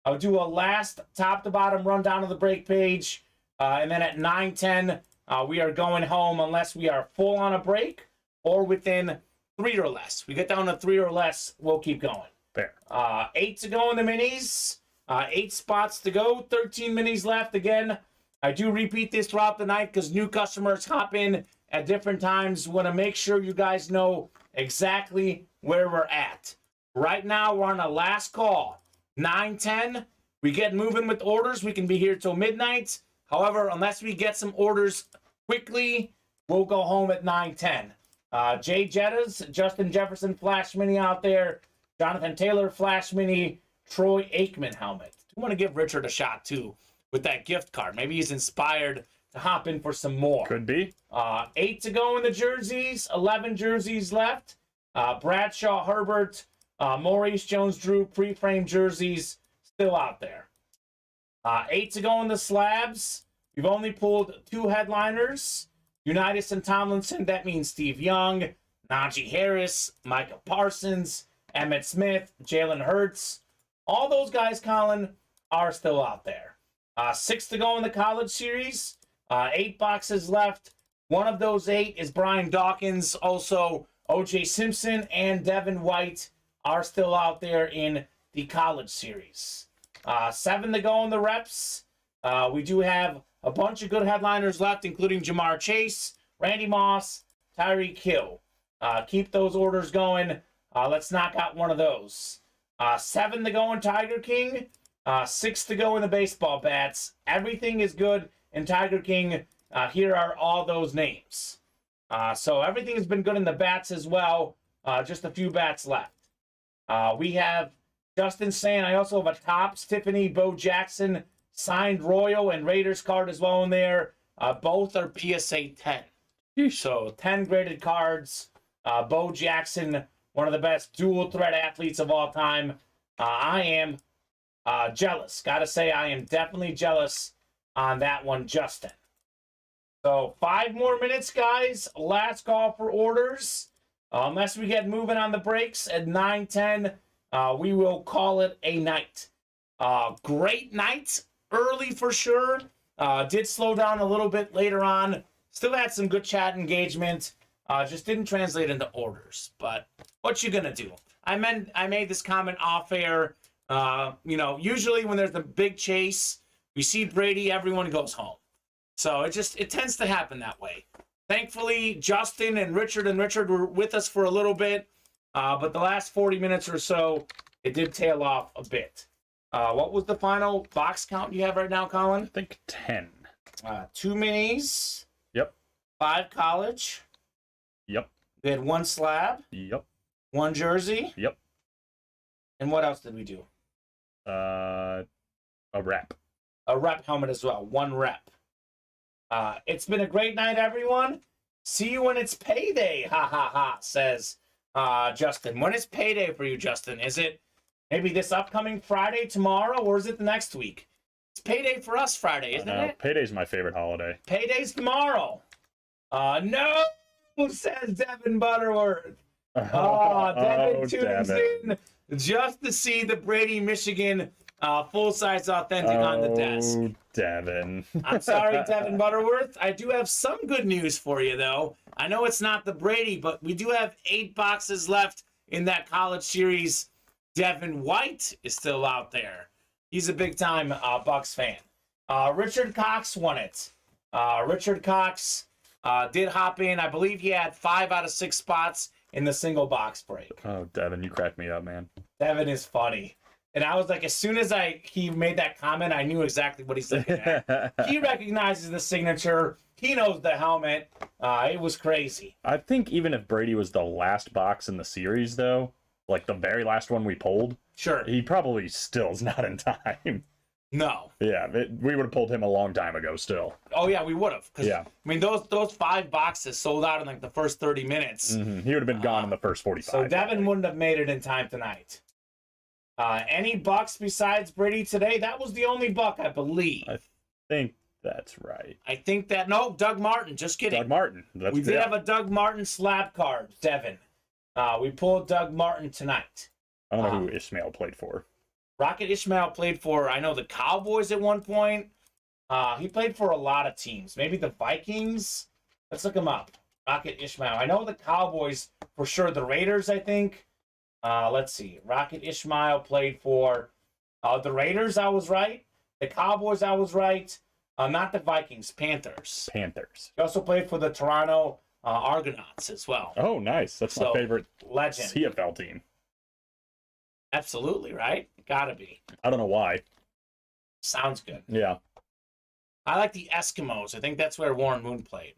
I'll do a last top-to-bottom rundown of the break page, and then at 9:10, we are going home unless we are full on a break or within 3 or less. We get down to 3 or less, we'll keep going. Fair. 8 to go in the minis. 8 spots to go. 13 minis left. Again, I do repeat this throughout the night because new customers hop in at different times. Want to make sure you guys know exactly where we're at. Right now, we're on a last call. 9:10. We get moving with orders. We can be here till midnight. However, unless we get some orders quickly, we'll go home at 9:10. Jay Jettas, Justin Jefferson Flash Mini out there. Jonathan Taylor Flash Mini. Troy Aikman helmet. I want to give Richard a shot, too, with that gift card. Maybe he's inspired to hop in for some more. Could be. 8 to go in the jerseys. 11 jerseys left. Bradshaw, Herbert, Maurice Jones-Drew pre-frame jerseys still out there. 8 to go in the slabs. We've only pulled 2 headliners. Unitas and Tomlinson. That means Steve Young, Najee Harris, Micah Parsons, Emmitt Smith, Jalen Hurts. All those guys, Colin, are still out there. 6 to go in the college series. 8 boxes left. One of those 8 is Brian Dawkins. Also, O.J. Simpson and Devin White are still out there in the college series. 7 to go in the reps. We do have a bunch of good headliners left, including Jamar Chase, Randy Moss, Tyreek Hill. Keep those orders going. Let's knock out one of those. 7 to go in Tiger King. 6 to go in the baseball bats. Everything is good in Tiger King. Here are all those names. So everything has been good in the bats as well. Just a few bats left. We have Justin saying I also have a Topps Tiffany Bo Jackson signed Royal and Raiders card as well in there. Both are PSA 10. So 10 graded cards. Bo Jackson, one of the best dual threat athletes of all time. I am jealous. Gotta say, I am definitely jealous on that one, Justin. So 5 more minutes, guys. Last call for orders. Unless we get moving on the breaks at 9:10, we will call it a night. Great night. Early for sure. Did slow down a little bit later on. Still had some good chat engagement. Just didn't translate into orders. But what you gonna do? I made this comment off air. Usually when there's a big chase, we see Brady, everyone goes home. So it tends to happen that way. Thankfully, Justin and Richard were with us for a little bit, but the last 40 minutes or so, it did tail off a bit. What was the final box count you have right now, Colin? I think 10. 2 minis. Yep. 5 college. Yep. We had 1 slab. Yep. 1 jersey. Yep. And what else did we do? A wrap. A rep helmet as well. 1 rep. It's been a great night, everyone. See you when it's payday. Ha ha ha, says Justin. When is payday for you, Justin? Is it maybe this upcoming Friday, tomorrow, or is it the next week? It's payday for us Friday, isn't it? Payday's my favorite holiday. Payday's tomorrow. No, says Devin Butterworth. Devin tunes in just to see the Brady, Michigan full-size authentic on the desk. Oh, Devin. I'm sorry, Devin Butterworth. I do have some good news for you, though. I know it's not the Brady, but we do have 8 boxes left in that college series. Devin White is still out there. He's a big-time Bucks fan. Richard Cox won it. Richard Cox did hop in. I believe he had 5 out of 6 spots in the single box break. Oh, Devin, you cracked me up, man. Devin is funny. And I was like, as soon as he made that comment, I knew exactly what he's looking at. He recognizes the signature. He knows the helmet. It was crazy. I think even if Brady was the last box in the series, though, like the very last one we pulled, Sure. he probably still is not in time. No. Yeah, we would have pulled him a long time ago still. Oh, yeah, we would have. Yeah. I mean, those 5 boxes sold out in like the first 30 minutes. Mm-hmm. He would have been gone in the first 45. So Devin wouldn't have made it in time tonight. Any Bucks besides Brady today? That was the only Buck, I believe. I think that's right. I think that, no, Doug Martin. Just kidding. Doug Martin. We did have a Doug Martin slab card, Devin. We pulled Doug Martin tonight. I don't know who Ishmael played for. Rocket Ishmael played for, I know, the Cowboys at one point. He played for a lot of teams. Maybe the Vikings. Let's look him up. Rocket Ishmael. I know the Cowboys for sure. The Raiders, I think. Let's see. Rocket Ishmael played for the Raiders. I was right. The Cowboys, I was right. Not the Vikings. Panthers. He also played for the Toronto Argonauts as well. Oh, nice. That's my favorite legend. CFL team. Absolutely, right? Gotta be. I don't know why. Sounds good. Yeah. I like the Eskimos. I think that's where Warren Moon played.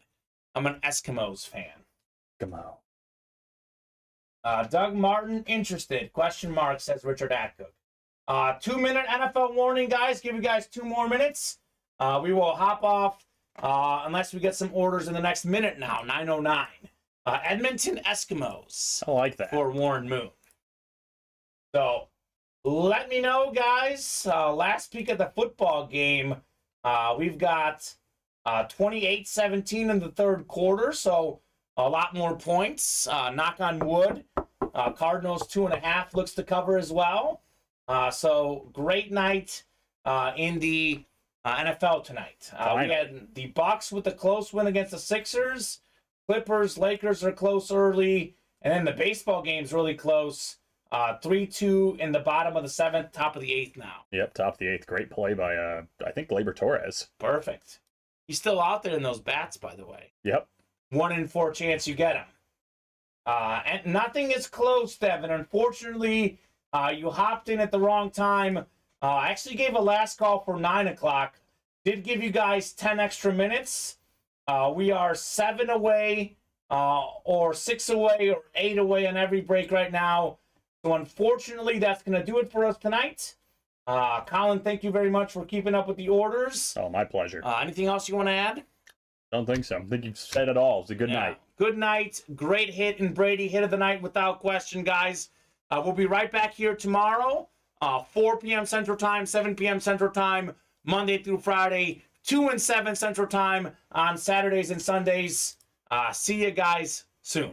I'm an Eskimos fan. Come on. Doug Martin, interested? Question mark, says Richard Atcook. 2-minute NFL warning, guys. Give you guys 2 more minutes. We will hop off unless we get some orders in the next minute now, 9:09. Edmonton Eskimos. I like that. For Warren Moon. So, let me know, guys. Last peek at the football game, we've got 28-17 in the third quarter, so a lot more points. Knock on wood. Cardinals 2.5 looks to cover as well. So, great night in the NFL tonight. We had the Bucks with a close win against the Sixers. Clippers, Lakers are close early. And then the baseball game's really close. 3-2 in the bottom of the 7th, top of the 8th now. Yep, top of the 8th. Great play by, I think, Gleyber Torres. Perfect. He's still out there in those bats, by the way. Yep. 1 in 4 chance you get him. And nothing is close, Devin. Unfortunately, you hopped in at the wrong time. I actually gave a last call for 9 o'clock. Did give you guys 10 extra minutes. We are 7 away, or 6 away, or 8 away on every break right now. So unfortunately, that's going to do it for us tonight. Colin, thank you very much for keeping up with the orders. Oh, my pleasure. Anything else you want to add? Don't think so. I think you've said it all. It's a good night. Good night. Great hit in Brady. Hit of the night without question, guys. We'll be right back here tomorrow, 4 p.m. Central Time, 7 p.m. Central Time, Monday through Friday, 2 and 7 Central Time on Saturdays and Sundays. See you guys soon.